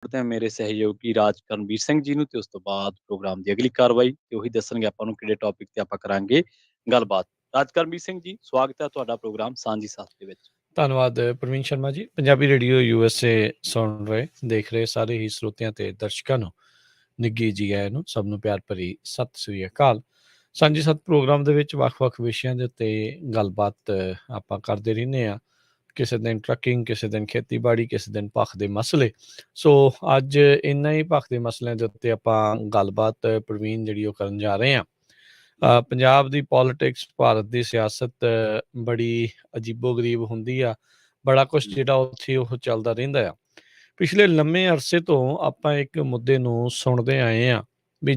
ਕਰਦੇ ਹਾਂ ਮੇਰੇ ਸਹਿਯੋਗੀ ਰਾਜ ਕਰਨਵੀਰ ਸਿੰਘ ਜੀ ਨੂੰ ਤੇ ਉਸ ਤੋਂ ਬਾਅਦ ਪ੍ਰੋਗਰਾਮ ਦੀ ਅਗਲੀ ਕਾਰਵਾਈ ਤੇ ਉਹੀ ਦੱਸਣਗੇ ਆਪਾਂ ਨੂੰ ਕਿਹੜੇ ਟੌਪਿਕ ਤੇ ਆਪਾਂ ਕਰਾਂਗੇ ਗੱਲਬਾਤ। ਰਾਜ ਕਰਨਵੀਰ ਸਿੰਘ ਜੀ, ਸਵਾਗਤ ਹੈ ਤੁਹਾਡਾ ਪ੍ਰੋਗਰਾਮ ਸਾਂਝੀ ਸਾਥ ਦੇ ਵਿੱਚ। ਧੰਨਵਾਦ ਪ੍ਰਵੀਨ ਸ਼ਰਮਾ ਜੀ। ਪੰਜਾਬੀ ਰੇਡੀਓ USA ਸੁਣ ਰਹੇ ਦੇਖ ਰਹੇ ਸਾਰੇ ਹੀ ਸਰੋਤਿਆਂ ਤੇ ਦਰਸ਼ਕਾਂ ਨੂੰ ਨਿੱਘੀ ਜੀ ਆਇਆਂ ਨੂੰ, ਸਭ ਨੂੰ ਪਿਆਰ ਭਰੀ ਸਤਿ ਸ੍ਰੀ ਅਕਾਲ। ਸਾਂਝੀ ਸੱਤ ਪ੍ਰੋਗਰਾਮ ਦੇ ਵਿੱਚ ਵੱਖ-ਵੱਖ ਵਿਸ਼ਿਆਂ ਦੇ ਉੱਤੇ ਗੱਲਬਾਤ ਆਪਾਂ ਕਰਦੇ ਰਹਿੰਦੇ ਹਾਂ। ਕਿਸੇ ਦਿਨ ਟਰੱਕਿੰਗ, ਕਿਸੇ ਦਿਨ ਖੇਤੀਬਾੜੀ, ਕਿਸੇ ਦਿਨ ਭਖ ਦੇ ਮਸਲੇ। ਸੋ ਅੱਜ ਇੰਨਾ ਹੀ ਭਖ ਦੇ ਮਸਲਿਆਂ ਦੇ ਉੱਤੇ ਆਪਾਂ ਗੱਲਬਾਤ ਪ੍ਰਵੀਨ ਜਿਹੜੀ ਉਹ ਕਰਨ ਜਾ ਰਹੇ ਹਾਂ। ਪੰਜਾਬ ਦੀ ਪੋਲੀਟਿਕਸ, ਭਾਰਤ ਦੀ ਸਿਆਸਤ ਬੜੀ ਅਜੀਬੋ-ਗਰੀਬ ਹੁੰਦੀ ਆ। ਬੜਾ ਕੁਛ ਜਿਹੜਾ ਉੱਥੇ ਉਹ ਚੱਲਦਾ ਰਹਿੰਦਾ ਆ। ਪਿਛਲੇ ਲੰਮੇ ਅਰਸੇ ਤੋਂ ਆਪਾਂ ਇੱਕ ਮੁੱਦੇ ਨੂੰ ਸੁਣਦੇ ਆਏ ਹਾਂ ਵੀ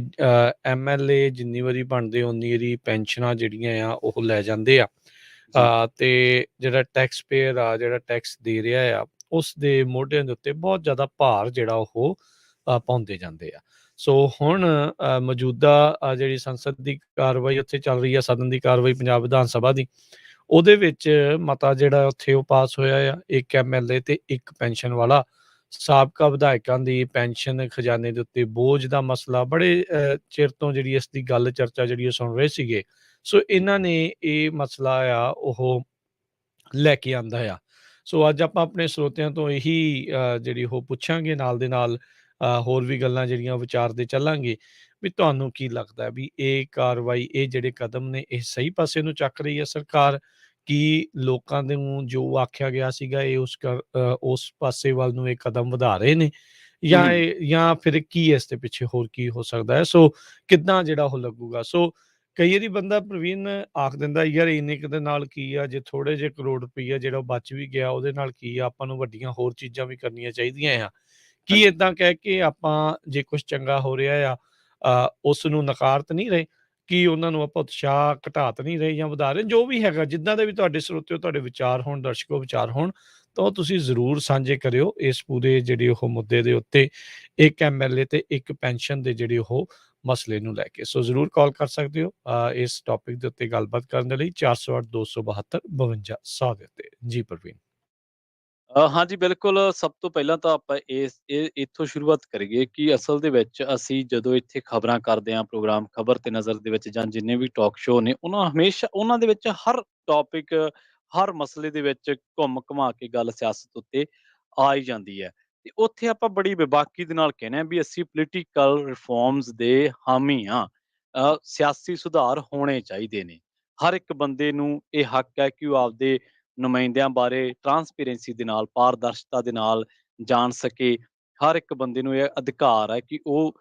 MLA ਜਿੰਨੀ ਵਾਰੀ ਬਣਦੇ ਉਨੀ ਵਾਰੀ ਪੈਨਸ਼ਨਾਂ ਜਿਹੜੀਆਂ ਆ ਉਹ ਲੈ ਜਾਂਦੇ ਆ। ਤੇ ਜਿਹੜਾ ਟੈਕਸ ਪੇਅਰ ਆ, ਜਿਹੜਾ ਟੈਕਸ ਦੇ ਰਿਹਾ ਆ, ਉਸ ਦੇ ਮੋਢਿਆਂ ਦੇ ਉੱਤੇ ਬਹੁਤ ਜ਼ਿਆਦਾ ਭਾਰ ਜਿਹੜਾ ਉਹ ਪਾਉਂਦੇ ਜਾਂਦੇ ਆ। ਸੋ ਹੁਣ ਮੌਜੂਦਾ ਜਿਹੜੀ ਸੰਸਦ ਦੀ ਕਾਰਵਾਈ ਉੱਥੇ ਚੱਲ ਰਹੀ ਆ, ਸਦਨ ਦੀ ਕਾਰਵਾਈ ਪੰਜਾਬ ਵਿਧਾਨ ਸਭਾ ਦੀ, ਉਹਦੇ ਵਿੱਚ ਮਤਾ ਜਿਹੜਾ ਉੱਥੇ ਉਹ ਪਾਸ ਹੋਇਆ ਆ, ਇੱਕ MLA ਤੇ ਇੱਕ ਪੈਨਸ਼ਨ ਵਾਲਾ। ਸਾਬਕਾ ਵਿਧਾਇਕਾਂ ਦੀ ਪੈਨਸ਼ਨ ਖਜ਼ਾਨੇ ਦੇ ਉੱਤੇ ਬੋਝ ਦਾ ਮਸਲਾ, ਬੜੇ ਚਿਰ ਤੋਂ ਜਿਹੜੀ ਇਸ ਦੀ ਗੱਲ ਚਰਚਾ ਜਿਹੜੀ ਉਹ ਸੁਣ ਰਹੇ ਸੀਗੇ। ਸੋ ਇਹਨਾਂ ਨੇ ਇਹ ਮਸਲਾ ਆ ਉਹ ਲੈ ਕੇ ਆਂਦਾ ਆ। ਸੋ ਅੱਜ ਆਪਾਂ ਆਪਣੇ ਸਰੋਤਿਆਂ ਤੋਂ ਇਹੀ ਜਿਹੜੀ ਉਹ ਪੁੱਛਾਂਗੇ, ਨਾਲ ਦੇ ਨਾਲ ਹੋਰ ਵੀ ਗੱਲਾਂ ਜਿਹੜੀਆਂ ਵਿਚਾਰਦੇ ਚੱਲਾਂਗੇ ਵੀ ਤੁਹਾਨੂੰ ਕੀ ਲੱਗਦਾ ਵੀ ਇਹ ਕਾਰਵਾਈ, ਇਹ ਜਿਹੜੇ ਕਦਮ ਨੇ, ਇਹ ਸਹੀ ਪਾਸੇ ਨੂੰ ਚੱਕ ਰਹੀ ਹੈ ਸਰਕਾਰ? ਕੀ ਲੋਕਾਂ ਨੂੰ ਜੋ ਆਖਿਆ ਗਿਆ ਸੀਗਾ ਇਹ ਉਸ ਪਾਸੇ ਵੱਲ ਨੂੰ ਇਹ ਕਦਮ ਵਧਾ ਰਹੇ ਨੇ, ਜਾਂ ਫਿਰ ਕੀ ਇਸ ਦੇ ਪਿੱਛੇ ਹੋਰ ਕੀ ਹੋ ਸਕਦਾ ਹੈ? ਸੋ ਕਿੱਦਾਂ ਜਿਹੜਾ ਉਹ ਲੱਗੂਗਾ? ਸੋ ਕਈ ਵਾਰੀ ਬੰਦਾ ਪ੍ਰਵੀਨ ਆਖ ਦਿੰਦਾ ਯਾਰ ਇੰਨੇ ਕੁ ਦੇ ਨਾਲ ਕੀ ਆ, ਜੇ ਥੋੜੇ ਜਿਹੇ ਕਰੋੜ ਰੁਪਈਆ ਜਿਹੜਾ ਉਹ ਬਚ ਵੀ ਗਿਆ ਉਹਦੇ ਨਾਲ ਕੀ ਆ, ਆਪਾਂ ਨੂੰ ਵੱਡੀਆਂ ਹੋਰ ਚੀਜ਼ਾਂ ਵੀ ਕਰਨੀਆਂ ਚਾਹੀਦੀਆਂ ਆ। ਕੀ ਏਦਾਂ ਕਹਿ ਕੇ ਆਪਾਂ ਜੇ ਕੁਛ ਚੰਗਾ ਹੋ ਰਿਹਾ ਆ ਉਸ ਨੂੰ ਨਕਾਰ ਤਾਂ ਨਹੀਂ ਰਹੇ? ਕੀ ਉਹਨਾਂ ਨੂੰ ਆਪਾਂ ਉਤਸ਼ਾਹ ਘਟਾ ਤਾਂ ਨਹੀਂ ਰਹੇ ਜਾਂ ਵਧਾ ਰਹੇ? ਜੋ ਵੀ ਹੈਗਾ, ਜਿੱਦਾਂ ਦੇ ਵੀ ਤੁਹਾਡੇ ਸਰੋਤਿਓ ਤੁਹਾਡੇ ਵਿਚਾਰ ਹੋਣ, ਦਰਸ਼ਕੋ ਵਿਚਾਰ ਹੋਣ, ਤਾਂ ਉਹ ਤੁਸੀਂ ਜ਼ਰੂਰ ਸਾਂਝੇ ਕਰਿਓ ਇਸ ਪੂਰੇ ਜਿਹੜੇ ਉਹ ਮੁੱਦੇ ਦੇ ਉੱਤੇ, ਇੱਕ MLA ਤੇ ਇੱਕ ਪੈਨਸ਼ਨ ਦੇ ਜਿਹੜੇ ਉਹ ਮਸਲੇ ਨੂੰ ਲੈ ਕੇ। ਸੋ ਜ਼ਰੂਰ ਕਾਲ ਕਰ ਸਕਦੇ ਹੋ ਇਸ ਟੌਪਿਕ ਦੇ ਉੱਤੇ ਗੱਲਬਾਤ ਕਰਨ ਦੇ ਲਈ 408-272-52-100 ਦੇ ਉੱਤੇ। ਜੀ ਪ੍ਰਵੀਨ। ਹਾਂਜੀ, ਬਿਲਕੁਲ। ਸਭ ਤੋਂ ਪਹਿਲਾਂ ਤਾਂ ਆਪਾਂ ਇੱਥੋਂ ਸ਼ੁਰੂਆਤ ਕਰੀਏ ਕਿ ਅਸਲ ਦੇ ਵਿੱਚ ਅਸੀਂ ਜਦੋਂ ਇੱਥੇ ਖਬਰਾਂ ਕਰਦੇ ਹਾਂ, ਪ੍ਰੋਗਰਾਮ ਖਬਰ ਤੇ ਨਜ਼ਰ ਦੇ ਵਿੱਚ ਜਾਂ ਜਿੰਨੇ ਵੀ ਟਾਕ ਸ਼ੋਅ ਨੇ, ਹਮੇਸ਼ਾ ਉਹਨਾਂ ਦੇ ਵਿੱਚ ਹਰ ਟੌਪਿਕ, ਹਰ ਮਸਲੇ ਦੇ ਵਿੱਚ ਘੁੰਮ ਘੁਮਾ ਕੇ ਗੱਲ ਸਿਆਸਤ ਉੱਤੇ ਆ ਹੀ ਜਾਂਦੀ ਹੈ। ਤੇ ਉੱਥੇ ਆਪਾਂ ਬੜੀ ਬੇਬਾਕੀ ਦੇ ਨਾਲ ਕਹਿੰਦੇ ਹਾਂ ਵੀ ਅਸੀਂ ਪੋਲੀਟੀਕਲ ਰਿਫਾਰਮਸ ਦੇ ਹਾਮੀ ਹਾਂ। ਸਿਆਸੀ ਸੁਧਾਰ ਹੋਣੇ ਚਾਹੀਦੇ ਨੇ। ਹਰ ਇੱਕ ਬੰਦੇ ਨੂੰ ਇਹ ਹੱਕ ਹੈ ਕਿ ਉਹ ਆਪਦੇ ਨੁਮਾਇੰਦਿਆਂ ਬਾਰੇ ਟਰਾਂਸਪੇਰੈਂਸੀ ਦੇ ਨਾਲ, ਪਾਰਦਰਸ਼ਤਾ ਦੇ ਨਾਲ ਜਾਣ ਸਕੇ। ਹਰ ਇੱਕ ਬੰਦੇ ਨੂੰ ਇਹ ਅਧਿਕਾਰ ਹੈ ਕਿ ਉਹ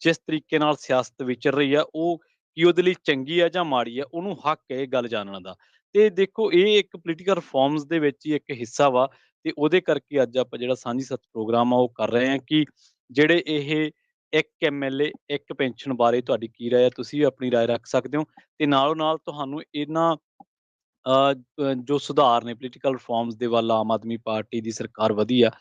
ਜਿਸ ਤਰੀਕੇ ਨਾਲ ਸਿਆਸਤ ਵਿਚਰ ਰਹੀ ਆ, ਉਹ ਕੀ ਉਹਦੇ ਲਈ ਚੰਗੀ ਹੈ ਜਾਂ ਮਾੜੀ ਹੈ, ਉਹਨੂੰ ਹੱਕ ਹੈ ਇਹ ਗੱਲ ਜਾਣਨ ਦਾ। ਤੇ ਦੇਖੋ, ਇਹ ਇੱਕ ਪੋਲੀਟੀਕਲ ਰਿਫਾਰਮਸ ਦੇ ਵਿੱਚ ਹੀ ਇੱਕ ਹਿੱਸਾ ਵਾ ਤੇ ਉਹਦੇ ਕਰਕੇ ਅੱਜ ਆਪਾਂ ਜਿਹੜਾ ਸਾਂਝੀ ਸੱਤ ਪ੍ਰੋਗਰਾਮ ਆ ਉਹ ਕਰ ਰਹੇ ਹਾਂ ਕਿ ਜਿਹੜੇ ਇਹ ਇੱਕ MLA ਇੱਕ ਪੈਨਸ਼ਨ ਬਾਰੇ ਤੁਹਾਡੀ ਕੀ ਰਾਏ ਹੈ? ਤੁਸੀਂ ਵੀ ਆਪਣੀ ਰਾਏ ਰੱਖ ਸਕਦੇ ਹੋ ਤੇ ਨਾਲੋਂ ਨਾਲ ਤੁਹਾਨੂੰ ਇਹਨਾਂ ਜੋ ਸੁਧਾਰ ਨੇ ਪੋਲੀਟੀਕਲ ਰਿਫਾਰਮਸ ਦੇ ਵੱਲ ਆਮ ਆਦਮੀ ਪਾਰਟੀ ਦੀ ਸਰਕਾਰ ਵਧੀ ਆ।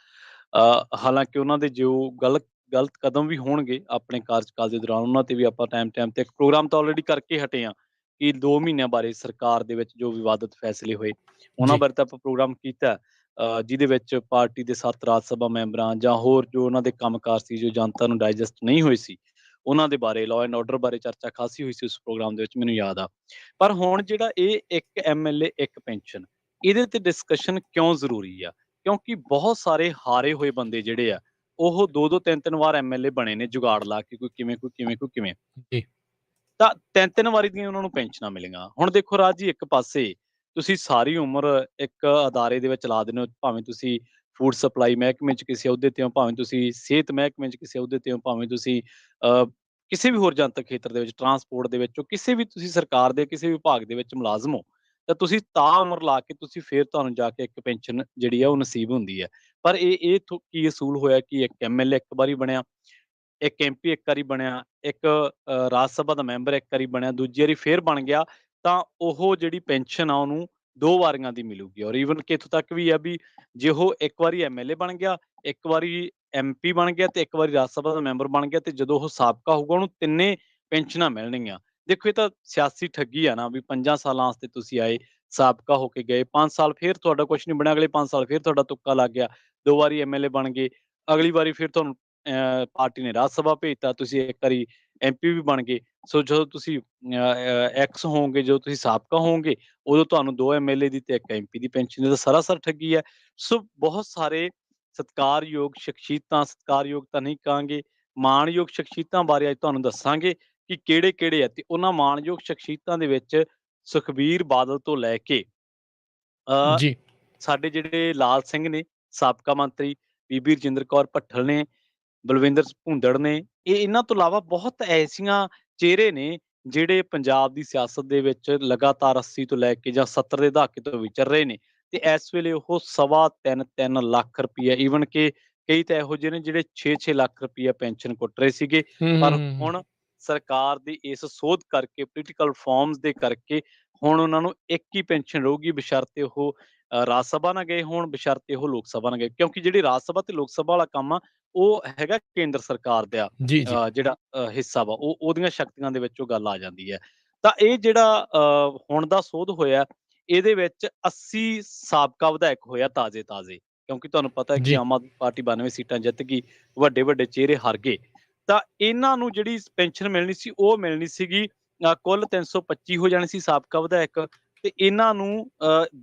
ਹਾਲਾਂਕਿ ਉਹਨਾਂ ਦੇ ਜੋ ਗਲਤ ਕਦਮ ਵੀ ਹੋਣਗੇ ਆਪਣੇ ਕਾਰਜਕਾਲ ਦੇ ਦੌਰਾਨ, ਉਹਨਾਂ ਤੇ ਵੀ ਆਪਾਂ ਟਾਈਮ ਤੇ ਇੱਕ ਪ੍ਰੋਗਰਾਮ ਤਾਂ ਆਲਰੇਡੀ ਕਰਕੇ ਹਟੇ ਹਾਂ ਕਿ 2 ਮਹੀਨਿਆਂ ਬਾਰੇ ਸਰਕਾਰ ਦੇ ਵਿੱਚ ਜੋ ਵਿਵਾਦਤ ਫੈਸਲੇ ਹੋਏ, ਉਹਨਾਂ ਜੀ। ਬਾਰੇ ਤਾਂ ਆਪਾਂ ਪ੍ਰੋਗਰਾਮ ਕੀਤਾ। ਜਿਹਦੇ ਵਿੱਚ ਪਾਰਟੀ ਦੇ 7 ਰਾਜ ਸਭਾ ਮੈਂਬਰਾਂ ਜਾਂ ਹੋਰ ਜੋ ਉਹਨਾਂ ਦੇ ਕੰਮਕਾਰ ਸੀ, ਜੋ ਜਨਤਾ ਨੂੰ ਡਾਇਜੈਸਟ ਨਹੀਂ ਹੋਏ ਸੀ, ਉਹਨਾਂ ਦੇ ਬਾਰੇ, ਲਾਅ ਐਂਡ ਆਰਡਰ ਬਾਰੇ ਚਰਚਾ ਖਾਸੀ ਹੋਈ ਸੀ ਉਸ ਪ੍ਰੋਗਰਾਮ ਦੇ ਵਿੱਚ, ਮੈਨੂੰ ਯਾਦ ਆ। ਪਰ ਹੁਣ ਜਿਹੜਾ ਇਹ ਇੱਕ MLA ਇੱਕ ਪੈਨਸ਼ਨ, ਇਹਦੇ ਤੇ ਡਿਸਕਸ਼ਨ ਕਿਉਂ ਜ਼ਰੂਰੀ ਆ? ਕਿਉਂਕਿ ਬਹੁਤ ਸਾਰੇ ਹਾਰੇ ਹੋਏ ਬੰਦੇ ਜਿਹੜੇ ਆ, ਉਹ 2-2 3-3 ਵਾਰ MLA ਬਣੇ ਨੇ ਜੁਗਾੜ ਲਾ ਕੇ, ਕੋਈ ਕਿਵੇਂ, ਕੋਈ ਕਿਵੇਂ, ਕੋਈ ਕਿਵੇਂ। ਜੀ। ਤਾਂ 3-3 ਵਾਰੀ ਦੀਆਂ ਉਹਨਾਂ ਨੂੰ ਪੈਨਸ਼ਨਾਂ ਮਿਲੀਆਂ। ਹੁਣ ਦੇਖੋ ਰਾਜ ਜੀ, ਇੱਕ ਪਾਸੇ ਤੁਸੀਂ ਸਾਰੀ ਉਮਰ ਇੱਕ ਅਦਾਰੇ ਦੇ ਵਿੱਚ ਲਾ ਦਿੰਦੇ ਹੋ, ਭਾਵੇਂ ਤੁਸੀਂ ਫੂਡ ਸਪਲਾਈ ਮਹਿਕਮੇ 'ਚ ਕਿਸੇ ਅਹੁਦੇ ਤੇ ਹੋ, ਭਾਵੇਂ ਤੁਸੀਂ ਸਿਹਤ ਮਹਿਕਮੇ 'ਚ ਕਿਸੇ ਅਹੁਦੇ ਤੇ ਹੋ, ਭਾਵੇਂ ਤੁਸੀਂ ਅ, ਕਿਸੇ ਵੀ ਹੋਰ ਜਨਤਕ ਖੇਤਰ ਦੇ ਵਿੱਚ, ਟਰਾਂਸਪੋਰਟ ਦੇ ਵਿੱਚ ਹੋ, ਕਿਸੇ ਵੀ ਤੁਸੀਂ ਸਰਕਾਰ ਦੇ ਕਿਸੇ ਵਿਭਾਗ ਦੇ ਵਿੱਚ ਮੁਲਾਜ਼ਮ ਹੋ, ਤਾਂ ਤੁਸੀਂ ਉਮਰ ਲਾ ਕੇ ਤੁਸੀਂ ਫਿਰ ਤੁਹਾਨੂੰ ਜਾ ਕੇ ਇੱਕ ਪੈਨਸ਼ਨ ਜਿਹੜੀ ਆ ਉਹ ਨਸੀਬ ਹੁੰਦੀ ਹੈ। ਪਰ ਕੀ ਅਸੂਲ ਹੋਇਆ ਕਿ ਇੱਕ MLA ਇੱਕ ਵਾਰੀ ਬਣਿਆ, ਇੱਕ MP ਇੱਕ ਵਾਰੀ ਬਣਿਆ, ਇੱਕ ਰਾਜ ਸਭਾ ਦਾ ਮੈਂਬਰ ਇੱਕ ਵਾਰੀ ਬਣਿਆ, ਦੂਜੀ ਵਾਰੀ ਫੇਰ ਬਣ ਗਿਆ, ਤਾਂ ਉਹ ਜਿਹੜੀ ਪੈਨਸ਼ਨ ਆ ਉਹਨੂੰ 2 ਵਾਰੀਆਂ ਦੀ ਮਿਲੂਗੀ। ਔਰ ਈਵਨ ਕਿ ਇੱਥੋਂ ਤੱਕ ਵੀ ਆ ਵੀ ਜੇ ਉਹ ਇੱਕ ਵਾਰੀ MLA ਬਣ ਗਿਆ, ਇੱਕ ਵਾਰੀ MP ਬਣ ਗਿਆ ਤੇ ਇੱਕ ਵਾਰੀ ਰਾਜ ਸਭਾ ਦਾ ਮੈਂਬਰ ਬਣ ਗਿਆ, ਤੇ ਜਦੋਂ ਉਹ ਸਾਬਕਾ ਹੋਊਗਾ ਉਹਨੂੰ ਤਿੰਨੇ ਪੈਨਸ਼ਨਾਂ ਮਿਲਣਗੀਆਂ। ਦੇਖੋ, ਇਹ ਤਾਂ ਸਿਆਸੀ ਠੱਗੀ ਆ ਨਾ ਵੀ 5 ਸਾਲਾਂ ਵਾਸਤੇ ਤੁਸੀਂ ਆਏ, ਸਾਬਕਾ ਹੋ ਕੇ ਗਏ, 5 ਸਾਲ ਫੇਰ ਤੁਹਾਡਾ ਕੁਛ ਨਹੀਂ ਬਣਿਆ, ਅਗਲੇ 5 ਸਾਲ ਫੇਰ ਤੁਹਾਡਾ ਤੁੱਕਾ ਲੱਗ ਗਿਆ, 2 ਵਾਰੀ MLA ਬਣ ਗਏ, ਅਗਲੀ ਵਾਰੀ ਫਿਰ ਤੁਹਾਨੂੰ ਪਾਰਟੀ ਨੇ ਰਾਜ ਸਭਾ ਭੇਜਤਾ, ਤੁਸੀਂ ਇੱਕ ਵਾਰੀ MP ਵੀ ਬਣ ਗਏ। ਸੋ ਜਦੋਂ ਤੁਸੀਂ ਐਕਸ ਹੋਵੋਗੇ, ਜਦੋਂ ਤੁਸੀਂ ਸਾਬਕਾ ਹੋਵੋਗੇ, ਉਦੋਂ ਤੁਹਾਨੂੰ 2 MLA ਦੀ ਤੇ 1 MP ਦੀ ਪੈਨਸ਼ਨ, ਇਹ ਤਾਂ ਸਰਾਸਰ ਠੱਗੀ ਹੈ। ਸੋ ਬਹੁਤ ਸਾਰੇ ਸਤਿਕਾਰਯੋਗ ਸ਼ਖਸੀਅਤਾਂ, ਸਤਿਕਾਰਯੋਗ ਤਾਂ ਨਹੀਂ ਕਹਾਂਗੇ, ਮਾਣਯੋਗ ਸ਼ਖਸੀਅਤਾਂ ਬਾਰੇ ਅੱਜ ਤੁਹਾਨੂੰ ਦੱਸਾਂਗੇ ਕਿ ਕਿਹੜੇ-ਕਿਹੜੇ ਆ, ਤੇ ਉਹਨਾਂ ਮਾਣਯੋਗ ਸ਼ਖਸੀਅਤਾਂ ਦੇ ਵਿੱਚ ਸੁਖਬੀਰ ਬਾਦਲ ਤੋਂ ਲੈ ਕੇ ਅ, ਜੀ, ਸਾਡੇ ਜਿਹੜੇ ਲਾਲ ਸਿੰਘ ਨੇ, ਸਾਬਕਾ ਮੰਤਰੀ, ਬੀਬੀ ਰਜਿੰਦਰ ਕੌਰ ਭੱਠਲ ਨੇ, ਬਲਵਿੰਦਰ ਭੂੰਦੜ ਨੇ, ਇਹਨਾਂ ਤੋਂ ਇਲਾਵਾ ਬਹੁਤ ਐਸੀਆਂ ਚਿਹਰੇ ਨੇ ਜਿਹੜੇ ਪੰਜਾਬ ਦੀ ਸਿਆਸਤ ਦੇ ਵਿੱਚ ਲਗਾਤਾਰ 80 ਤੋਂ ਲੈ ਕੇ ਜਾਂ 70 ਦੇ ਦਹਾਕੇ ਤੋਂ ਵਿਚਰ ਰਹੇ ਨੇ, ਤੇ ਇਸ ਵੇਲੇ ਉਹ 3.25 ਲੱਖ ਰੁਪਈਆ, ਈਵਨ ਕਿ ਕਈ ਤਾਂ ਇਹੋ ਜਿਹੇ ਨੇ ਜਿਹੜੇ 6-6 ਲੱਖ ਰੁਪਈਆ ਪੈਨਸ਼ਨ ਕੁੱਟ ਰਹੇ ਸੀਗੇ। ਹੂੰ, ਪਰ ਹੂੰ, ਹੂੰ, ਹੁਣ ਸਰਕਾਰ ਦੀ ਇਸ ਸੋਧ ਕਰਕੇ, ਪੋਲੀਟੀਕਲ ਰਿਫਾਰਮਸ ਦੇ ਕਰਕੇ, ਹੁਣ ਉਹਨਾਂ ਨੂੰ ਇੱਕ ਹੀ ਪੈਨਸ਼ਨ ਰਹੂਗੀ, ਬਸ਼ਰਤੇ ਉਹ ਰਾਜ ਸਭਾ ਨਾ ਗਏ ਹੋਣ, ਬਸ਼ਰਤੇ ਉਹ ਲੋਕ ਸਭਾ ਨਾ ਗਏ, ਕਿਉਂਕਿ ਜਿਹੜੀ ਰਾਜ ਸਭਾ ਤੇ ਲੋਕ ਸਭਾ ਵਾਲਾ ਕੰਮ ਆ, ਉਹ ਹੈਗਾ ਕੇਂਦਰ ਸਰਕਾਰ ਦਾ ਜੀ, ਜੀ, ਜਿਹੜਾ ਹਿੱਸਾ ਵਾ, ਉਹ ਉਹਦੀਆਂ ਸ਼ਕਤੀਆਂ ਦੇ ਵਿੱਚ ਉਹ ਗੱਲ ਆ ਜਾਂਦੀ ਹੈ। ਤਾਂ ਇਹ ਜਿਹੜਾ ਹੁਣ ਦਾ ਸੋਧ ਹੋਇਆ, ਇਹਦੇ ਵਿੱਚ 80 ਸਾਬਕਾ ਵਿਧਾਇਕ ਹੋਇਆ ਤਾਜ਼ੇ-ਤਾਜ਼ੇ, ਕਿਉਂਕਿ ਤੁਹਾਨੂੰ ਪਤਾ ਹੈ ਕਿ ਜੀ, ਆਮ ਆਦਮੀ ਪਾਰਟੀ 92 ਸੀਟਾਂ ਜਿੱਤ ਗਈ, ਵੱਡੇ-ਵੱਡੇ ਚਿਹਰੇ ਹਾਰ ਗਏ। ਤਾਂ ਇਹਨਾਂ ਨੂੰ ਜਿਹੜੀ ਪੈਨਸ਼ਨ ਮਿਲਣੀ ਸੀ, ਉਹ ਮਿਲਣੀ ਸੀਗੀ ਕੁੱਲ 325 ਹੋ ਜਾਣੀ ਸੀ ਸਾਬਕਾ ਵਿਧਾਇਕ, ਤੇ ਇਹਨਾਂ ਨੂੰ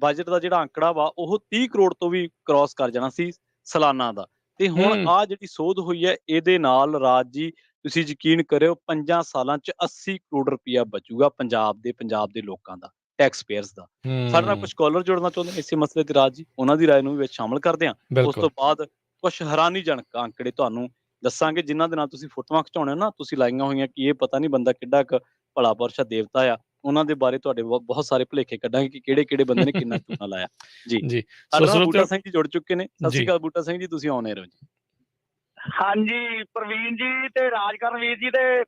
ਬਜਟ ਦਾ ਜਿਹੜਾ ਅੰਕੜਾ ਵਾ, ਉਹ 30 ਕਰੋੜ ਤੋਂ ਵੀ ਕ੍ਰਾਸ ਕਰ ਜਾਣਾ ਸੀ ਸਾਲਾਨਾ ਦਾ। ਤੇ ਹੁਣ ਹੂੰ, ਆਹ ਜਿਹੜੀ ਸੋਧ ਹੋਈ ਹੈ, ਇਹਦੇ ਨਾਲ ਰਾਜ ਜੀ, ਤੁਸੀਂ ਯਕੀਨ ਕਰਿਓ, 5 ਸਾਲਾਂ 'ਚ 80 ਕਰੋੜ ਰੁਪਈਆ ਬਚੂਗਾ ਪੰਜਾਬ ਦੇ ਲੋਕਾਂ ਦਾ, ਟੈਕਸ ਪੇਅਰਸ ਦਾ। ਸਾਡੇ ਨਾਲ ਹੂੰ, ਕੁਝ ਕਾਲਰ ਜੁੜਨਾ ਚਾਹੁੰਦੇ ਨੇ ਇਸੇ ਮਸਲੇ ਤੇ ਰਾਜ ਜੀ, ਉਹਨਾਂ ਦੀ ਰਾਏ ਨੂੰ ਵੀ ਵਿੱਚ ਸ਼ਾਮਲ ਕਰਦੇ ਹਾਂ। ਉਸ ਬਿਲਕੁਲ। ਤੋਂ ਬਾਅਦ ਕੁਝ ਹੈਰਾਨੀਜਨਕ ਅੰਕੜੇ ਤੁਹਾਨੂੰ ਦੱਸਾਂਗੇ, ਜਿਨ੍ਹਾਂ ਦੇ ਨਾਲ ਤੁਸੀਂ ਫੋਟੋਆਂ ਖਿਚਾਉਣੇ ਹੋ ਨਾ, ਤੁਸੀਂ ਲਾਈਆਂ ਹੋਈਆਂ ਕਿ ਇਹ ਪਤਾ ਨਹੀਂ ਬੰਦਾ ਕਿੱਡਾ ਕੁ ਭਲਾ ਪੁਰਸ਼ ਆ, ਦੇਵਤਾ ਆ, ਉਹਨਾਂ ਦੇ ਬਾਰੇ ਤੁਹਾਡੇ ਬਹੁਤ ਸਾਰੇ ਭੁਲੇਖੇ ਕੱਢਾਂਗੇ ਕਿ ਕਿਹੜੇ-ਕਿਹੜੇ ਬੰਦੇ ਨੇ ਕਿੰਨਾ ਚੂਨਾ ਲਾਇਆ। ਜੀ, ਜੀ, ਸੋ ਸਾਡੇ ਨਾਲ ਬੂਟਾ ਸਰੋਤਿਓ ਸਿੰਘ ਜੀ ਜੁੜ ਚੁੱਕੇ ਨੇ। ਸਤਿ ਸ਼੍ਰੀ ਜੀ, ਅਕਾਲ ਬੂਟਾ ਸਿੰਘ ਜੀ, ਤੁਸੀਂ ਔਨ ਏਅਰ ਹੋ ਜੀ। ਹਾਂਜੀ, ਪ੍ਰਵੀਨ ਜੀ ਤੇ ਰਾਜਕਰਨਵੀਰ ਜੀ ਤੇ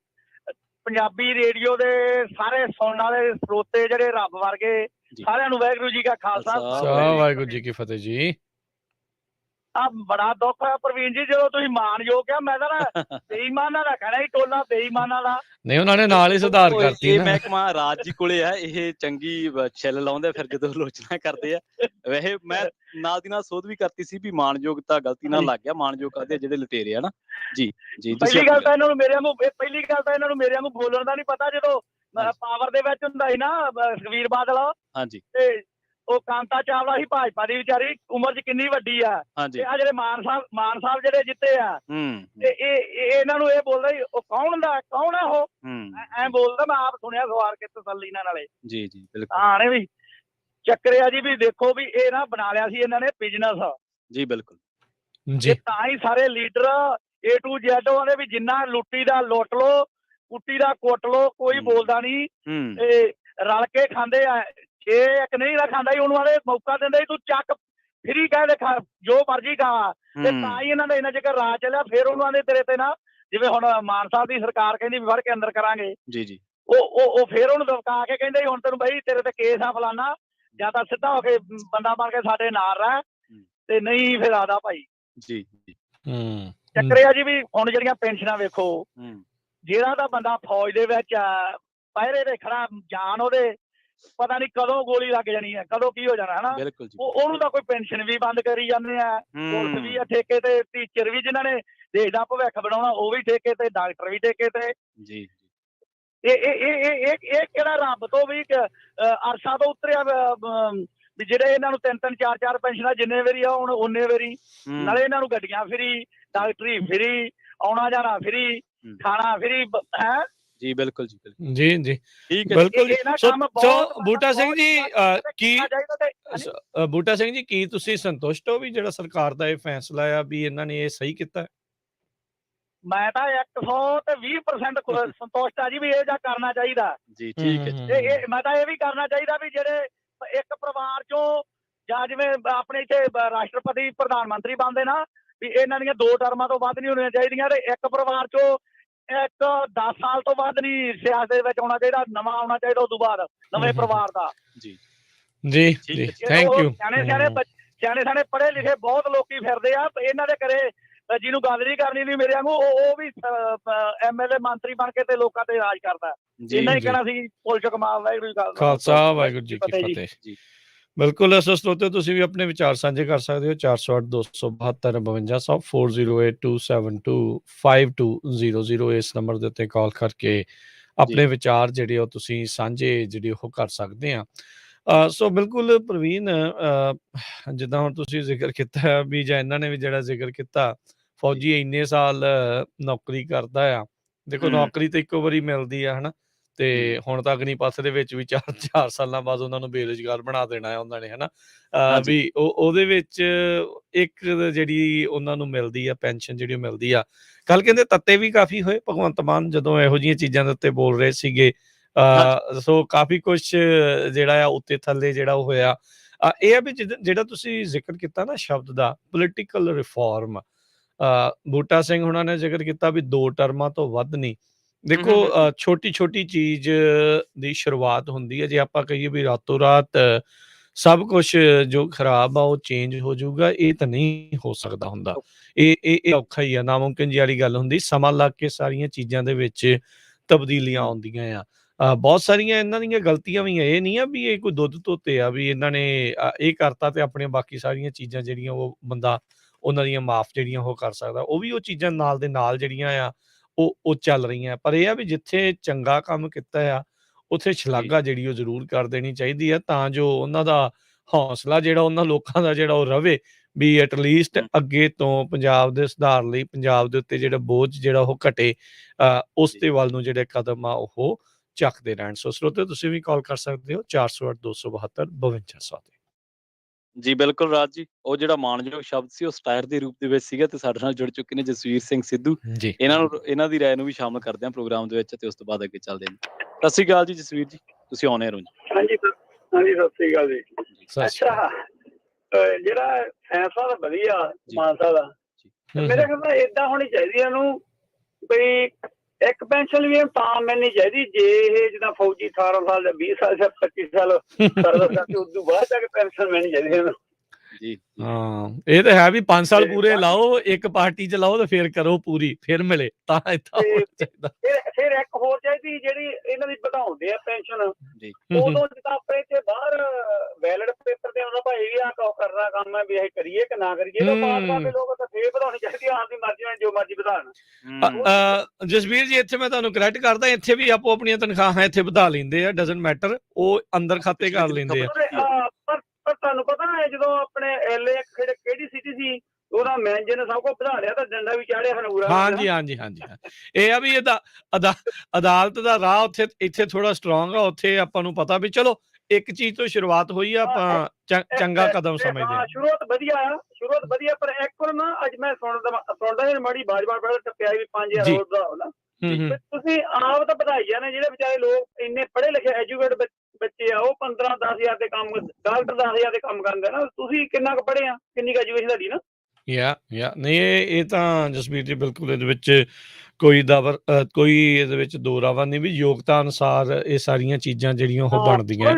ਪੰਜਾਬੀ ਰੇਡੀਓ ਦੇ ਸਾਰੇ ਸੁਣਨ ਵਾਲੇ ਸਰੋਤੇ ਜਿਹੜੇ ਰੱਬ ਵਰਗੇ, ਜੀ, ਸਾਰਿਆਂ ਨੂੰ ਵਾਹਿਗੁਰੂ ਜੀ ਕਾ ਖਾਲਸਾ, ਖਾਲਸਾ, ਸਾਹਿਬ ਵਾਹਿਗੁਰੂ ਜੀ ਕੀ ਫਤਿਹ ਜੀ। ਆ ਬੜਾ ਦੁੱਖ ਹੋਇਆ ਪ੍ਰਵੀਨ ਜੀ, ਜਦੋਂ ਤੁਸੀਂ ਮਾਣਯੋਗ ਕਿਹਾ, ਮੈਂ ਤਾਂ ਨਾ ਬੇਈਮਾਨਾਂ ਦਾ ਕਹਿਣਾ ਸੀ, ਟੋਲਾ ਬੇਈਮਾਨਾਂ ਦਾ। ਨਹੀਂ, ਉਹਨਾਂ ਨੇ ਨਾਲ ਹੀ ਸੁਧਾਰ ਉਹ ਕਰਤੀ ਇਹ ਨਾ। ਮਹਿਕਮਾ ਰਾਜ ਜੀ ਕੋਲੇ ਆ, ਇਹ ਚੰਗੀ ਛਿੱਲ ਲਾਉਂਦੇ ਫਿਰ ਜਦੋਂ ਆਲੋਚਨਾ ਕਰਦੇ ਆ। ਵੈਸੇ ਮੈਂ ਨਾਲ ਦੀ ਨਾਲ ਸੋਧ ਵੀ ਕਰਤੀ ਸੀ ਵੀ ਮਾਣਯੋਗ ਤਾਂ ਗਲਤੀ ਨਾਲ ਲੱਗ ਗਿਆ, ਮਾਣਯੋਗ ਕਰਦੇ ਜਿਹੜੇ ਲੁਟੇਰੇ ਆ ਨਾ। ਜੀ, ਜੀ, ਤੁਸੀਂ ਪਹਿਲੀ ਗੱਲ ਆਪਣੀ ਤਾਂ ਇਹਨਾਂ ਨੂੰ ਮੇਰੇ ਵਾਂਗੂ ਬੋਲਣ ਦਾ ਨਹੀਂ ਪਤਾ। ਜਦੋਂ ਪਾਵਰ ਦੇ ਵਿੱਚ ਹੁੰਦਾ ਸੀ ਨਾ ਸੁਖਬੀਰ ਬਾਦਲ, ਹਾਂਜੀ, ਤੇ ਉਹ ਕਾਂਤਾ ਚਾਵਲਾ ਸੀ ਭਾਜਪਾ ਦੀ, ਵਿਚਾਰੀ ਉਮਰ 'ਚ ਕਿੰਨੀ ਵੱਡੀ ਆ, ਹਾਂਜੀ, ਤੇ ਆ ਜਿਹੜੇ ਮਾਨ ਸਾਹਿਬ ਜਿਹੜੇ ਜਿੱਤੇ ਆ, ਤੇ ਇਹਨਾਂ ਨੂੰ ਇਹ ਬੋਲਦਾ ਸੀ, ਉਹ ਕੌਣ ਆ ਉਹ, ਐ ਬੋਲਦਾ। ਮੈਂ ਆਪ ਸੁਣਿਆ ਸਵਾਰ ਕੇ ਤਸੱਲੀ ਨਾਲ ਨਾਲੇ। ਜੀ, ਜੀ, ਬਿਲਕੁਲ, ਹਾਂ ਨੇ ਵੀ ਚੱਕਰ ਆ ਜੀ, ਵੀ ਦੇਖੋ ਵੀ ਇਹ ਨਾ ਬਣਾ ਲਿਆ ਸੀ ਇਹਨਾਂ ਨੇ ਬਿਜ਼ਨਸ। ਜੀ, ਬਿਲਕੁਲ, ਜੀ, ਇਹ ਤਾਂ ਹੀ ਸਾਰੇ ਲੀਡਰ A to Z ਉਹਦੇ ਵੀ ਜਿੰਨਾ ਲੁੱਟੀ ਦਾ ਲੁੱਟ ਲੋ, ਕੁੱਟੀ ਦਾ ਕੁੱਟ ਲੋ, ਕੋਈ ਬੋਲਦਾ ਨਹੀਂ, ਰਲ ਕੇ ਖਾਂਦੇ ਆ। ਇਹ ਇੱਕ ਨਹੀਂ ਦਾ ਖਾਂਦਾ ਸੀ, ਉਹਨੂੰ ਵਾਲੇ ਮੌਕਾ ਦਿੰਦੇ, ਤੂੰ ਚੱਕ ਫਰੀ ਕਹਿ ਦੇ, ਖਾ ਜੋ ਮਰਜੀ ਖਾ। ਤੇ ਤਾਂ ਹੀ ਇਹਨਾਂ ਦਾ ਇੰਨਾ ਚਿਰ ਰਾਜ ਚੱਲਿਆ। ਫਿਰ ਉਹਨਾਂ ਦੇ ਤੇਰੇ ਤੇ ਨਾ, ਜਿਵੇਂ ਹੁਣ ਮਾਨ ਸਾਹਿਬ ਦੀ ਸਰਕਾਰ ਕਹਿੰਦੀ ਵੀ ਫੜ ਕੇ ਅੰਦਰ ਕਰਾਂਗੇ, ਜੀ, ਜੀ, ਉਹ ਫਿਰ ਉਹਨੂੰ ਦਬਕਾ ਕੇ ਕਹਿੰਦੇ ਹੁਣ ਤੈਨੂੰ ਬਈ ਤੇਰੇ ਤੇ ਕੇਸ ਆ ਫਲਾਨਾ, ਜਾਂ ਤਾਂ ਸਿੱਧਾ ਹੋ ਕੇ ਬੰਦਾ ਬਣ ਕੇ ਸਾਡੇ ਨਾਲ ਰਹਿ, ਤੇ ਨਹੀਂ ਫਿਰ ਆਦਾ ਭਾਈ। ਜੀ, ਜੀ, ਚੱਕਰ ਆ ਜੀ ਵੀ ਹੁਣ ਜਿਹੜੀਆਂ ਪੈਨਸ਼ਨਾਂ ਵੇਖੋ, ਜਿਹੜਾ ਤਾਂ ਬੰਦਾ ਫੌਜ ਦੇ ਵਿੱਚ ਪਹਿਰੇ ਤੇ ਖੜਾ, ਜਾਨ ਉਹਦੇ ਪਤਾ ਨਹੀਂ ਕਦੋਂ ਗੋਲੀ ਲੱਗ ਜਾਣੀ ਹੈ, ਕਦੋਂ ਕੀ ਹੋ ਜਾਣਾ, ਹਨਾ। ਬਿਲਕੁਲ ਜੀ, ਉਹਨੂੰ ਤਾਂ ਕੋਈ ਪੈਨਸ਼ਨ ਵੀ ਬੰਦ ਕਰੀ ਜਾਂਦੇ ਆ, ਪੁਲਿਸ ਵੀ ਆ ਠੇਕੇ ਤੇ, ਟੀਚਰ ਵੀ ਜਿਨ੍ਹਾਂ ਨੇ ਦੇਸ਼ ਦਾ ਭਵਿੱਖ ਬਣਾਉਣਾ ਉਹ ਵੀ ਠੇਕੇ ਤੇ, ਡਾਕਟਰ ਵੀ ਠੇਕੇ ਤੇ। ਜੀ, ਇਹ ਕਿਹੜਾ ਰੱਬ ਤੋਂ ਵੀ ਅਰਸ਼ਾਂ ਤੋਂ ਉਤਰਿਆ ਵੀ ਜਿਹੜੇ ਇਹਨਾਂ ਨੂੰ 3-3 4-4 ਪੈਨਸ਼ਨਾਂ ਜਿੰਨੇ ਵਾਰੀ ਆ ਹੁਣ ਓਨੇ ਵਾਰੀ, ਨਾਲੇ ਇਹਨਾਂ ਨੂੰ ਗੱਡੀਆਂ ਫਰੀ, ਡਾਕਟਰੀ ਫਰੀ, ਆਉਣਾ ਜਾਣਾ ਫਰੀ, ਖਾਣਾ ਫਰੀ ਹੈ। ਜੀ, ਬਿਲਕੁਲ ਜੀ, ਬਿਲਕੁਲ, ਜੀ, ਜੀ, ਠੀਕ ਹੈ। ਬਿਲਕੁਲ। ਸੋ ਬਹੁਤ ਬੂਟਾ ਸਿੰਘ ਜੀ, ਕੀ ਚਾਹੀਦਾ ਬੂਟਾ ਸਿੰਘ ਜੀ, ਕੀ ਤੁਸੀਂ ਸੰਤੁਸ਼ਟ ਹੋ ਵੀ ਜਿਹੜਾ ਸਰਕਾਰ ਦਾ ਇਹ ਫੈਸਲਾ ਆ ਵੀ ਇਹਨਾਂ ਨੇ ਇਹ ਸਹੀ ਕੀਤਾ? ਮੈਂ ਤਾਂ 120% ਸੰਤੁਸ਼ਟ ਆ ਜੀ ਵੀ ਇਹ ਜਾਂ ਕਰਨਾ ਚਾਹੀਦਾ ਜੀ, ਠੀਕ ਹੈ ਜੀ। ਤੇ ਮੈਂ ਤਾਂ ਇਹ ਵੀ ਕਰਨਾ ਚਾਹੀਦਾ ਵੀ ਜਿਹੜੇ ਇੱਕ ਪਰਿਵਾਰ ਚੋਂ, ਜਾਂ ਜਿਵੇਂ ਆਪਣੇ ਇੱਥੇ ਰਾਸ਼ਟਰਪਤੀ ਪ੍ਰਧਾਨ ਮੰਤਰੀ ਬਣਦੇ ਨਾ, ਵੀ ਇਹਨਾਂ ਦੀਆਂ 2 ਟਰਮਾਂ ਤੋਂ ਵੱਧ ਨਹੀਂ ਹੋਣੀਆਂ ਚਾਹੀਦੀਆਂ, ਤੇ ਇੱਕ ਪਰਿਵਾਰ ਚੋਂ ਇੱਕ 10 ਸਾਲ ਤੋਂ ਵੱਧ ਨਹੀਂ ਸਿਆਸਤ ਦੇ ਵਿੱਚ ਆਉਣਾ ਚਾਹੀਦਾ, ਨਵਾਂ ਆਉਣਾ ਚਾਹੀਦਾ ਉਦੋਂ ਬਾਅਦ ਨਵੇਂ ਪਰਿਵਾਰ ਦਾ। ਜੀ, ਜੀ, ਜੀ, ਥੈਂਕ ਯੂ। ਸਿਆਣੇ ਪੜ੍ਹੇ ਲਿਖੇ ਬਹੁਤ ਲੋਕੀ ਫਿਰਦੇ ਆ, ਇਹਨਾਂ ਦੇ ਘਰੇ ਜਿਹਨੂੰ ਗੱਲ ਨਹੀਂ ਕਰਨੀ ਨਹੀਂ, ਮੇਰੇ ਵਾਂਗੂ ਉਹ ਵੀ MLA ਮੰਤਰੀ ਬਣ ਕੇ ਤੇ ਲੋਕਾਂ ਤੇ ਰਾਜ ਕਰਦਾ। ਇੰਨਾ ਹੀ ਕਹਿਣਾ ਸੀ। ਪੁਲਚਕ ਮਾਲ ਵਾਹਿਗੁਰੂ ਜੀ ਕਾ ਖਾਲਸਾ ਵਾਹਿਗੁਰੂ ਜੀ ਕੀ ਫਤਿਹ। ਬਿਲਕੁਲ ਸੋ ਸਰੋਤਿਓ ਤੁਸੀਂ ਵੀ ਆਪਣੇ ਵਿਚਾਰ ਸਾਂਝੇ ਕਰ ਸਕਦੇ ਹੋ 408 272 52 4082725200 ਇਸ ਨੰਬਰ ਦੇ ਉੱਤੇ ਕਾਲ ਕਰਕੇ ਆਪਣੇ ਵਿਚਾਰ ਜਿਹੜੇ ਉਹ ਤੁਸੀਂ ਸਾਂਝੇ ਜਿਹੜੇ ਉਹ ਕਰ ਸਕਦੇ ਆ। ਸੋ ਬਿਲਕੁਲ ਪ੍ਰਵੀਨ, ਜਿੱਦਾਂ ਹੁਣ ਤੁਸੀਂ ਜ਼ਿਕਰ ਕੀਤਾ ਹੈ ਵੀ ਜਾਂ ਇਹਨਾਂ ਨੇ ਵੀ ਜਿਹੜਾ ਜ਼ਿਕਰ ਕੀਤਾ ਫੌਜੀ ਇੰਨੇ ਸਾਲ ਨੌਕਰੀ ਕਰਦਾ ਆ। ਦੇਖੋ ਨੌਕਰੀ ਤਾਂ ਇੱਕੋ ਵਾਰੀ ਮਿਲਦੀ ਆ ਹਨਾ, ਤੇ ਹੁਣ ਤਾਂ ਅਗਨੀਪਥ ਦੇ ਵਿੱਚ ਵੀ 4 ਸਾਲਾਂ ਬਾਅਦ ਉਹਨਾਂ ਨੂੰ ਬੇਰੁਜ਼ਗਾਰ ਬਣਾ ਦੇਣਾ ਹੈ ਉਹਨਾਂ ਨੇ ਹਨਾ। ਵੀ ਉਹਦੇ ਵਿੱਚ ਇੱਕ ਜਿਹੜੀ ਉਹਨਾਂ ਨੂੰ ਮਿਲਦੀ ਆ ਪੈਨਸ਼ਨ ਜਿਹੜੀ ਮਿਲਦੀ ਆ। ਕੱਲ ਕਹਿੰਦੇ ਤੱਤੇ ਵੀ ਕਾਫੀ ਹੋਏ ਭਗਵੰਤ ਮਾਨ ਜਦੋਂ ਇਹੋ ਜਿਹੀਆਂ ਚੀਜ਼ਾਂ ਦੇ ਉੱਤੇ ਬੋਲ ਰਹੇ ਸੀਗੇ। ਸੋ ਕਾਫੀ ਕੁਛ ਜਿਹੜਾ ਆ ਉੱਤੇ ਥੱਲੇ ਜਿਹੜਾ ਉਹ ਹੋਇਆ। ਇਹ ਆ ਵੀ ਜਿਹੜਾ ਤੁਸੀਂ ਜ਼ਿਕਰ ਕੀਤਾ ਨਾ ਸ਼ਬਦ ਦਾ ਪੋਲੀਟੀਕਲ ਰਿਫਾਰਮ, ਬੂਟਾ ਸਿੰਘ ਹੁਣਾਂ ਨੇ ਜ਼ਿਕਰ ਕੀਤਾ ਵੀ 2 ਟਰਮਾਂ ਤੋਂ ਵੱਧ ਨਹੀਂ। ਦੇਖੋ ਛੋਟੀ ਛੋਟੀ ਚੀਜ਼ ਦੀ ਸ਼ੁਰੂਆਤ ਹੁੰਦੀ ਹੈ। ਜੇ ਆਪਾਂ ਕਹੀਏ ਵੀ ਰਾਤੋਂ ਰਾਤ ਸਭ ਕੁਛ ਜੋ ਖਰਾਬ ਆ ਉਹ ਚੇਂਜ ਹੋ ਜਾਊਗਾ, ਇਹ ਤਾਂ ਨਹੀਂ ਹੋ ਸਕਦਾ ਹੁੰਦਾ। ਇਹ ਔਖਾ ਹੀ ਆ, ਨਾਮੁਮਕਿਨ ਜਿਹੀ ਵਾਲੀ ਗੱਲ ਹੁੰਦੀ। ਸਮਾਂ ਲੱਗ ਕੇ ਸਾਰੀਆਂ ਚੀਜ਼ਾਂ ਦੇ ਵਿੱਚ ਤਬਦੀਲੀਆਂ ਆਉਂਦੀਆਂ ਆ। ਬਹੁਤ ਸਾਰੀਆਂ ਇਹਨਾਂ ਦੀਆਂ ਗਲਤੀਆਂ ਵੀ ਆ, ਇਹ ਨਹੀਂ ਆ ਵੀ ਇਹ ਕੋਈ ਦੁੱਧ ਧੋਤੇ ਆ ਵੀ ਇਹਨਾਂ ਨੇ ਇਹ ਕਰਤਾ ਤੇ ਆਪਣੀਆਂ ਬਾਕੀ ਸਾਰੀਆਂ ਚੀਜ਼ਾਂ ਜਿਹੜੀਆਂ ਉਹ ਬੰਦਾ ਉਹਨਾਂ ਦੀਆਂ ਮਾਫ ਜਿਹੜੀਆਂ ਉਹ ਕਰ ਸਕਦਾ। ਉਹ ਵੀ ਉਹ ਚੀਜ਼ਾਂ ਨਾਲ ਦੇ ਨਾਲ ਜਿਹੜੀਆਂ ਆ ਉਹ ਚੱਲ ਰਹੀਆਂ। ਪਰ ਇਹ ਆ ਵੀ ਜਿੱਥੇ ਚੰਗਾ ਕੰਮ ਕੀਤਾ ਆ ਉੱਥੇ ਸ਼ਲਾਘਾ ਜਿਹੜੀ ਉਹ ਜ਼ਰੂਰ ਕਰ ਦੇਣੀ ਚਾਹੀਦੀ ਆ, ਤਾਂ ਜੋ ਉਹਨਾਂ ਦਾ ਹੌਸਲਾ ਜਿਹੜਾ ਉਹਨਾਂ ਲੋਕਾਂ ਦਾ ਜਿਹੜਾ ਉਹ ਰਵੇ ਵੀ ਐਟਲੀਸਟ ਅੱਗੇ ਤੋਂ ਪੰਜਾਬ ਦੇ ਸੁਧਾਰ ਲਈ ਪੰਜਾਬ ਦੇ ਉੱਤੇ ਜਿਹੜਾ ਬੋਝ ਜਿਹੜਾ ਉਹ ਘਟੇ, ਉਸ ਦੇ ਵੱਲ ਨੂੰ ਜਿਹੜੇ ਕਦਮ ਆ ਉਹ ਚੱਕਦੇ ਰਹਿਣ। ਸੋ ਸਰੋਤਿਓ ਤੁਸੀਂ ਵੀ ਕਾਲ ਕਰ ਸਕਦੇ ਹੋ 408 272 5200 ਤੇ। ਜੀ ਬਿਲਕੁਲ ਰਾਜ ਜੀ, ਉਹ ਜਿਹੜਾ ਮਾਣਯੋਗ ਸ਼ਬਦ ਸੀ ਉਹ ਸਟਾਇਰ ਦੇ ਰੂਪ ਦੇ ਵਿੱਚ ਸੀਗਾ ਤੇ ਸਾਡੇ ਨਾਲ ਜੁੜ ਚੁੱਕੇ ਨੇ ਜਸਵੀਰ ਸਿੰਘ ਸਿੱਧੂ। ਇਹਨਾਂ ਦੀ ਰਾਏ ਨੂੰ ਵੀ ਸ਼ਾਮਲ ਕਰਦੇ ਹਾਂ ਪ੍ਰੋਗਰਾਮ ਦੇ ਵਿੱਚ ਤੇ ਉਸ ਤੋਂ ਬਾਅਦ ਅੱਗੇ ਚੱਲਦੇ ਹਾਂ। ਸਤਿ ਸ਼੍ਰੀ ਅਕਾਲ ਜੀ ਜਸਵੀਰ ਜੀ, ਤੁਸੀਂ ਆਉਣੇ ਹੋ ਜੀ। ਹਾਂਜੀ ਸਤਿ ਸ਼੍ਰੀ ਅਕਾਲ ਜੀ। ਅੱਛਾ, ਜਿਹੜਾ ਫੈਸਲਾ ਤਾਂ ਵਧੀਆ ਮਾਨਸਾ ਦਾ, ਮੇਰੇ ਖਿਆਲ ਨਾਲ ਏਦਾਂ ਹੋਣੀ ਚਾਹੀਦੀ ਇਹਨੂੰ ਬਈ ਇੱਕ ਪੈਨਸ਼ਨ ਵੀ ਤਾਂ ਮਿਲਣੀ ਚਾਹੀਦੀ ਜੇ ਇਹ ਜਿੱਦਾਂ ਫੌਜੀ 18 ਸਾਲ ਜਾਂ 20 ਸਾਲ ਜਾਂ 25 ਸਾਲ ਸਰਵਿਸ ਕਰਕੇ ਉਸ ਤੋਂ ਬਾਅਦ ਜਾ ਕੇ ਪੈਨਸ਼ਨ ਮਿਲਣੀ ਚਾਹੀਦੀ ਇਹਨੂੰ। ਜੀ ਹਾਂ, ਇਹ ਤਾਂ ਹੈ ਵੀ 5 ਸਾਲ ਪੂਰੇ ਲਾਓ ਇੱਕ ਪਾਰਟੀ ਚ ਲਾਓ ਤੇ ਫਿਰ ਕਰੋ ਪੂਰੀ, ਫਿਰ ਮਿਲੇ ਤਾਂ ਏਦਾਂ ਹੋਣਾ ਚਾਹੀਦਾ। ਫਿਰ ਇੱਕ ਹੋਰ ਚਾਹੀਦੀ ਜਿਹੜੀ ਇਹਨਾਂ ਦੀ ਵਧਾਉਂਦੇ ਆ ਪੈਨਸ਼ਨ, ਉਦੋਂ ਜਿੱਦਾਂ ਆਪਣੇ ਇੱਥੇ ਬਾਹਰ ਬੈਲਟ ਪੇਪਰ ਤੇ ਆਉਂਦਾ ਭਾਈ ਵੀ ਆਹ ਕਰਨਾ ਕੰਮ ਹੈ ਵੀ ਅਸੀਂ ਕਰੀਏ ਕਿ ਨਾ ਕਰੀਏ, ਤਾਂ ਬਾਅਦ ਦੇ ਲੋਕ ਤਾਂ ਫੇਰ ਵਧਾਉਣੀ ਚਾਹੀਦੀ ਆਪ ਦੀ ਮਰਜ਼ੀ ਨਾਲ ਜੋ ਮਰਜ਼ੀ ਵਧਾਉਣ। ਜਸਵੀਰ ਜੀ ਇੱਥੇ ਮੈਂ ਤੁਹਾਨੂੰ ਕਰੈਕਟ ਕਰਦਾ, ਇੱਥੇ ਵੀ ਆਪੋ ਆਪਣੀਆਂ ਤਨਖਾਹਾਂ ਇੱਥੇ ਵਧਾ ਲੈਂਦੇ ਆ, ਡਜ਼ਨਟ ਮੈਟਰ, ਉਹ ਅੰਦਰ ਖਾਤੇ ਕਰ ਲੈਂਦੇ ਆ। ਪਰ ਤੁਹਾਨੂੰ ਪਤਾ ਹੈ ਜਦੋਂ ਆਪਣੇ ਐਲਏ ਕਿਹੜੀ ਸਿਟੀ ਸੀ ਉਹਦਾ ਮੈਨੇਜਰ ਨੇ ਸਭ ਕੁਝ ਵਧਾ ਲਿਆ ਤਾਂ ਡੰਡਾ ਵੀ ਚਾੜਿਆ ਹਨੂਰਾ। ਹਾਂਜੀ ਹਾਂਜੀ ਹਾਂਜੀ, ਇਹ ਆ ਵੀ ਇਹਦਾ ਅਦਾਲਤ ਦਾ ਰਾਹ ਉੱਥੇ ਇੱਥੇ ਥੋੜਾ ਸਟਰੋਂਗ ਆ। ਉੱਥੇ ਆਪਾਂ ਨੂੰ ਪਤਾ ਵੀ ਚਲੋ ਇੱਕ ਚੀਜ਼ ਤੋਂ ਸ਼ੁਰੂਆਤ ਹੋਈ ਆ, ਆਪਾਂ ਚੰਗਾ ਕਦਮ ਸਮਝਦੇ ਹਾਂ। ਸ਼ੁਰੂਆਤ ਵਧੀਆ ਪਰ ਇੱਕ ਵਾਰ ਨਾ ਅੱਜ ਮੈਂ ਸੁਣਦਾ ਮਾੜੀ ਬਾਜ-ਬਾਜ ਬੜਾ ਟੱਪਿਆ ਵੀ 5000 ਰੋਜ਼ ਦਾ ਹੋਣਾ। ਤੁਸੀਂ ਆਪ ਤਾਂ ਵਧਾਈਆਂ ਨੇ, ਜਿਹੜੇ ਵਿਚਾਰੇ ਲੋਕ ਇੰਨੇ ਪੜ੍ਹੇ ਲਿਖੇ ਐਜੂਕੇਟ ਬੱਚੇ ਆ ਉਹ 15-10,000 ਦੇ ਕੰਮ, ਡਾਕਟਰ 10,000 ਦੇ ਕੰਮ ਕਰਦੇ ਨਾ। ਤੁਸੀਂ ਕਿੰਨਾ ਕੁ ਪੜ੍ਹੇ ਆ, ਕਿੰਨੀ ਕੁ ਐਜੂਕੇਸ਼ਨ ਤੁਹਾਡੀ ਨਾ? ਨਹੀਂ ਇਹ ਤਾਂ ਜਸਬੀਰ ਜੀ ਬਿਲਕੁਲ ਇਹਦੇ ਵਿੱਚ ਕੋਈ ਇਹਦੇ ਵਿੱਚ ਦੋ ਰਾਵਾ ਨਹੀਂ ਵੀ ਯੋਗਤਾ ਅਨੁਸਾਰ ਇਹ ਸਾਰੀਆਂ ਚੀਜ਼ਾਂ ਜਿਹੜੀਆਂ ਉਹ ਬਣਦੀਆਂ।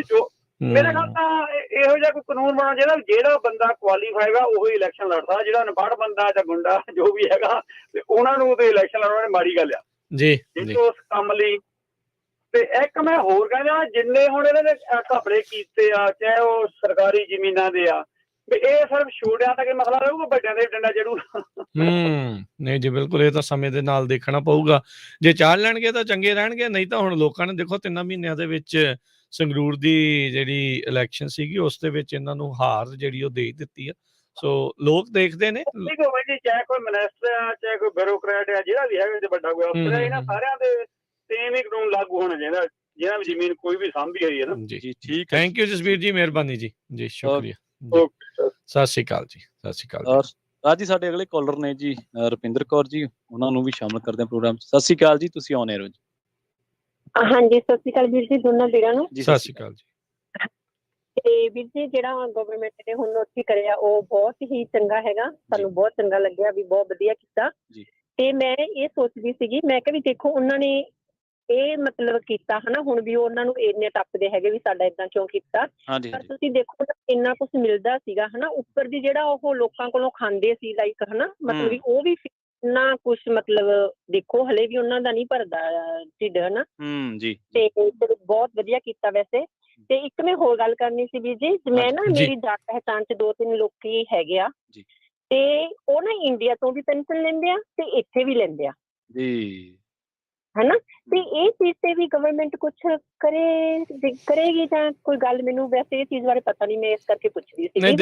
ਮੇਰੇ ਖਿਆਲ ਤਾਂ ਇਹੋ ਜਿਹਾ ਕੋਈ ਕਾਨੂੰਨ ਬਣਾਉਣਾ ਚਾਹੀਦਾ, ਜਿਹੜਾ ਬੰਦਾ ਕੁਆਲੀਫਾਈ ਹੈਗਾ ਉਹੀ ਇਲੈਕਸ਼ਨ ਲੜਦਾ, ਜਿਹੜਾ ਅਨਪੜ੍ਹ ਬੰਦਾ ਜਾਂ ਗੁੰਡਾ ਜੋ ਵੀ ਹੈਗਾ ਤੇ ਉਹਨਾਂ ਨੂੰ ਤੇ ਇਲੈਕਸ਼ਨ ਲੜਨਾ ਮਾੜੀ ਗੱਲ ਆ ਜੀ ਉਸ ਕੰਮ ਲਈ। ਤੇ ਇੱਕ ਮੈਂ ਹੋਰ ਕਹਿੰਦਾ, ਜਿੰਨੇ ਹੁਣ ਇਹਨਾਂ ਨੇ ਘਪਲੇ ਕੀਤੇ ਆ ਚਾਹੇ ਉਹ ਸਰਕਾਰੀ ਜ਼ਮੀਨਾਂ ਦੇ ਆ, ਇਹ ਸਿਰਫ ਛੋਟਿਆਂ ਤੱਕ ਮਸਲਾ ਰਹੂਗਾ, ਵੱਡਿਆਂ ਦੇ ਡੰਡਾ ਜੜੂ। ਨਹੀਂ ਜੀ ਬਿਲਕੁਲ, ਇਹ ਤਾਂ ਸਮੇਂ ਦੇ ਨਾਲ ਦੇਖਣਾ ਪਊਗਾ। ਜੇ ਚਾਹ ਲੈਣਗੇ ਤਾਂ ਚੰਗੇ ਰਹਿਣਗੇ, ਨਹੀਂ ਤਾਂ ਹੁਣ ਲੋਕਾਂ ਨੇ ਦੇਖੋ 3 ਮਹੀਨਿਆਂ ਦੇ ਵਿੱਚ ਸੰਗਰੂਰ ਦੀ ਜਿਹੜੀ ਇਲੈਕਸ਼ਨ ਸੀਗੀ ਉਸ ਦੇ ਵਿੱਚ ਇਹਨਾਂ ਨੂੰ ਹਾਰ ਜਿਹੜੀ ਉਹ ਦੇ ਦਿੱਤੀ ਆ। ਸੋ ਲੋਕ ਦੇਖਦੇ ਨੇ, ਚਾਹੇ ਕੋਈ ਮਿਨਿਸਟਰ ਆ ਚਾਹੇ ਕੋਈ ਬਿਊਰੋਕਰੈਟ ਆ, ਜਿਹੜਾ ਵੀ ਹੈਗਾ ਵੱਡਾ ਕੋਈ ਅਫਸਰ ਹੈ, ਇਹਨਾਂ ਸਾਰਿਆਂ ਦੇ ਸੇਮ ਹੀ ਕਾਨੂੰਨ ਲਾਗੂ ਹੋਣਾ ਚਾਹੀਦਾ ਜਿਹਨਾਂ ਵੀ ਜ਼ਮੀਨ ਕੋਈ ਵੀ ਸਾਂਭੀ ਹੋਈ ਹੈ ਨਾ। ਜੀ ਠੀਕ, ਥੈਂਕ ਯੂ ਜਸਬੀਰ ਜੀ, ਮਿਹਰਬਾਨੀ ਜੀ। ਜੀ ਸ਼ੁਕਰੀਆ, ਸਤਿ ਸ਼੍ਰੀ ਅਕਾਲ ਜੀ। ਸਤਿ ਸ਼੍ਰੀ ਅਕਾਲ ਰਾਜ ਜੀ। ਸਾਡੇ ਅਗਲੇ ਕਾਲਰ ਨੇ ਜੀ ਰੁਪਿੰਦਰ ਕੌਰ ਜੀ, ਉਹਨਾਂ ਨੂੰ ਵੀ ਸ਼ਾਮਲ ਕਰਦੇ ਹਾਂ ਪ੍ਰੋਗਰਾਮ 'ਚ। ਸਤਿ ਸ਼੍ਰੀ ਅਕਾਲ ਜੀ, ਤੁਸੀਂ ਆਉਣੇ ਹੋ ਜੀ। ਹਾਂਜੀ ਸਤਿ ਸ਼੍ਰੀ ਅਕਾਲ ਵੀਰ ਜੀ, ਦੋਨਾਂ ਵੀਰਾਂ ਨੂੰ ਸਤਿ ਸ਼੍ਰੀ ਅਕਾਲ ਜੀ। ਤੇ ਵੀਰ ਜੀ ਜਿਹੜਾ ਗਵਰਨਮੈਂਟ ਨੇ ਹੁਣ ਨੋਟਿਸ ਕਰਿਆ ਉਹ ਬਹੁਤ ਹੀ ਚੰਗਾ ਹੈਗਾ, ਸਾਨੂੰ ਬਹੁਤ ਚੰਗਾ ਲੱਗਿਆ ਵੀ ਬਹੁਤ ਵਧੀਆ ਕੀਤਾ। ਤੇ ਮੈਂ ਇਹ ਸੋਚਦੀ ਸੀਗੀ, ਮੈਂ ਕਿਹਾ ਵੀ ਦੇਖੋ ਉਹਨਾਂ ਨੇ ਇਹ ਮਤਲਬ ਕੀਤਾ ਹਨਾ, ਹੁਣ ਵੀ ਉਹਨਾਂ ਨੂੰ ਇੰਨੇ ਟੱਪਦੇ ਹੈਗੇ ਵੀ ਸਾਡਾ ਏਦਾਂ ਕਿਉਂ ਕੀਤਾ। ਪਰ ਤੁਸੀਂ ਦੇਖੋ ਇੰਨਾ ਕੁਛ ਮਿਲਦਾ ਸੀਗਾ ਹਨਾ, ਉੱਪਰ ਦੀ ਜਿਹੜਾ ਉਹ ਲੋਕਾਂ ਕੋਲੋਂ ਖਾਂਦੇ ਸੀ ਲਾਈਕ ਹਨਾ, ਮਤਲਬ ਵੀ ਉਹ ਵੀ ਇੰਨਾ ਕੁਛ ਮਤਲਬ ਦੇਖੋ ਹਲੇ ਵੀ ਉਹਨਾਂ ਦਾ ਨਹੀਂ ਭਰਦਾ ਢਿੱਡ ਹਨਾ। ਤੇ ਬਹੁਤ ਵਧੀਆ ਕੀਤਾ ਵੈਸੇ। ਤੇ ਇੱਕ ਮੈਂ ਹੋਰ ਗੱਲ ਕਰਨੀ ਸੀ ਵੀਰ ਜੀ, ਮੈਂ ਨਾ ਮੇਰੀ ਜਾਣ ਪਹਿਚਾਣ ਚ 2-3 ਲੋਕੀ ਹੈਗੇ ਆ ਤੇ ਉਹ ਨਾ ਇੰਡੀਆ ਤੋਂ ਵੀ ਪੈਨਸ਼ਨ ਲੈਂਦੇ ਆ ਤੇ ਇੱਥੇ ਵੀ ਲੈਂਦੇ ਆ ਜੀ, ਹਨਾ। ਤੇ ਇਹ ਚੀਜ਼ ਤੇ ਵੀ ਗਵਰਨਮੈਂਟ ਕੁਛ ਕਰੇਗੀ ਜਾਂ ਕੋਈ ਗੱਲ, ਮੈਨੂੰ ਵੈਸੇ ਇਹ ਚੀਜ਼ ਬਾਰੇ ਪਤਾ ਨਹੀਂ, ਮੈਂ ਇਸ ਕਰਕੇ ਪੁੱਛਦੀ ਸੀ। ਨਹੀਂ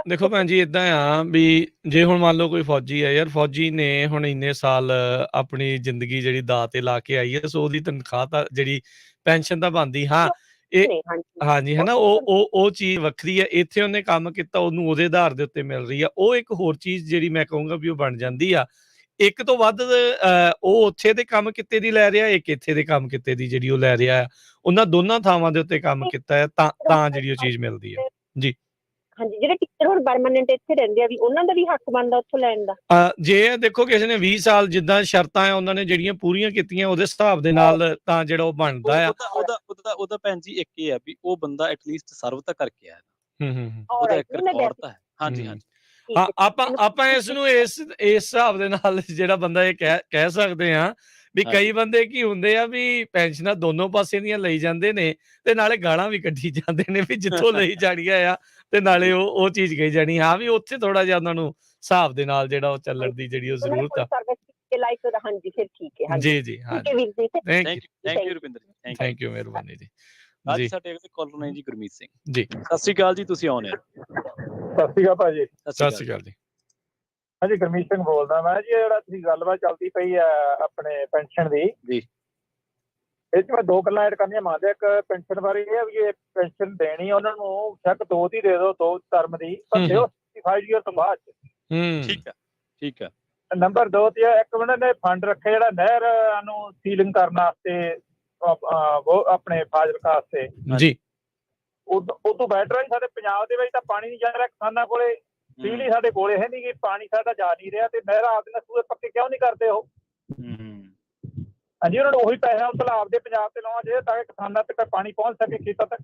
ਦੇਖੋ ਭੈਣ ਜੀ, ਇਦਾਂ ਆ ਵੀ ਜੇ ਹੁਣ ਮੰਨ ਲਓ ਕੋਈ ਫੌਜੀ ਹੈ ਯਾਰ, ਫੌਜੀ ਨੇ ਹੁਣ ਇੰਨੇ ਸਾਲ ਆਪਣੀ ਜ਼ਿੰਦਗੀ ਜਿਹੜੀ ਦਾਅ ਤੇ ਲਾ ਕੇ ਆਈ ਹੈ, ਸੋ ਉਹਦੀ ਤਨਖਾਹ ਤਾਂ ਜਿਹੜੀ ਪੈਨਸ਼ਨ ਤਾਂ ਬਣਦੀ। ਹਾਂ ਇਹ ਹਾਂਜੀ ਹੈ ਨਾ, ਉਹ ਚੀਜ਼ ਵੱਖਰੀ ਹੈ। ਇੱਥੇ ਉਹਨੇ ਕੰਮ ਕੀਤਾ, ਉਹਨੂੰ ਉਹਦੇ ਆਧਾਰ ਦੇ ਉੱਤੇ ਮਿਲ ਰਹੀ ਆ। ਉਹ ਇੱਕ ਹੋਰ ਚੀਜ਼ ਜਿਹੜੀ ਮੈਂ ਕਹੂੰਗਾ ਵੀ ਉਹ ਬਣ ਜਾਂਦੀ ਆ। ਇੱਕ ਤੋਂ ਵੱਧ ਉਹ ਉੱਥੇ ਦੇ ਕੰਮ ਕਿੱਤੇ ਦੀ ਲੈ ਰਿਹਾ, ਇੱਕ ਇੱਥੇ ਦੇ ਕੰਮ ਕਿੱਤੇ ਦੀ ਜਿਹੜੀ ਉਹ ਲੈ ਰਿਹਾ ਆ। ਉਹਨਾਂ ਦੋਨਾਂ ਥਾਵਾਂ ਦੇ ਉੱਤੇ ਕੰਮ ਕੀਤਾ ਹੈ ਤਾਂ ਜਿਹੜੀ ਉਹ ਚੀਜ਼ ਮਿਲਦੀ ਹੈ ਜੀ। ਹਾਂਜੀ, ਜਿਹੜੇ ਟੀਚਰ ਹੁਣ ਪਰਮਾਨੈਂਟ ਇੱਥੇ ਰਹਿੰਦੇ ਆ ਵੀ ਉਹਨਾਂ ਦਾ ਵੀ ਹੱਕ ਬਣਦਾ ਉੱਥੋਂ ਲੈਣ ਦਾ। ਜੇ ਦੇਖੋ ਕਿਸੇ ਨੇ 20 ਸਾਲ ਜਿੱਦਾਂ ਸ਼ਰਤਾਂ ਆ ਉਹਨਾਂ ਨੇ ਜਿਹੜੀਆਂ ਪੂਰੀਆਂ ਕੀਤੀਆਂ, ਉਹਦੇ ਹਿਸਾਬ ਦੇ ਨਾਲ ਤਾਂ ਜਿਹੜਾ ਉਹ ਬਣਦਾ ਆ। ਉਹਦਾ ਭੈਣ ਜੀ ਇੱਕ ਇਹ ਆ ਵੀ ਉਹ ਬੰਦਾ ਐਟਲੀਸਟ ਸਰਵ ਤਾਂ ਕਰਕੇ ਆਇਆ, ਉਹਦਾ ਇੱਕ ਰਿਕਾਰਡ ਤਾਂ ਹੈ। ਹਾਂਜੀ ਹਾਂਜੀ, ਆਪਾਂ ਇਸ ਨੂੰ ਇਸ ਹਿਸਾਬ ਦੇ ਨਾਲ ਜਿਹੜਾ ਬੰਦਾ ਇਹ ਕਹਿ ਸਕਦੇ ਆ ਵੀ ਕਈ ਬੰਦੇ ਕੀ ਹੁੰਦੇ ਆ ਵੀ ਪੈਨਸ਼ਨਾਂ ਦੋਨੋਂ ਪਾਸੇ ਦੀਆਂ ਲਈ ਜਾਂਦੇ ਨੇ ਤੇ ਨਾਲੇ ਗਾਲਾਂ ਵੀ ਕੱਢੀ ਜਾਂਦੇ ਨੇ ਵੀ ਜਿੱਥੋਂ ਲਈ ਜਾਣੀਆਂ ਆ ਤੇ ਨਾਲੇ ਉਹ ਚੀਜ਼ ਕਹੀ ਜਾਣੀ। ਹਾਂ ਵੀ ਉੱਥੇ ਥੋੜਾ ਜਿਹਾ ਉਹਨਾਂ ਨੂੰ ਹਿਸਾਬ ਦੇ ਨਾਲ ਜਿਹੜਾ ਉਹ ਚੱਲਣ ਦੀ ਜਿਹੜੀ ਉਹ ਜ਼ਰੂਰਤ ਆ। ਹਾਂਜੀ ਫਿਰ ਠੀਕ ਹੈ ਜੀ ਜੀ, ਹਾਂਜੀ, ਥੈਂਕ ਯੂ ਰੁਪਿੰਦਰ ਜੀ, ਥੈਂਕ ਯੂ, ਮਿਹਰਬਾਨੀ ਜੀ। ਅੱਜ ਸਾਡੇ ਅਗਲੇ ਕਾਲਰ ਨੇ ਜੀ ਗੁਰਮੀਤ ਸਿੰਘ ਜੀ। ਸਤਿ ਸ਼੍ਰੀ ਅਕਾਲ ਜੀ, ਤੁਸੀਂ ਆਉਣੇ। ਸਤਿ ਸ਼੍ਰੀ ਅਕਾਲ ਭਾਜੀ। ਸਤਿ ਸ਼੍ਰੀ ਅਕਾਲ ਜੀ। ਹਾਂਜੀ, ਗੁਰਮੀਤ ਸਿੰਘ ਬੋਲਦਾ ਮੈਂ ਜੀ। ਜਿਹੜਾ ਤੁਸੀਂ ਗੱਲਬਾਤ ਚੱਲਦੀ ਪਈ ਆ ਆਪਣੇ ਪੈਨਸ਼ਨ ਦੀ ਜੀ, ਇਹ 'ਚ ਮੈਂ 2 ਗੱਲਾਂ ਐਡ ਕਰਨੀਆਂ ਮੰਨਦਾ। ਇੱਕ ਪੈਨਸ਼ਨ ਬਾਰੇ ਇਹ ਆ ਵੀ ਇਹ ਪੈਨਸ਼ਨ ਦੇਣੀ ਉਹਨਾਂ ਨੂੰ ਸ਼ੱਕ 2 ਦੀ ਦੇ ਦਿਓ, 2 ਟਰਮ ਦੀ, ਪਰ ਦਿਓ 65 ਈਅਰ ਤੋਂ ਬਾਅਦ 'ਚ। ਠੀਕ ਹੈ। ਨੰਬਰ 2 ਤੇ ਇੱਕ ਉਹਨਾਂ ਨੇ ਫੰਡ ਰੱਖੇ ਜਿਹੜਾ ਨਹਿਰ ਨੂੰ ਸੀਲਿੰਗ ਕਰਨ ਵਾਸਤੇ, ਆਪਣੇ ਫਾਜ਼ਿਲਕਾ ਵਾਸਤੇ ਜੀ। ਉਹ ਤੋਂ ਬੈਟਰ ਹੈ। ਸਾਡੇ ਪੰਜਾਬ ਦੇ ਵਿੱਚ ਤਾਂ ਪਾਣੀ ਨਹੀਂ ਜਾ ਰਿਹਾ, ਕਿਸਾਨਾਂ ਕੋਲੇ ਬਿਜਲੀ ਸਾਡੇ ਕੋਲੇ ਹੈ ਨਹੀਂ ਗੀ, ਪਾਣੀ ਸਾਡਾ ਜਾ ਨਹੀਂ ਰਿਹਾ, ਤੇ ਨਹਿਰਾਂ ਆਪਦੀਆਂ ਸੂਏ ਪੱਕੇ ਕਿਉਂ ਨਹੀਂ ਕਰਦੇ ਉਹ? ਹਾਂਜੀ, ਉਹਨਾਂ ਨੂੰ ਉਹੀ ਪੈਸਾ ਤਲਾਬ ਦੇ ਪੰਜਾਬ ਤੇ ਲਾਉਣਾ ਚਾਹੀਦਾ ਤਾਂ ਕਿ ਕਿਸਾਨਾਂ ਤੱਕ ਪਾਣੀ ਪਹੁੰਚ ਸਕੇ, ਖੇਤਾਂ ਤੱਕ।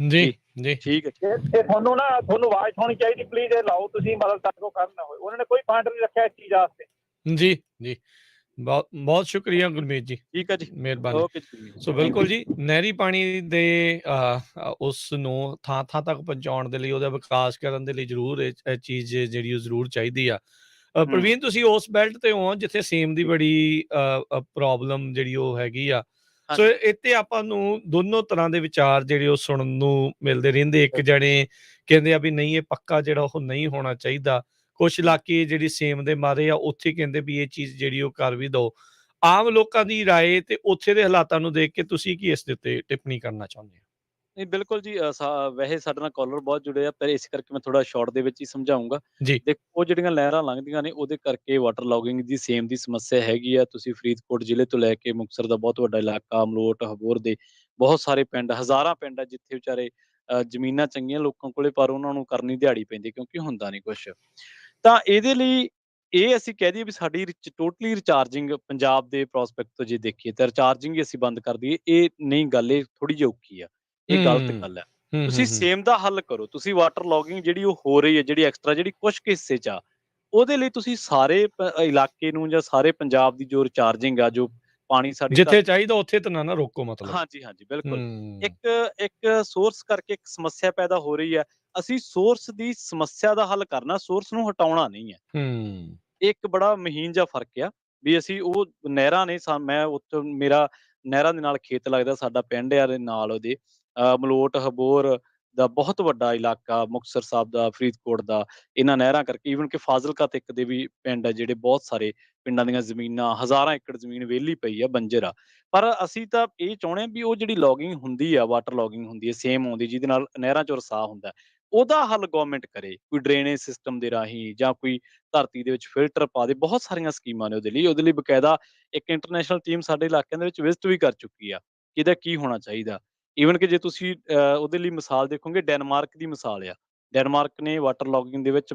ਜੀ ਜੀ, ਠੀਕ ਹੈ। ਇਹ ਤੁਹਾਨੂੰ ਆਵਾਜ਼ ਹੋਣੀ ਚਾਹੀਦੀ, ਪਲੀਜ਼ ਇਹ ਲਾਓ ਤੁਸੀਂ, ਮਦਦ ਸਾਡੇ ਕੋਲ ਕਰਨਾ ਹੋਏ। ਉਹਨਾਂ ਨੇ ਕੋਈ ਫੰਡ ਨਹੀਂ ਰੱਖਿਆ ਇਸ ਚੀਜ਼ ਵਾਸਤੇ। ਜੀ ਜੀ, ਬਹੁਤ ਸ਼ੁਕਰੀਆ ਗੁਰਮੀਤ ਜੀ। ਠੀਕ ਹੈ ਜੀ, ਮਿਹਰਬਾਨੀ। ਸੋ ਬਿਲਕੁਲ ਜੀ, ਨਹਿਰੀ ਪਾਣੀ ਦੇ ਉਸ ਨੂੰ ਥਾਂ ਤੱਕ ਪਹੁੰਚਾਉਣ ਦੇ ਲਈ, ਉਹਦਾ ਵਿਕਾਸ ਕਰਨ ਦੇ ਲਈ ਜ਼ਰੂਰ ਇਹ ਚੀਜ਼ ਜਿਹੜੀ ਉਹ ਜ਼ਰੂਰ ਚਾਹੀਦੀ ਆ। ਪ੍ਰਵੀਨ, ਤੁਸੀਂ ਉਸ ਬੈਲਟ ਤੇ ਹੋ ਜਿੱਥੇ ਸੇਮ ਦੀ ਬੜੀ ਪ੍ਰੋਬਲਮ ਜਿਹੜੀ ਉਹ ਹੈਗੀ ਆ। ਸੋ ਇੱਥੇ ਆਪਾਂ ਨੂੰ ਦੋਨੋਂ ਤਰ੍ਹਾਂ ਦੇ ਵਿਚਾਰ ਜਿਹੜੇ ਉਹ ਸੁਣਨ ਨੂੰ ਮਿਲਦੇ ਰਹਿੰਦੇ। ਇੱਕ ਜਣੇ ਕਹਿੰਦੇ ਆ ਵੀ ਨਹੀਂ, ਇਹ ਪੱਕਾ ਜਿਹੜਾ ਉਹ ਨਹੀਂ ਹੋਣਾ ਚਾਹੀਦਾ। ਕੁਛ ਇਲਾਕੇ ਜਿਹੜੀ ਸੇਮ ਦੇ ਮਾਰੇ ਆ, ਉੱਥੇ ਕਹਿੰਦੇ ਵੀ ਇਹ ਚੀਜ਼ ਜਿਹੜੀ ਉਹ ਕਰ ਵੀ ਦਿਓ। ਆਮ ਲੋਕਾਂ ਦੀ ਰਾਏ ਤੇ ਉੱਥੇ ਦੇ ਹਾਲਾਤਾਂ ਨੂੰ ਦੇਖ ਕੇ ਤੁਸੀਂ ਕੀ ਇਸ ਦੇ ਉੱਤੇ ਟਿੱਪਣੀ ਕਰਨਾ ਚਾਹੁੰਦੇ ਹੋ? ਨਹੀਂ, ਬਿਲਕੁਲ ਜੀ। ਵੈਸੇ ਸਾਡੇ ਨਾਲ ਕਾਲਰ ਬਹੁਤ ਜੁੜੇ ਆ, ਪਰ ਇਸ ਕਰਕੇ ਮੈਂ ਥੋੜਾ ਸ਼ਾਰਟ ਦੇ ਵਿੱਚ ਹੀ ਸਮਝਾਊਂਗਾ। ਦੇਖੋ, ਉਹ ਜਿਹੜੀਆਂ ਲਹਿਰਾਂ ਲੰਘਦੀਆਂ ਨੇ ਉਹਦੇ ਕਰਕੇ ਵਾਟਰ ਲੌਗਿੰਗ ਦੀ ਸੇਮ ਦੀ ਸਮੱਸਿਆ ਹੈਗੀ ਆ। ਤੁਸੀਂ ਫਰੀਦਕੋਟ ਜ਼ਿਲ੍ਹੇ ਤੋਂ ਲੈ ਕੇ ਮੁਕਤਸਰ ਦਾ ਬਹੁਤ ਵੱਡਾ ਇਲਾਕਾ, ਅਮਲੋਟ, ਹਬੋਰ ਦੇ ਬਹੁਤ ਸਾਰੇ ਪਿੰਡ, ਹਜ਼ਾਰਾਂ ਪਿੰਡ ਆ ਜਿੱਥੇ ਵਿਚਾਰੇ ਜ਼ਮੀਨਾਂ ਚੰਗੀਆਂ ਲੋਕਾਂ ਕੋਲੇ, ਪਰ ਉਹਨਾਂ ਨੂੰ ਕਰਨੀ ਦਿਹਾੜੀ ਪੈਂਦੀ ਕਿਉਂਕਿ ਹੁੰਦਾ ਨਹੀਂ ਕੁਛ। ਤਾਂ ਇਹਦੇ ਲਈ ਇਹ ਅਸੀਂ ਕਹਿ ਦਈਏ ਵੀ ਸਾਡੀ ਟੋਟਲੀ ਰਿਚਾਰਜਿੰਗ ਪੰਜਾਬ ਦੇ ਪ੍ਰੋਸਪੈਕਟ ਤੋਂ ਜੇ ਦੇਖੀਏ ਤਾਂ ਰਿਚਾਰਜਿੰਗ ਹੀ ਅਸੀਂ ਬੰਦ ਕਰ ਦਈਏ, ਇਹ ਨਹੀਂ ਗੱਲ, ਇਹ ਥੋੜੀ ਜਿਹੀ ਔਖੀ ਆ, ਇਹ ਗਲਤ ਗੱਲ ਹੈ। ਤੁਸੀਂ ਸੇਮ ਦਾ ਹੱਲ ਕਰੋ। ਤੁਸੀਂ ਵਾਟਰ ਲੌਗਿੰਗ ਜਿਹੜੀ ਉਹ ਹੋ ਰਹੀ ਹੈ, ਜਿਹੜੀ ਐਕਸਟਰਾ, ਜਿਹੜੀ ਕੁਛ ਕੁ ਹਿੱਸੇ 'ਚ ਆ, ਉਹਦੇ ਲਈ ਤੁਸੀਂ ਸਾਰੇ ਇਲਾਕੇ ਨੂੰ ਜਾਂ ਸਾਰੇ ਪੰਜਾਬ ਦੀ ਜੋ ਰਿਚਾਰਜਿੰਗ ਆ, ਜੋ ਪਾਣੀ ਸਾਡੀ ਜਿੱਥੇ ਚਾਹੀਦਾ ਉੱਥੇ ਤਾਂ ਨਾ ਰੋਕੋ, ਮਤਲਬ। ਹਾਂਜੀ, ਬਿਲਕੁਲ। ਇੱਕ ਸੋਰਸ ਕਰਕੇ ਇੱਕ ਸਮੱਸਿਆ ਪੈਦਾ ਹੋ ਰਹੀ ਹੈ। ਅਸੀਂ ਸੋਰਸ ਦੀ ਸਮੱਸਿਆ ਦਾ ਹੱਲ ਕਰਨਾ, ਸੋਰਸ ਨੂੰ ਹਟਾਉਣਾ ਨਹੀਂ ਹੈ। ਇੱਕ ਬੜਾ ਮਹੀਨ ਜਿਹਾ ਫਰਕ ਆ ਵੀ ਅਸੀਂ ਉਹ ਨਹਿਰਾਂ ਨੇ, ਮੈਂ ਉੱਥੋਂ, ਮੇਰਾ ਨਹਿਰਾਂ ਦੇ ਨਾਲ ਖੇਤ ਲੱਗਦਾ, ਸਾਡਾ ਪਿੰਡ ਆ ਦੇ ਨਾਲ ਉਹਦੇ, ਮਲੋਟ, ਹਬੋਰ ਦਾ ਬਹੁਤ ਵੱਡਾ ਇਲਾਕਾ, ਮੁਕਤਸਰ ਸਾਹਿਬ ਦਾ, ਫਰੀਦਕੋਟ ਦਾ, ਇਹਨਾਂ ਨਹਿਰਾਂ ਕਰਕੇ। ਈਵਨ ਕਿ ਫਾਜ਼ਿਲਕਾ ਤੱਕ ਦੇ ਵੀ ਪਿੰਡ ਆ ਜਿਹੜੇ, ਬਹੁਤ ਸਾਰੇ ਪਿੰਡਾਂ ਦੀਆਂ ਜ਼ਮੀਨਾਂ, ਹਜ਼ਾਰਾਂ ਏਕੜ ਜ਼ਮੀਨ ਵਿਹਲੀ ਪਈ ਆ, ਬੰਜਰ ਆ। ਪਰ ਅਸੀਂ ਤਾਂ ਇਹ ਚਾਹੁੰਦੇ ਹਾਂ ਵੀ ਉਹ ਜਿਹੜੀ ਲੌਗਿੰਗ ਹੁੰਦੀ ਆ, ਵਾਟਰ ਲੌਗਿੰਗ ਹੁੰਦੀ ਹੈ ਸੇਮ ਆਉਂਦੀ, ਜਿਹਦੇ ਨਾਲ ਨਹਿਰਾਂ 'ਚੋਂ ਰਸਾਅ ਹੁੰਦਾ, ਉਹਦਾ ਹੱਲ ਗਵਰਨਮੈਂਟ ਕਰੇ, ਕੋਈ ਡਰੇਨੇਜ ਸਿਸਟਮ ਦੇ ਰਾਹੀਂ ਜਾਂ ਕੋਈ ਧਰਤੀ ਦੇ ਵਿੱਚ ਫਿਲਟਰ ਪਾ ਦੇ। ਬਹੁਤ ਸਾਰੀਆਂ ਸਕੀਮਾਂ ਨੇ ਉਹਦੇ ਲਈ ਬਕਾਇਦਾ ਇੱਕ ਇੰਟਰਨੈਸ਼ਨਲ ਟੀਮ ਸਾਡੇ ਇਲਾਕਿਆਂ ਦੇ ਵਿੱਚ ਵਿਜ਼ਿਟ ਵੀ ਕਰ ਚੁੱਕੀ ਆ ਕਿ ਇਹਦਾ ਕੀ ਹੋਣਾ ਚਾਹੀਦਾ। ਈਵਨ ਕਿ ਜੇ ਤੁਸੀਂ ਉਹਦੇ ਲਈ ਮਿਸਾਲ ਦੇਖੋਗੇ, ਡੈਨਮਾਰਕ ਦੀ ਮਿਸਾਲ ਆ। ਡੈਨਮਾਰਕ ਨੇ ਵਾਟਰ ਲੌਗਿੰਗ ਦੇ ਵਿੱਚ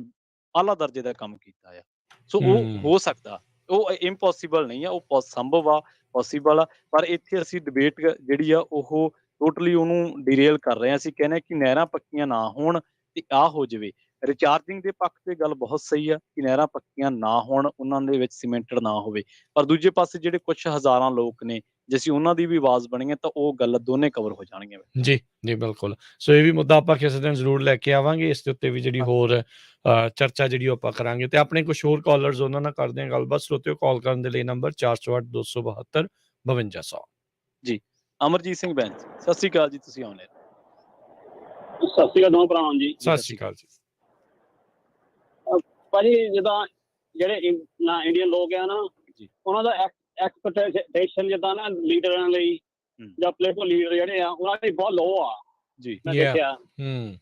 ਆਲਾ ਦਰਜੇ ਦਾ ਕੰਮ ਕੀਤਾ ਆ। ਸੋ ਉਹ ਹੋ ਸਕਦਾ, ਉਹ ਇੰਪੋਸੀਬਲ ਨਹੀਂ ਆ, ਉਹ ਸੰਭਵ ਆ, ਪੋਸੀਬਲ ਆ। ਪਰ ਇੱਥੇ ਅਸੀਂ ਡਿਬੇਟ ਜਿਹੜੀ ਆ ਉਹ ਟੋਟਲੀ ਉਹਨੂੰ ਡੀਰੇਲ ਕਰ ਰਹੇ ਹਾਂ। ਅਸੀਂ ਕਹਿੰਦੇ ਕਿ ਨਹਿਰਾਂ ਪੱਕੀਆਂ ਨਾ ਹੋਣ ਤੇ ਆਹ ਹੋ ਜਾਵੇ। ਰਿਚਾਰਜਿੰਗ ਦੇ ਪੱਖ ਤੇ ਗੱਲ ਬਹੁਤ ਸਹੀ ਆ ਕਿ ਨਹਿਰਾਂ ਪੱਕੀਆਂ ਨਾ ਹੋਣ, ਉਹਨਾਂ ਦੇ ਵਿੱਚ ਸੀਮੈਂਟਡ ਨਾ ਹੋਵੇ, ਪਰ ਦੂਜੇ ਪਾਸੇ ਜਿਹੜੇ ਕੁਛ ਹਜ਼ਾਰਾਂ ਲੋਕ ਨੇ ਜੇ ਅਸੀਂ ਉਹਨਾਂ ਦੀ ਵੀ ਆਵਾਜ਼ ਬਣੀਏ ਤਾਂ ਉਹ ਗੱਲ ਦੋਨੇ ਕਵਰ ਹੋ ਜਾਣਗੀਆਂ। ਜੀ ਜੀ ਬਿਲਕੁਲ। ਸੋ ਇਹ ਵੀ ਮੁੱਦਾ ਆਪਾਂ ਕਿਸੇ ਦਿਨ ਜ਼ਰੂਰ ਲੈ ਕੇ ਆਵਾਂਗੇ, ਇਸ ਦੇ ਉੱਤੇ ਵੀ ਜਿਹੜੀ ਹੋਰ ਚਰਚਾ ਜਿਹੜੀ ਉਹ ਆਪਾਂ ਕਰਾਂਗੇ। ਤੇ ਆਪਣੇ ਕੁਛ ਹੋਰ ਕਾਲਰਸ ਉਹਨਾਂ ਨਾਲ ਕਰਦੇ ਹਾਂ ਗੱਲਬਾਤ। ਸਰੋਤਿਓ, ਕਾਲ ਕਰਨ ਦੇ ਲਈ ਨੰਬਰ 408 272 5200। ਜੀ, ਅਮਰਜੀਤ ਸਿੰਘ ਬੈਂਸ, ਸਤਿ ਸ਼੍ਰੀ ਅਕਾਲ ਜੀ, ਤੁਸੀਂ ਆਉਣੇ। ਸਤਿ ਸ਼੍ਰੀ ਅਕਾਲ ਦੋਵਾਂ ਭਰਾਵਾਂ ਜੀ। ਸਤਿ ਸ਼੍ਰੀ ਅਕਾਲ ਜੀ। ਭਾਜੀ ਜਿੱਦਾਂ ਜਿਹੜੇ ਇੰਡੀਅਨ ਲੋਕ ਆ ਨਾ, ਉਹਨਾਂ ਦਾ ਐਕਸਪੈਕਟੇਸ਼ਨ ਜਿੱਦਾਂ ਨਾ ਲੀਡਰਾਂ ਲਈ ਜਾਂ ਪੋਲੀਟੀਕਲ ਲੀਡਰ ਜਿਹੜੇ ਆ ਉਹਨਾਂ ਦੀ ਬਹੁਤ ਲੋ ਆ ਜੀ। ਮੈਂ ਦੇਖਿਆ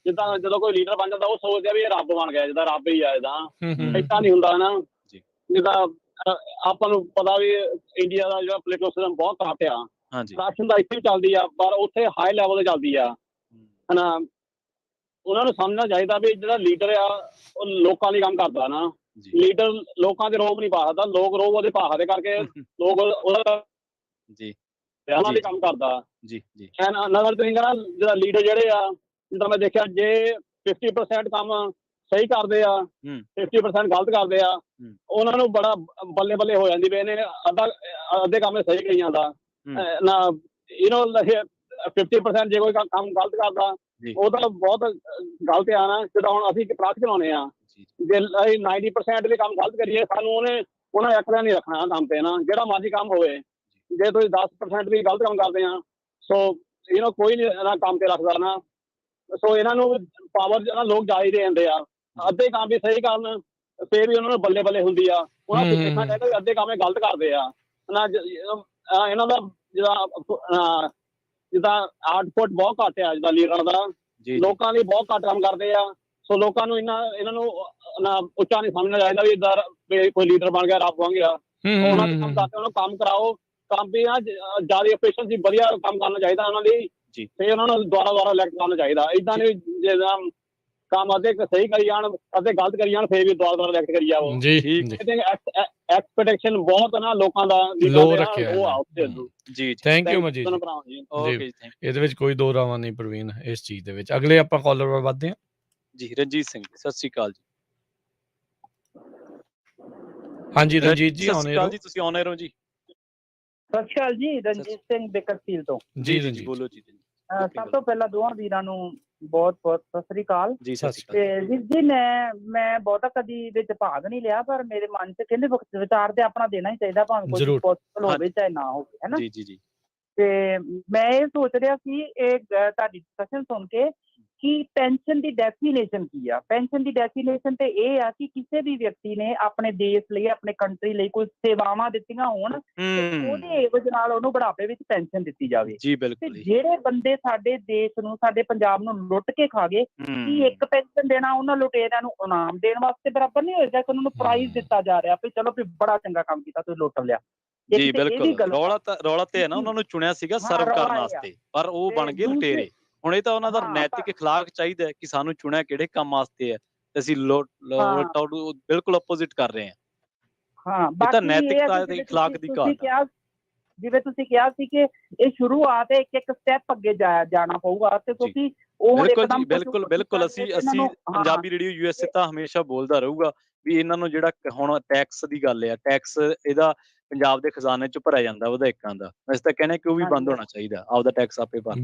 ਜਿੱਦਾਂ ਜਦੋਂ ਕੋਈ ਲੀਡਰ ਬਣ ਜਾਂਦਾ ਉਹ ਸੋਚਦੇ ਆ ਵੀ ਇਹ ਰੱਬ ਬਣ ਗਿਆ, ਜਿੱਦਾਂ ਰੱਬ ਹੀ ਆ ਜਿੱਦਾਂ ਏਦਾਂ ਨਹੀਂ ਹੁੰਦਾ ਨਾ। ਜਿੱਦਾਂ ਆਪਾਂ ਨੂੰ ਪਤਾ ਵੀ ਇੰਡੀਆ ਦਾ ਜਿਹੜਾ ਪੋਲੀਟੀਕਲ ਸਿਸਟਮ ਬਹੁਤ ਘੱਟ ਆ, ਕਰਪਸ਼ਨ ਤਾਂ ਇੱਥੇ ਵੀ ਚੱਲਦੀ ਆ ਪਰ ਉੱਥੇ ਹਾਈ ਲੈਵਲ ਤੇ ਚੱਲਦੀ ਆ ਹਨਾ। ਉਹਨਾਂ ਨੂੰ ਸਮਝਣਾ ਚਾਹੀਦਾ ਵੀ ਜਿਹੜਾ ਲੀਡਰ ਆ ਉਹ ਲੋਕਾਂ ਲਈ ਕੰਮ ਕਰਦਾ ਨਾ। ਲੀਡਰ ਲੋਕਾਂ ਦੇ ਰੋਬ ਨਹੀਂ ਪਾ ਸਕਦਾ, ਲੋਕ ਰੋਬ ਉਹਦੇ ਪਾ ਸਕਦੇ ਕਰਕੇ ਲੋਕ ਉਹਦਾ ਉਹਨਾਂ ਲਈ ਕੰਮ ਕਰਦਾ। ਨਗਰ ਤੁਸੀਂ ਕਹਿਣਾ ਜਿਹੜਾ ਲੀਡਰ ਜਿਹੜੇ ਆ, ਜਿੱਦਾਂ ਮੈਂ ਦੇਖਿਆ ਜੇ 50% ਕੰਮ ਸਹੀ ਕਰਦੇ ਆ, 50% ਗਲਤ ਕਰਦੇ ਆ, ਉਹਨਾਂ ਨੂੰ ਬੜਾ ਬੱਲੇ ਬੱਲੇ ਹੋ ਜਾਂਦੀ ਵੀ ਇਹਨੇ ਅੱਧੇ ਕੰਮ ਸਹੀ ਕਰੀ ਜਾਂਦਾ ਨਾ। 50% ਜੇ ਕੋਈ ਕੰਮ ਗਲਤ ਕਰਦਾ ਉਹ ਤਾਂ ਬਹੁਤ ਗਲਤ ਆ ਨਾ। ਜਿੱਦਾਂ ਹੁਣ ਅਸੀਂ ਟਰੱਕ ਚਲਾਉਂਦੇ ਆ, ਜੇ 90% ਵੀ ਕੰਮ ਗਲਤ ਕਰੀਏ ਸਾਨੂੰ ਉਹਨਾਂ ਐਕੜਾ ਨਹੀਂ ਰੱਖਣਾ ਕੰਮ ਤੇ ਨਾ, ਜਿਹੜਾ ਮਰਜ਼ੀ ਕੰਮ ਹੋਵੇ। ਜੇ ਤੁਸੀਂ 10% ਵੀ ਗਲਤ ਕੰਮ ਕਰਦੇ ਆ ਸੋ ਕੋਈ ਨਹੀਂ ਕੰਮ ਤੇ ਰੱਖਦਾ ਨਾ। ਸੋ ਇਹਨਾਂ ਨੂੰ ਪਾਵਰ ਲੋਕ ਜ਼ਿਆਦਾ ਦੇ ਜਾਂਦੇ ਆ, ਅੱਧੇ ਕੰਮ ਵੀ ਸਹੀ ਕਰਨ ਫੇਰ ਵੀ ਉਹਨਾਂ ਨੂੰ ਬੱਲੇ ਬੱਲੇ ਹੁੰਦੀ ਆ। ਉਹਨਾਂ ਨੂੰ ਦੇਖਣਾ ਚਾਹੀਦਾ ਵੀ ਅੱਧੇ ਕੰਮ ਗਲਤ ਕਰਦੇ ਆ ਨਾ। ਇਹਨਾਂ ਦਾ ਜਿੱਦਾਂ ਆਊਟਪੁੱਟ ਬਹੁਤ ਘੱਟ ਆ ਜਿੱਦਾਂ ਲੀਡਰਾਂ ਦਾ, ਲੋਕਾਂ ਲਈ ਬਹੁਤ ਘੱਟ ਕੰਮ ਕਰਦੇ ਆ। ਸੋ ਲੋਕਾਂ ਨੂੰ ਇਹਨਾਂ ਨੂੰ ਉੱਚਾ ਨਹੀਂ ਸਮਝਣਾ ਚਾਹੀਦਾ ਵੀ ਇੱਦਾਂ ਕੋਈ ਲੀਡਰ ਬਣ ਗਿਆ ਰੱਬ ਬਣ ਗਿਆ। ਉਹਨਾਂ ਦੇ ਕੰਮ ਕਰਦੇ, ਉਹਨੂੰ ਕੰਮ ਕਰਾਓ, ਕੰਮ ਵੀ ਜ਼ਿਆਦਾ ਐਫੀਸ਼ੀਐਂਸੀ ਵਧੀਆ ਕੰਮ ਕਰਨਾ ਚਾਹੀਦਾ ਉਹਨਾਂ ਲਈ। ਫਿਰ ਉਹਨਾਂ ਨੂੰ ਦੁਆਰਾ ਇਲੈਕਟ ਕਰਨਾ ਚਾਹੀਦਾ। ਏਦਾਂ ਨਹੀਂ ਜਿੱਦਾਂ ਕੰਮ ਅੱਧੇ ਸਹੀ ਕਰੀ ਜਾਣ ਅੱਧੇ ਗਲਤ ਕਰੀ ਜਾਣ ਫੇਰ ਵੀ ਦੁਆਰਾ ਇਲੈਕਟ ਕਰੀ ਜਾਓ। ਐਕਸਪੈਕਟੇਸ਼ਨ ਬਹੁਤ ਨਾ ਲੋਕਾਂ ਦਾ ਲੋ ਰੱਖਿਆ। ਜੀ ਥੈਂਕ ਯੂ ਮਜੀ ਜੀ। ਇਹਦੇ ਵਿੱਚ ਕੋਈ ਦੋ ਰਾਵਾਂ ਨਹੀਂ ਪ੍ਰਵੀਨ ਇਸ ਚੀਜ਼ ਦੇ ਵਿੱਚ। ਅਗਲੇ ਆਪਾਂ ਕਾਲਰ ਵੱਲ ਵੱਧਦੇ ਹਾਂ ਜੀ। ਰਣਜੀਤ ਸਿੰਘ, ਸਤਿ ਸ਼੍ਰੀ ਅਕਾਲ ਜੀ। ਹਾਂਜੀ ਰਣਜੀਤ ਜੀ, ਆਉਣੇ ਰਹੋ ਜੀ, ਤੁਸੀਂ ਆਉਣੇ ਰਹੋ ਜੀ। ਸਤਿ ਸ਼੍ਰੀ ਅਕਾਲ ਜੀ, ਰਣਜੀਤ ਸਿੰਘ ਬੇਕਰਫੀਲ ਤੋਂ। ਜੀ ਜੀ ਬੋਲੋ ਜੀ। ਸਭ ਤੋਂ ਪਹਿਲਾਂ ਦੋਵਾਂ ਵੀਰਾਂ ਨੂੰ ਬਹੁਤ ਬਹੁਤ ਸਤਿ ਸ੍ਰੀ ਅਕਾਲ। ਤੇ ਵੀਰ ਜੀ ਮੈਂ ਬਹੁਤਾ ਕਦੀ ਵਿੱਚ ਭਾਗ ਨਹੀਂ ਲਿਆ, ਪਰ ਮੇਰੇ ਮਨ 'ਚ ਕਹਿੰਦੇ ਵਿਚਾਰ ਤੇ ਆਪਣਾ ਦੇਣਾ ਹੀ ਚਾਹੀਦਾ, ਭਾਵੇਂ ਕੋਈ ਪੋਸੀਬਲ ਹੋਵੇ ਚਾਹੇ ਨਾ ਹੋਵੇ, ਹੈ ਨਾ। ਤੇ ਮੈਂ ਇਹ ਸੋਚ ਰਿਹਾ ਸੀ ਇਹ ਤੁਹਾਡੀ ਡਿਸਕਸ਼ਨ ਸੁਣ ਕੇ ਕਿ ਪੈਨਸ਼ਨ ਦੀ ਡੈਫੀਨੇਸ਼ਨ ਕੀ ਆ। ਪੈਨਸ਼ਨ ਦੀ ਡੈਫੀਨੇਸ਼ਨ ਤੇ ਇਹ ਆ ਕਿ ਕਿਸੇ ਵੀ ਵਿਅਕਤੀ ਨੇ ਆਪਣੇ ਦੇਸ਼ ਲਈ, ਆਪਣੇ ਕੰਟਰੀ ਲਈ ਕੋਈ ਸੇਵਾਵਾਂ ਦਿੱਤੀਆਂ ਹੋਣ ਤੇ ਉਹਦੇ ਏਵਜ ਨਾਲ ਉਹਨੂੰ ਬੁਢਾਪੇ ਵਿੱਚ ਪੈਨਸ਼ਨ ਦਿੱਤੀ ਜਾਵੇ। ਤੇ ਜਿਹੜੇ ਬੰਦੇ ਸਾਡੇ ਦੇਸ਼ ਨੂੰ, ਸਾਡੇ ਪੰਜਾਬ ਨੂੰ ਲੁੱਟ ਕੇ ਖਾ ਗਏ, ਕੀ ਇੱਕ ਪੈਨਸ਼ਨ ਦੇਣਾ ਉਹਨਾਂ ਲੁਟੇਰਿਆਂ ਨੂੰ ਇਨਾਮ ਦੇਣ ਵਾਸਤੇ ਬਰਾਬਰ ਨਹੀਂ ਹੋਏਗਾ ਕਿ ਉਹਨਾਂ ਨੂੰ ਪ੍ਰਾਈਜ਼ ਦਿੱਤਾ ਜਾ ਰਿਹਾ ਵੀ ਚਲੋ ਵੀ ਬੜਾ ਚੰਗਾ ਕੰਮ ਕੀਤਾ, ਤੁਸੀਂ ਲੁੱਟ ਲਿਆ। ਜੀ ਬਿਲਕੁਲ, ਰੌਲਾ ਤੇ ਹੈ ਨਾ, ਉਹਨਾਂ ਨੂੰ ਚੁਣਿਆ ਸੀਗਾ ਸਰਵ ਕਰਨ ਵਾਸਤੇ, ਪਰ ਉਹ ਬਣ ਗਏ ਲੁਟੇਰੇ। ਹੁਣ ਇਹ ਤਾਂ ਉਹਨਾਂ ਦਾ ਨੈਤਿਕ ਅਖਲਾਕ ਚਾਹੀਦਾ ਹੈ ਕਿ ਸਾਨੂੰ ਚੁਣਿਆ ਕਿਹੜੇ ਕੰਮ ਵਾਸਤੇ ਹੈ ਤੇ ਅਸੀਂ ਬਿਲਕੁਲ ਆਪੋਜ਼ਿਟ ਕਰ ਰਹੇ ਹਾਂ। ਇਹ ਤਾਂ ਨੈਤਿਕਤਾ ਤੇ ਅਖਲਾਕ ਦੀ ਘਾਟ ਹੈ। ਜਿਵੇਂ ਤੁਸੀਂ ਕਿਹਾ ਸੀ ਕਿ ਇਹ ਸ਼ੁਰੂਆਤ ਹੈ, ਇੱਕ ਸਟੈਪ ਅੱਗੇ ਜਾਣਾ ਪਊਗਾ ਤੇ ਕਿਉਂਕਿ ਉਹ ਬਿਲਕੁਲ ਅਸੀਂ ਪੰਜਾਬੀ ਰੇਡੀਓ USA ਤਾਂ ਹਮੇਸ਼ਾ ਬੋਲਦਾ ਰਹੂਗਾ ਵੀ ਇਹਨਾਂ ਨੂੰ ਜਿਹੜਾ ਹੁਣ ਟੈਕਸ ਦੀ ਗੱਲ ਹੈ, ਟੈਕਸ ਇਹਦਾ ਪੰਜਾਬ ਦੇ ਖਜ਼ਾਨੇ 'ਚ ਭਰਿਆ ਜਾਂਦਾ ਵਧਾਇਕਾਂ ਦਾ, ਅਸੀਂ ਤਾਂ ਕਹਿੰਦੇ ਕਿ ਉਹ ਵੀ ਬੰਦ ਹੋਣਾ ਚਾਹੀਦਾ, ਆਪਦਾ ਟੈਕਸ ਆਪੇ ਭਰਨ।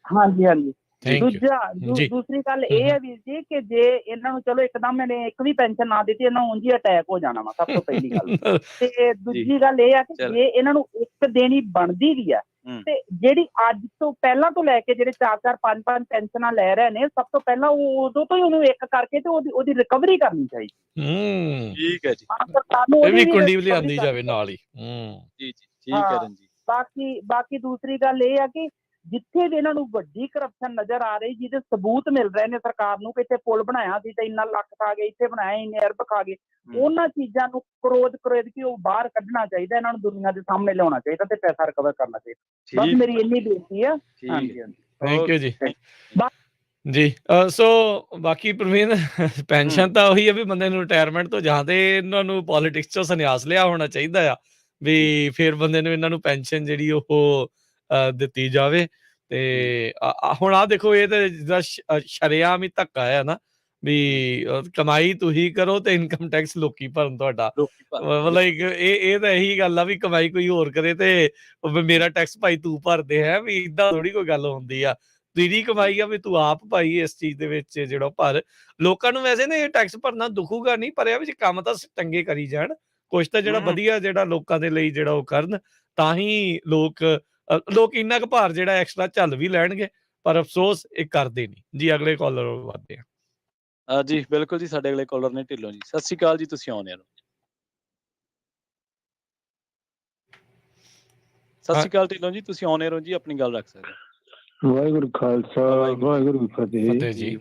ਹਾਂਜੀ। ਦੂਸਰੀ ਗੱਲ ਇਹ ਹੈ ਵੀਰ ਜੀ ਕਿ ਜੇ ਇਹਨਾਂ ਨੂੰ ਚਲੋ ਇੱਕਦਮ ਇਹਨੇ ਇੱਕ ਵੀ ਪੈਨਸ਼ਨ ਨਾ ਦਿੱਤੀ, ਇਹਨਾਂ ਨੂੰ ਉਂਝ ਹੀ ਅਟੈਕ ਹੋ ਜਾਣਾ ਵਾ, ਸਭ ਤੋਂ ਪਹਿਲੀ ਗੱਲ। ਤੇ ਦੂਜੀ ਗੱਲ ਇਹ ਆ ਕਿ ਜੇ ਇਹਨਾਂ ਨੂੰ ਇੱਕ ਦੇਣੀ ਬਣਦੀ ਵੀ ਆ ਤੇ ਜਿਹੜੀ ਅੱਜ ਤੋਂ ਪਹਿਲਾਂ ਤੋਂ ਲੈ ਕੇ ਜਿਹੜੇ 4-4, 5-5 ਪੈਨਸ਼ਨਾਂ ਲੈ ਰਹੇ ਨੇ, ਸਭ ਤੋਂ ਪਹਿਲਾਂ ਉਦੋਂ ਤੋਂ ਹੀ ਉਹਨੂੰ ਇੱਕ ਕਰਕੇ ਤੇ ਉਹਦੀ ਰਿਕਵਰੀ ਕਰਨੀ ਚਾਹੀਦੀ। ਠੀਕ ਹੈ ਜੀ, ਇਹ ਵੀ ਕੁੰਡੀ ਲਿਆਂਦੀ ਜਾਵੇ ਨਾਲ ਹੀ। ਜੀ ਠੀਕ ਹੈ ਰਣਜੀਤ। ਬਾਕੀ ਦੂਸਰੀ ਗੱਲ ਇਹ ਆ ਕਿ ਜਿੱਥੇ ਵੀ ਇਹਨਾਂ ਨੂੰ ਵੱਡੀ ਕਰਪਸ਼ਨ ਨਜ਼ਰ ਆ ਰਹੀ, ਜਿਹਦੇ ਸਬੂਤ ਮਿਲ ਰਹੇ ਨੇ ਸਰਕਾਰ ਨੂੰ ਕਿ ਇੱਥੇ ਪੁਲ ਬਣਾਇਆ ਸੀ ਤੇ ਇੰਨਾ ਲੱਖ ਖਾ ਗਏ, ਇੱਥੇ ਬਣਾਇਆ ਇੰਨੇ ਅਰਬ ਖਾ ਗਏ, ਉਹਨਾਂ ਚੀਜ਼ਾਂ ਨੂੰ ਕਰੋਧ ਕੇ ਉਹ ਬਾਹਰ ਕੱਢਣਾ ਚਾਹੀਦਾ, ਇਹਨਾਂ ਨੂੰ ਦੁਨੀਆ ਦੇ ਸਾਹਮਣੇ ਲਿਆਉਣਾ ਚਾਹੀਦਾ ਤੇ ਪੈਸਾ ਰਿਕਵਰ ਕਰਨਾ ਚਾਹੀਦਾ। ਬਸ ਮੇਰੀ ਇੰਨੀ ਬੇਨਤੀ ਆ। ਹਾਂਜੀ ਥੈਂਕ ਯੂ ਜੀ। ਸੋ ਬਾਕੀ ਪ੍ਰਵੀਨ, ਪੈਨਸ਼ਨ ਤਾਂ ਉਹੀ ਹੈ ਵੀ ਬੰਦੇ ਨੂੰ ਰਿਟਾਇਰਮੈਂਟ ਤੋਂ ਜਾਂਦੇ ਇਹਨਾਂ ਨੂੰ ਪੋਲੀਟਿਕਸ ਚੋਂ ਸੰਨਿਆਸ ਲਿਆ ਹੋਣਾ ਚਾਹੀਦਾ ਆ ਵੀ ਫਿਰ ਬੰਦੇ ਨੂੰ ਇਹਨਾਂ ਨੂੰ ਪੈਨਸ਼ਨ ਜਿਹੜੀ ਉਹ ਦਿੱਤੀ ਜਾਵੇ। ਤੇ ਹੁਣ ਆਹ ਦੇਖੋ, ਇਹ ਤਾਂ ਜਿੱਦਾਂ ਸ਼ਰੇਆਮ ਹੀ ਧੱਕਾ ਹੈ ਨਾ ਵੀ ਕਮਾਈ ਤੁਸੀਂ ਕਰੋ ਤੇ ਇਨਕਮ ਟੈਕਸ ਲੋਕੀ ਭਰਨ ਤੁਹਾਡਾ। ਮਤਲਬ ਇਹ ਤਾਂ ਇਹੀ ਗੱਲ ਆ ਵੀ ਕਮਾਈ ਕੋਈ ਹੋਰ ਕਰੇ ਤੇ ਮੇਰਾ ਟੈਕਸ ਭਾਈ ਤੂੰ ਭਰਦੇ ਹੈ, ਵੀ ਏਦਾਂ ਥੋੜੀ ਕੋਈ ਗੱਲ ਹੁੰਦੀ ਆ। ਤੇਰੀ ਕਮਾਈ ਆ ਵੀ ਤੂੰ ਆਪ ਭਾਈ ਇਸ ਚੀਜ਼ ਦੇ ਵਿੱਚ ਜਿਹੜਾ ਭਰ। ਲੋਕਾਂ ਨੂੰ ਵੈਸੇ ਨਾ ਇਹ ਟੈਕਸ ਭਰਨਾ ਦੁਖੂਗਾ ਨਹੀਂ, ਪਰ ਇਹ ਵੀ ਕੰਮ ਤਾਂ ਚੰਗੇ ਕਰੀ ਜਾਣ, ਕੁਛ ਤਾਂ ਜਿਹੜਾ ਵਧੀਆ ਜਿਹੜਾ ਲੋਕਾਂ ਦੇ ਲਈ ਜਿਹੜਾ ਉਹ ਕਰਨ, ਤਾਂ ਹੀ ਲੋਕ ਇੰਨਾ ਕੁ ਭਾਰ ਜਿਹੜਾ ਐਕਸਟਰਾ ਝੱਲ ਵੀ ਲੈਣਗੇ, ਪਰ ਅਫਸੋਸ ਇਹ ਕਰਦੇ ਨਹੀਂ ਜੀ। ਅਗਲੇ ਕਾਲਰ ਵੱਧਦੇ ਆ ਜੀ। ਬਿਲਕੁਲ ਜੀ, ਸਾਡੇ ਅਗਲੇ ਕਾਲਰ ਨੇ ਢਿੱਲੋਂ ਜੀ। ਸਤਿ ਸ਼੍ਰੀ ਅਕਾਲ ਜੀ, ਤੁਸੀਂ ਆਉਣੇ ਹੋ। ਸਤਿ ਸ਼੍ਰੀ ਅਕਾਲ ਢਿੱਲੋਂ ਜੀ, ਤੁਸੀਂ ਆਉਣੇ ਰਹੋ ਜੀ, ਆਪਣੀ ਗੱਲ ਰੱਖ ਸਕਦੇ ਹੋ। ਵਾਹਿਗੁਰੂ ਖਾਲਸਾ ਵਾਹਿਗੁਰੂ ਫਤਿਹ ਜੀ।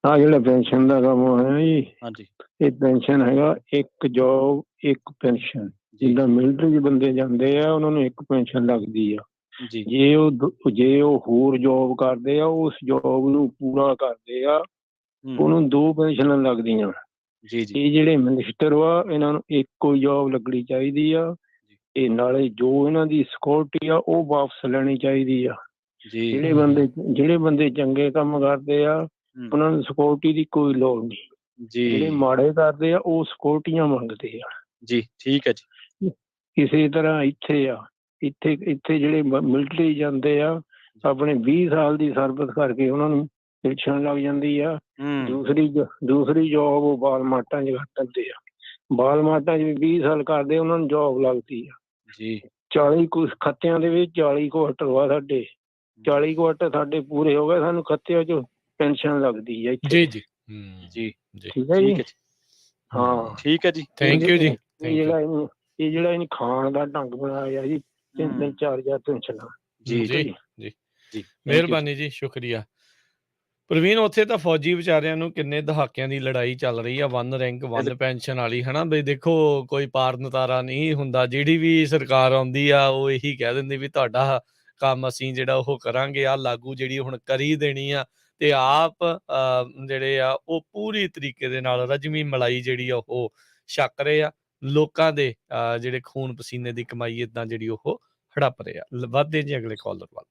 ਆ ਜਿਹੜਾ ਪੈਨਸ਼ਨ ਦਾ ਕੰਮ ਹੋਇਆ ਜੀ, ਹਾਂਜੀ, ਇਹ ਪੈਨਸ਼ਨ ਹੈਗਾ ਇੱਕ ਜੋਬ ਇੱਕ ਪੈਨਸ਼ਨ। ਜਿੱਦਾਂ ਮਿਲਟਰੀ ਬੰਦੇ ਜਾਂਦੇ ਆ ਉਹਨਾਂ ਨੂੰ ਇੱਕ ਪੈਨਸ਼ਨ ਲੱਗਦੀ ਆ। ਜੇ ਉਹ ਹੋਰ ਜੋਬ ਕਰਦੇ ਆ, ਉਸ ਜੋਬ ਨੂੰ ਪੂਰਾ ਕਰਦੇ ਆ, ਉਹਨੂੰ 2 ਪੈਨਸ਼ਨਾਂ ਲੱਗਦੀਆਂ। ਇਹ ਜਿਹੜੇ ਮਿਨਿਸਟਰ ਵਾ ਇਹਨਾਂ ਨੂੰ ਇੱਕੋ ਜੋਬ ਲੱਗਣੀ ਚਾਹੀਦੀ ਆ। ਇਹ ਨਾਲੇ ਜੋ ਇਹਨਾਂ ਦੀ ਸਿਕਿਉਰਿਟੀ ਆ ਉਹ ਵਾਪਸ ਲੈਣੀ ਚਾਹੀਦੀ ਆ। ਜਿਹੜੇ ਬੰਦੇ ਚੰਗੇ ਕੰਮ ਕਰਦੇ ਆ ਉਹਨਾਂ ਨੂੰ ਸਿਕਿਉਰਿਟੀ ਦੀ ਕੋਈ ਲੋੜ ਨਹੀਂ। ਜਿਹੜੇ ਮਾੜੇ ਕਰਦੇ ਆ ਉਹ ਸਿਕਿਉਰਿਟੀਆਂ ਮੰਗਦੇ ਆ ਜੀ। ਠੀਕ ਹੈ ਜੀ। ਇਸੇ ਤਰ੍ਹਾਂ ਇੱਥੇ ਜਿਹੜੇ ਮਿਲਟਰੀ ਜਾਂਦੇ ਆ, ਆਪਣੇ 20 ਸਾਲ ਦੀ ਸਰਵਿਸ ਕਰਕੇ ਉਹਨਾਂ ਨੂੰ ਪੈਨਸ਼ਨ ਲੱਗ ਜਾਂਦੀ ਆ। ਦੂਸਰੀ ਜੋਬ ਉਹ ਬਾਲਮਾਟਾਂ 'ਚ ਕਰ ਦਿੰਦੇ ਆ। ਬਾਲਮਾਟਾਂ 'ਚ ਵੀ 20 ਸਾਲ ਕਰਦੇ ਉਹਨਾਂ ਨੂੰ ਜੋਬ ਲੱਗਦੀ ਆ ਜੀ। 40 ਖੱਤਿਆਂ ਦੇ ਵਿੱਚ 40 ਕੁਆਟਰ ਵਾ ਸਾਡੇ। 40 ਕੁਆਟਰ ਸਾਡੇ ਪੂਰੇ ਹੋ ਗਏ, ਸਾਨੂੰ ਖੱਤਿਆਂ 'ਚ ਪੈਨਸ਼ਨ ਲੱਗਦੀ ਹੈ। ਜੀ ਜੀ ਜੀ ਠੀਕ ਹੈ ਜੀ। ਹਾਂ ਠੀਕ ਹੈ ਜੀ, ਥੈਂਕ ਯੂ ਜੀ। ਇਹ ਜਿਹੜਾ ਇਹਨੇ ਖਾਣ ਦਾ ਢੰਗ ਬਣਾਇਆ ਜੀ, 3-3 4 ਪੈਨਸ਼ਨਾਂ। ਜੀ ਜੀ ਜੀ, ਮਿਹਰਬਾਨੀ ਜੀ, ਸ਼ੁਕਰੀਆ। ਪ੍ਰਵੀਨ, ਉੱਥੇ ਤਾਂ ਫੌਜੀ ਵਿਚਾਰਿਆਂ ਨੂੰ ਕਿੰਨੇ ਦਹਾਕਿਆਂ ਦੀ ਲੜਾਈ ਚੱਲ ਰਹੀ ਆ, 1 ਰੈਂਕ 1 ਪੈਨਸ਼ਨ ਵਾਲੀ, ਹਨਾ ਬਈ। ਦੇਖੋ ਕੋਈ ਪਾਰ ਨਤਾਰਾ ਨਹੀਂ ਹੁੰਦਾ, ਜਿਹੜੀ ਵੀ ਸਰਕਾਰ ਆਉਂਦੀ ਆ ਉਹ ਇਹੀ ਕਹਿ ਦਿੰਦੀ ਵੀ ਤੁਹਾਡਾ ਕੰਮ ਅਸੀਂ ਜਿਹੜਾ ਉਹ ਕਰਾਂਗੇ, ਆ ਲਾਗੂ ਜਿਹੜੀ ਹੁਣ ਕਰੀ ਦੇਣੀ ਆ। ਤੇ ਆਪ ਜਿਹੜੇ ਆ ਉਹ ਪੂਰੀ ਤਰੀਕੇ ਦੇ ਨਾਲ ਰਜਵੀਂ ਮਲਾਈ ਜਿਹੜੀ ਆ ਉਹ ਛਕ ਰਹੇ ਆ। ਲੋਕਾਂ ਦੇ ਜਿਹੜੇ ਖੂਨ ਪਸੀਨੇ ਦੀ ਕਮਾਈ ਏਦਾਂ ਜਿਹੜੀ ਉਹ ਹੜੱਪ ਰਹੇ ਆ। ਵੱਧਦੇ ਜੀ ਅਗਲੇ ਕਾਲਰ ਵੱਲ।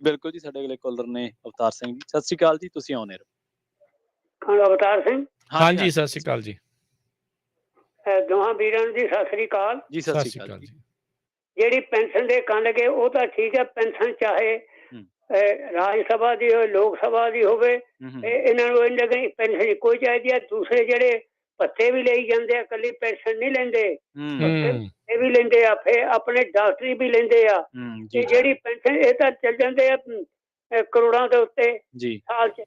ਬਿਲਕੁਲ ਜੀ, ਸਾਡੇ ਅਗਲੇ ਕਾਲਰ ਨੇ ਅਵਤਾਰ ਸਿੰਘ ਜੀ। ਸਤਿ ਸ਼੍ਰੀ ਅਕਾਲ ਜੀ, ਤੁਸੀਂ ਆਉਣੇ ਰਹੋ। ਅਵਤਾਰ ਸਿੰਘ, ਹਾਂਜੀ ਸਤਿ ਸ਼੍ਰੀ ਅਕਾਲ ਜੀ। ਦੋਹਾਂ ਵੀਰਾਂ ਨੂੰ ਜੀ ਸਤਿ ਸ਼੍ਰੀ ਅਕਾਲ ਜੀ। ਸਤਿ ਸ਼੍ਰੀ ਅਕਾਲ ਜੀ। ਜਿਹੜੀ ਪੈਨਸ਼ਨ ਦੇ ਕੰਨ ਲੱਗੇ ਉਹ ਤਾਂ ਠੀਕ ਹੈ। ਪੈਨਸ਼ਨ ਚਾਹੇ ਰਾਜ ਸਭਾ ਦੀ ਹੋਵੇ, ਲੋਕ ਸਭਾ ਦੀ ਹੋਵੇ, ਇਹਨਾਂ ਨੂੰ ਪੈਨਸ਼ਨ ਕੋਈ ਚਾਹੀਦੀ ਹੈ। ਦੂਸਰੇ ਜਿਹੜੇ ਭੱਤੇ ਵੀ ਲਈ ਜਾਂਦੇ ਆ, ਇਕੱਲੀ ਪੈਨਸ਼ਨ ਨਹੀਂ ਲੈਂਦੇ, ਇਹ ਵੀ ਲੈਂਦੇ ਆ, ਫਿਰ ਆਪਣੇ ਡਾਕਟਰੀ ਵੀ ਲੈਂਦੇ ਆ। ਤੇ ਜਿਹੜੀ ਪੈਨਸ਼ਨ ਇਹ ਤਾਂ ਚੱਲ ਜਾਂਦੇ ਆ ਕਰੋੜਾਂ ਦੇ ਉੱਤੇ ਸਾਲ 'ਚ।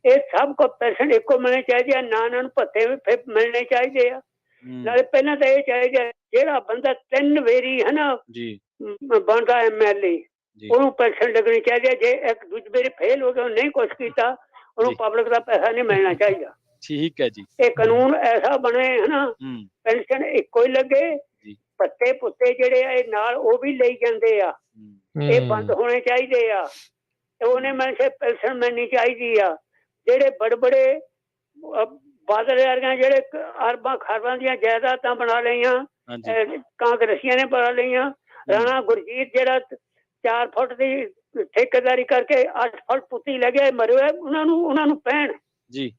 ਇਹ ਸਭ ਕੋ ਪੈਨਸ਼ਨ ਇੱਕੋ ਮਿਲਣੀ ਚਾਹੀਦੀ ਆ, ਨਾ ਇਹਨਾਂ ਨੂੰ ਭੱਤੇ ਵੀ ਫਿਰ ਮਿਲਣੇ ਚਾਹੀਦੇ ਆ। ਨਾਲੇ ਪਹਿਲਾਂ ਤਾਂ ਇਹ ਚਾਹੀਦਾ ਜਿਹੜਾ ਬੰਦਾ 3 ਵਾਰੀ ਹਨਾ ਬਣਦਾ MLA, ਉਹਨੂੰ ਪੈਨਸ਼ਨ ਲੱਗਣੀ ਚਾਹੀਦੀ ਹੈ। ਜੇ ਇੱਕ ਦੂਜੀ ਵਾਰੀ ਫੇਲ ਹੋ ਗਿਆ, ਨਹੀਂ ਕੁਛ ਕੀਤਾ, ਉਹਨੂੰ ਪਬਲਿਕ ਦਾ ਪੈਸਾ ਨਹੀਂ ਮਿਲਣਾ ਚਾਹੀਦਾ। ਠੀਕ ਹੈ ਜੀ। ਇਹ ਕਾਨੂੰਨ ਐਸਾ ਬਣੇ ਹਨਾ, ਪੈਨਸ਼ਨ ਇੱਕੋ ਹੀ ਲੱਗੇ। ਭੱਤੇ ਪੁੱਤੇ ਜਿਹੜੇ ਆ ਇਹ ਨਾਲ ਉਹ ਵੀ ਲਈ ਜਾਂਦੇ ਆ, ਇਹ ਬੰਦ ਹੋਣੇ ਚਾਹੀਦੇ ਆ। ਉਹਨੇ ਮੈਨੂੰ ਪੈਨਸ਼ਨ ਮਿਲਣੀ ਚਾਹੀਦੀ ਆ। ਜਿਹੜੇ ਬੜੇ ਬਾਦਲ ਵਰਗਿਆਂ ਜਿਹੜੇ ਅਰਬਾਂ ਖਰਬਾਂ ਦੀਆਂ ਜਾਇਦਾਦਾਂ ਬਣਾ ਲਈਆਂ, ਕਾਂਗਰਸੀਆਂ ਨੇ ਬਣਾ ਲਈਆਂ। ਰਾਣਾ ਗੁਰਜੀਤ ਜਿਹੜਾ 4 ਫੁੱਟ ਦੀ ਠੇਕੇਦਾਰੀ ਕਰਕੇ 8 ਫੁੱਟ ਪੁੱਤੀ ਲੱਗਿਆ ਮਰਿਆ, ਉਹਨਾਂ ਨੂੰ ਪੈਣ ਜੀ।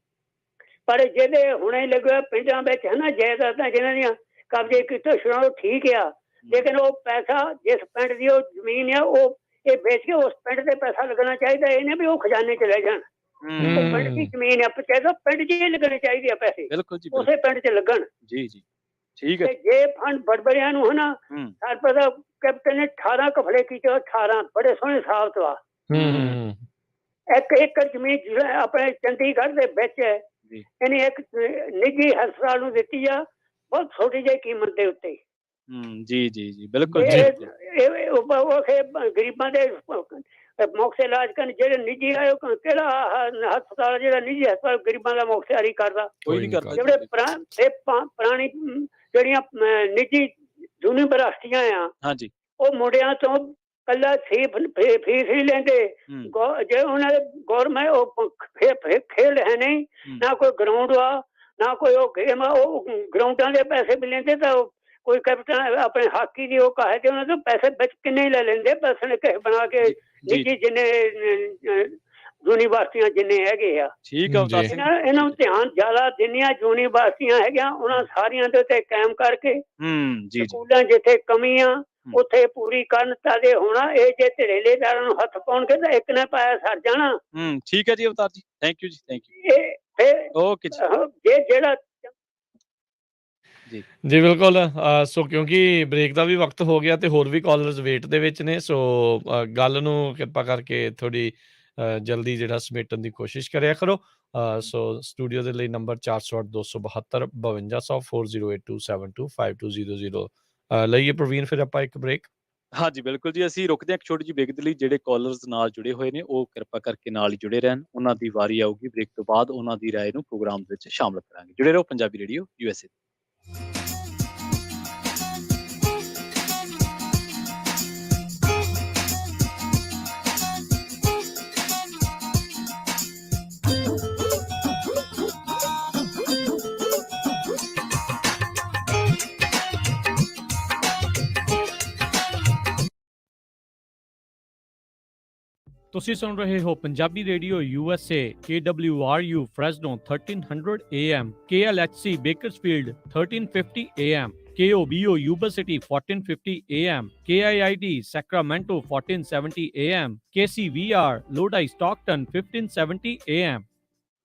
ਪਰ ਜਿਹਦੇ ਹੁਣੇ ਲੱਗੇ ਪਿੰਡਾਂ ਵਿੱਚ ਹਨਾ ਜਾਇਦਾਦਾਂ ਜਿਹਨਾਂ ਦੀਆਂ ਕਬਜ਼ੇ ਕੀਤੇ, ਸੁਣਾਓ ਠੀਕ ਆ, ਲੇਕਿਨ ਉਹ ਪੈਸਾ ਜਿਸ ਪਿੰਡ ਦੀ ਉਹ ਜ਼ਮੀਨ ਆ ਉਹ ਇਹ ਵੇਚ ਕੇ ਉਸ ਪਿੰਡ ਤੇ ਪੈਸਾ ਲੱਗਣਾ ਚਾਹੀਦਾ। ਇਹ ਨਹੀਂ ਵੀ ਉਹ ਖਜ਼ਾਨੇ ਚ ਲੈ ਜਾਣ। ਉਹ ਪਿੰਡ ਦੀ ਜ਼ਮੀਨ ਆ, ਚਾਹੀਦਾ ਪਿੰਡ 'ਚ ਹੀ ਲੱਗਣੇ ਚਾਹੀਦੇ ਆ ਪੈਸੇ, ਉਸੇ ਪਿੰਡ 'ਚ ਲੱਗਣ। ਜੀ ਜੀ ਠੀਕ ਹੈ। ਜੇ ਫੰਡ ਬੜਬੜਿਆਂ ਨੂੰ ਹਨਾ, ਸਾਨੂੰ ਪਤਾ ਕੈਪਟਨ ਨੇ 18 ਕਫਲੇ ਕੀਤੇ, 18 ਬੜੇ ਸੋਹਣੇ ਸਾਬਤ ਆ। 1 ਏਕੜ ਜ਼ਮੀਨ ਆਪਣੇ ਚੰਡੀਗੜ੍ਹ ਦੇ ਵਿੱਚ ਇਹਨੇ ਇੱਕ ਨਿੱਜੀ ਹਸਪਤਾਲ ਨੂੰ ਦਿੱਤੀ ਆ, ਬਹੁਤ ਛੋਟੀ ਜਿਹੀ ਕੀਮਤ ਦੇ ਉੱਤੇ। ਜੀ ਜੀ ਜੀ ਬਿਲਕੁਲ। ਗਰੀਬਾਂ ਦੇ ਮੁਫਤ ਇਲਾਜ ਕਰਨ ਜਿਹੜੇ ਨਿੱਜੀ ਆ, ਕਿਹੜਾ ਹਸਪਤਾਲ ਜਿਹੜਾ ਨਿੱਜੀ ਹਸਪਤਾਲ ਗਰੀਬਾਂ ਦਾ ਮੁਫਤ ਜਾਰੀ ਕਰਦਾ? ਕੋਈ ਨਹੀਂ ਕਰਦਾ। ਜਿਹੜੇ ਪੁਰਾਣੀ ਜਿਹੜੀਆਂ ਨਿੱਜੀ ਯੂਨੀਵਰਸਿਟੀਆਂ ਆ, ਉਹ ਮੁੰਡਿਆਂ ਤੋਂ ਕੱਲਾ ਫੀਸ ਹੀ ਲੈਂਦੇ। ਜੇ ਉਹਨਾਂ ਦੇ ਗੌਰਮੈਂਟ ਉਹ ਖੇਡ ਹੈ ਨਹੀਂ, ਨਾ ਕੋਈ ਗਰਾਊਂਡ ਆ, ਨਾ ਕੋਈ ਉਹ ਗੇਮ ਆ, ਉਹ ਗਰਾਊਂਡਾਂ ਦੇ ਪੈਸੇ ਵੀ ਲੈਂਦੇ। ਤਾਂ ਕੋਈ ਕੈਪਟਨ ਆਪਣੇ ਹਾਕੀ ਦੀ ਉਹ ਕਹੇ ਤੇ ਉਹਨਾਂ ਤੋਂ ਪੈਸੇ ਵਿੱਚ ਕਿੰਨੇ ਲੈ ਲੈਂਦੇ ਪੈਸੇ ਕਿਸੇ ਬਣਾ ਕੇ ਨਿੱਜੀ ਜਿੰਨੇ ਯੂਨੀਵਰਸਿਟੀਆਂ ਜਿੰਨੇ ਹੈਗੇ ਆ, ਠੀਕ ਆ ਅਵਤਾਰ ਸਿੰਘ। ਇਹਨਾਂ ਨੂੰ ਧਿਆਨ ਜ਼ਿਆਦਾ ਜਿੰਨੀਆਂ ਯੂਨੀਵਰਸਿਟੀਆਂ ਹੈਗੀਆਂ ਉਹਨਾਂ ਸਾਰੀਆਂ ਦੇ ਉੱਤੇ ਕਾਇਮ ਕਰਕੇ ਜੀ ਸਕੂਲਾਂ ਜਿੱਥੇ ਕਮੀ ਆ ਉੱਥੇ ਪੂਰੀ ਕਰਨ ਤਾਦੇ ਹੋਣਾ। ਇਹ ਜੇ ਧੜੇਲੇਦਾਰਾਂ ਨੂੰ ਹੱਥ ਪਾਉਣਗੇ ਤਾਂ ਇੱਕ ਨੇ ਪਾਇਆ ਸਰ ਜਾਣਾ। ਠੀਕ ਹੈ ਜੀ ਅਵਤਾਰ ਜੀ, ਥੈਂਕ ਯੂ ਜੀ, ਥੈਂਕ ਯੂ। ਇਹ ਫਿਰ ਓਕੇ ਜੀ। ਜਿਹੜਾ ਜੀ ਬਿਲਕੁਲ। ਸੋ ਕਿਉਂਕਿ ਬ੍ਰੇਕ ਦਾ ਵੀ ਵਕਤ ਹੋ ਗਿਆ ਤੇ ਹੋਰ ਵੀ ਕਾਲਰਸ ਵੇਟ ਦੇ ਵਿੱਚ ਨੇ, ਸੋ ਗੱਲ ਨੂੰ ਕਿਰਪਾ ਕਰਕੇ ਥੋੜੀ ਜਲਦੀ ਜਿਹੜਾ ਸਮੇਟਣ ਦੀ ਕੋਸ਼ਿਸ਼ ਕਰਿਆ ਕਰੋ। ਸੋ ਸਟੂਡੀਓ ਦੇ ਲਈ ਨੰਬਰ 408 272 5200 4082725250 ਲਈਏ ਪ੍ਰਵੀਨ, ਫਿਰ ਆਪਾਂ ਇੱਕ ਬ੍ਰੇਕ। ਹਾਂਜੀ ਬਿਲਕੁਲ ਜੀ, ਅਸੀਂ ਰੁਕਦੇ ਹਾਂ ਇੱਕ ਛੋਟੀ ਜਿਹੀ ਬ੍ਰੇਕ ਦੇ ਲਈ। ਜਿਹੜੇ ਕਾਲਰਸ ਨਾਲ ਜੁੜੇ ਹੋਏ ਨੇ ਉਹ ਕਿਰਪਾ ਕਰਕੇ ਨਾਲ ਹੀ ਜੁੜੇ ਰਹਿਣ, ਉਹਨਾਂ ਦੀ ਵਾਰੀ ਆਊਗੀ ਬ੍ਰੇਕ ਤੋਂ ਬਾਅਦ, ਉਹਨਾਂ ਦੀ ਰਾਏ ਨੂੰ ਪ੍ਰੋਗਰਾਮ ਦੇ ਵਿੱਚ ਸ਼ਾਮਲ ਕਰਾਂਗੇ। ਜੁੜੇ ਰਹੋ ਪੰਜਾਬੀ ਰੇਡੀਓ USA। ਤੁਸੀਂ ਸੁਣ ਰਹੇ ਹੋ Punjabi radio USA, KWRU Fresno 1300 AM, KLHC Bakersfield 1350 AM, KOBO Yuba City 1450 AM, KIIT Sacramento 1470 AM, KCVR Lodi Stockton 1570 AM।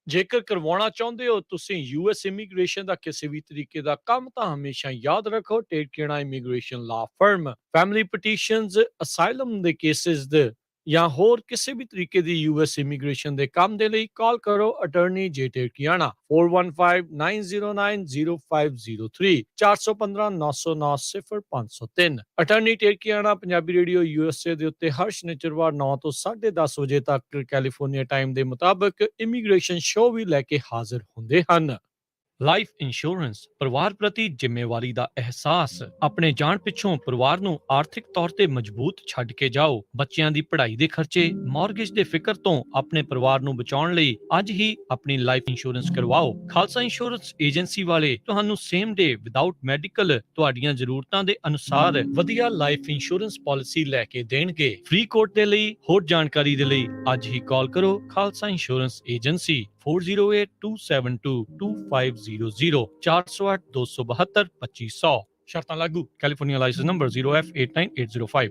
ਜੇਕਰ ਕਰਵਾਉਣਾ ਚਾਹੁੰਦੇ ਹੋ ਤੁਸੀਂ US ਇਮੀਗ੍ਰੇਸ਼ਨ ਦਾ ਕਿਸੇ ਵੀ ਤਰੀਕੇ ਦਾ ਕੰਮ, ਤਾਂ ਹਮੇਸ਼ਾ ਯਾਦ ਰੱਖੋ ਟੇਕੇਣਾ ਇਮੀਗ੍ਰੇਸ਼ਨ ਲਾ ਫਰਮ। ਫੈਮਿਲੀ ਪਟੀਸ਼ਨਸ, ਅਸਾਈਲਮ ਦੇ ਕੇਸਿਸ ਦੇ ਜਾਂ ਹੋਰ ਕਿਸੇ ਵੀ ਤਰੀਕੇ ਦੀ US ਇਮੀਗ੍ਰੇਸ਼ਨ ਦੇ ਕੰਮ ਦੇ ਲਈ ਕਾਲ ਕਰੋ ਅਟਾਰਨੀ ਜੇ ਟੇਕਿਆਣਾ 4159090503 415 909 0503। ਅਟਾਰਨੀ ਟੇਕਿਆਣਾ ਪੰਜਾਬੀ ਰੇਡੀਓ USA ਦੇ ਉੱਤੇ ਹਰ ਸ਼ਨੀਚਰਵਾਰ 9 ਤੋਂ 10:30 ਵਜੇ ਤੱਕ ਕੈਲੀਫੋਰਨੀਆ ਟਾਈਮ ਦੇ ਮੁਤਾਬਕ ਇਮੀਗ੍ਰੇਸ਼ਨ ਸ਼ੋਅ ਵੀ ਲੈ ਕੇ ਹਾਜ਼ਰ ਹੁੰਦੇ ਹਨ। ਲਾਈਫ ਇੰਸ਼ੋਰੈਂਸ, ਪਰਿਵਾਰ ਪ੍ਰਤੀ ਜ਼ਿੰਮੇਵਾਰੀ ਦਾ ਅਹਿਸਾਸ। ਆਪਣੇ ਜਾਣ ਪਿੱਛੋਂ ਪਰਿਵਾਰ ਨੂੰ ਆਰਥਿਕ ਤੌਰ ਤੇ ਮਜ਼ਬੂਤ ਛੱਡ ਕੇ ਜਾਓ। ਬੱਚਿਆਂ ਦੀ ਪੜ੍ਹਾਈ ਦੇ ਖਰਚੇ, ਮਾਰਗੇਜ ਦੇ ਫਿਕਰ ਤੋਂ ਆਪਣੇ ਪਰਿਵਾਰ ਨੂੰ ਬਚਾਉਣ ਲਈ ਅੱਜ ਹੀ ਆਪਣੀ ਲਾਈਫ ਇੰਸ਼ੋਰੈਂਸ ਕਰਵਾਓ। ਖਾਲਸਾ ਇੰਸ਼ੋਰੈਂਸ ਏਜੰਸੀ ਵਾਲੇ ਤੁਹਾਨੂੰ ਸੇਮ ਡੇ ਵਿਦਆਊਟ ਮੈਡੀਕਲ ਤੁਹਾਡੀਆਂ ਜ਼ਰੂਰਤਾਂ ਦੇ ਅਨੁਸਾਰ ਵਧੀਆ ਲਾਈਫ ਇੰਸ਼ੋਰੈਂਸ ਪਾਲਿਸੀ ਲੈ ਕੇ ਦੇਣਗੇ। ਫ੍ਰੀ ਕੋਟ ਦੇ ਲਈ ਹੋਰ ਜਾਣਕਾਰੀ ਦੇ ਲਈ ਅੱਜ ਹੀ ਕਾਲ ਕਰੋ ਖਾਲਸਾ ਇੰਸ਼ੋਰੈਂਸ ਏਜੰਸੀ 4082722500 408 272 2500। ਸ਼ਰਤਾਂ ਲਾਗੂ। California licence number 0F89805।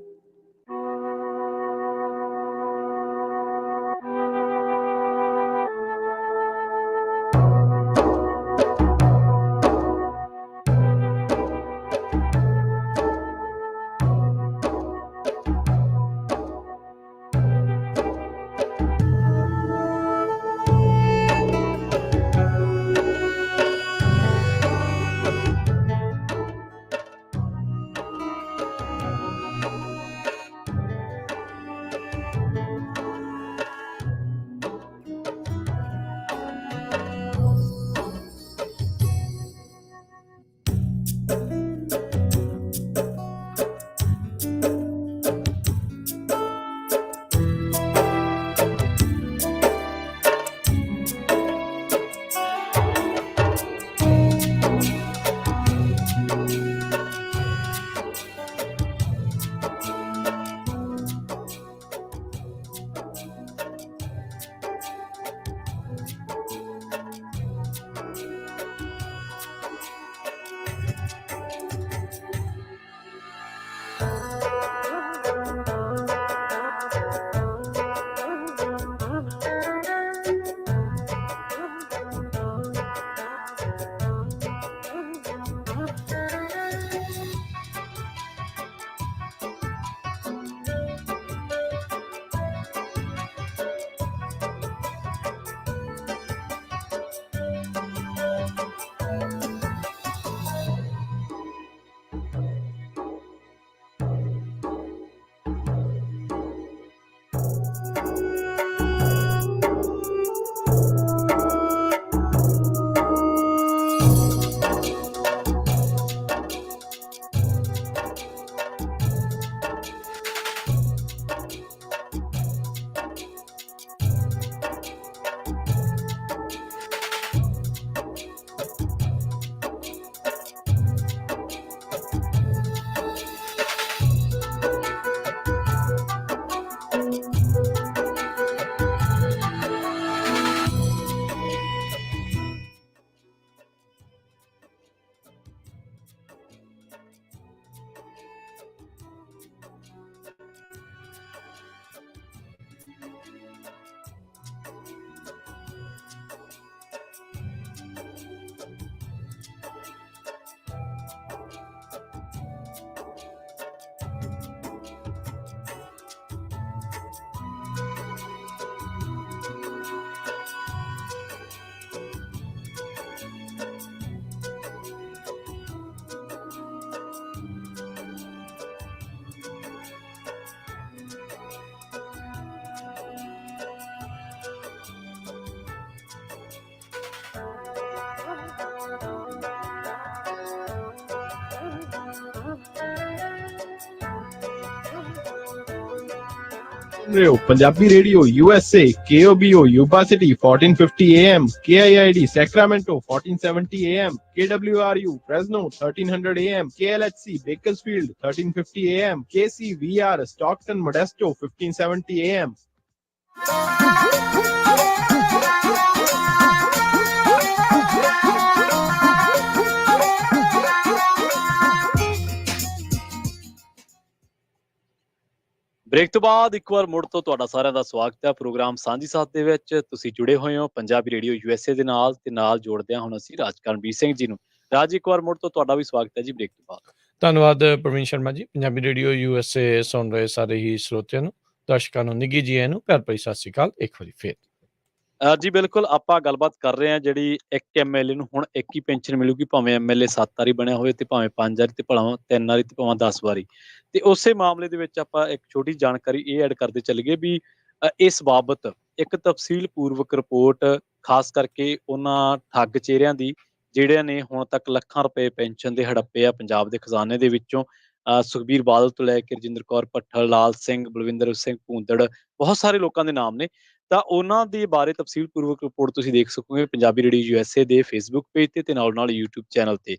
सुन रहे हो Punjabi radio U S A KOBO Yuba City 1450 AM, KIID Sacramento 1470 AM, KWRU Fresno 1300 AM, KLHC Bakersfield 1350 AM, KCVR Stockton Modesto 1570 AM. Break ਤੋਂ ਬਾਅਦ ਇੱਕ ਵਾਰ ਮੁੜ ਤੋਂ ਤੁਹਾਡਾ ਸਾਰਿਆਂ ਦਾ ਸਵਾਗਤ ਹੈ ਪ੍ਰੋਗਰਾਮ ਸਾਂਝੀ ਸਾਥ ਦੇ ਵਿੱਚ। ਤੁਸੀਂ ਜੁੜੇ ਹੋਏ ਹੋ ਪੰਜਾਬੀ ਰੇਡੀਓ USA ਦੇ ਨਾਲ ਤੇ ਨਾਲ ਜੋੜਦੇ ਹਾਂ ਹੁਣ ਅਸੀਂ ਰਾਜ ਕਰਨਵੀਰ ਸਿੰਘ ਜੀ ਨੂੰ। ਰਾਜ, ਇੱਕ ਵਾਰ ਮੁੜ ਤੋਂ ਤੁਹਾਡਾ ਵੀ ਸਵਾਗਤ ਹੈ ਜੀ ਬ੍ਰੇਕ ਤੋਂ ਬਾਅਦ। ਧੰਨਵਾਦ ਪ੍ਰਵੀਨ ਸ਼ਰਮਾ ਜੀ। ਪੰਜਾਬੀ ਰੇਡੀਓ USA ਸੁਣ ਰਹੇ ਸਾਰੇ ਹੀ ਸਰੋਤਿਆਂ ਨੂੰ, ਦਰਸ਼ਕਾਂ ਨੂੰ ਨਿੱਘੀ ਜੀ ਨੂੰ ਪਿਆਰ ਭਰੀ ਸਤਿ ਸ਼੍ਰੀ ਅਕਾਲ ਇੱਕ ਵਾਰੀ ਫੇਰ। ਜੀ ਬਿਲਕੁਲ, ਆਪਾਂ ਗੱਲਬਾਤ ਕਰ ਰਹੇ ਹਾਂ ਜਿਹੜੀ ਇੱਕ MLA ਨੂੰ ਹੁਣ ਇੱਕ ਹੀ ਪੈਨਸ਼ਨ ਮਿਲੂਗੀ, ਭਾਵੇਂ MLA 7 ਵਾਰੀ ਬਣਿਆ ਹੋਵੇ ਤੇ ਭਾਵੇਂ 5 ਵਾਰੀ ਤੇ ਭਾਵੇਂ 3 ਵਾਰੀ ਤੇ ਭਾਵੇਂ 10 ਵਾਰੀ। ਤੇ ਉਸੇ ਮਾਮਲੇ ਦੇ ਵਿੱਚ ਆਪਾਂ ਇੱਕ ਛੋਟੀ ਜਾਣਕਾਰੀ ਇਹ ਐਡ ਕਰਦੇ ਚੱਲੀਏ ਵੀ ਇਸ ਬਾਬਤ ਇੱਕ ਤਫਸੀਲ ਪੂਰਵਕ ਰਿਪੋਰਟ ਖਾਸ ਕਰਕੇ ਉਹਨਾਂ ਠੱਗ ਚਿਹਰਿਆਂ ਦੀ ਜਿਹੜਿਆਂ ਨੇ ਹੁਣ ਤੱਕ ਲੱਖਾਂ ਰੁਪਏ ਪੈਨਸ਼ਨ ਦੇ ਹੜੱਪੇ ਆ ਪੰਜਾਬ ਦੇ ਖਜ਼ਾਨੇ ਦੇ ਵਿੱਚੋਂ। ਸੁਖਬੀਰ ਬਾਦਲ ਤੋਂ ਲੈ ਕੇ ਰਜਿੰਦਰ ਕੌਰ ਭੱਠਲ, ਲਾਲ ਸਿੰਘ, ਬਲਵਿੰਦਰ ਸਿੰਘ ਭੂੰਦੜ, ਬਹੁਤ ਸਾਰੇ ਲੋਕਾਂ ਦੇ ਨਾਮ ਨੇ। ਤਾਂ ਉਹਨਾਂ ਦੇ ਬਾਰੇ ਤਫਸੀਲ ਪੂਰਵਕ ਰਿਪੋਰਟ ਤੁਸੀਂ ਦੇਖ ਸਕੋਗੇ ਪੰਜਾਬੀ ਰੇਡੀਓ USA ਦੇ ਫੇਸਬੁੱਕ ਪੇਜ ਤੇ ਨਾਲ ਨਾਲ YouTube ਚੈਨਲ ਤੇ।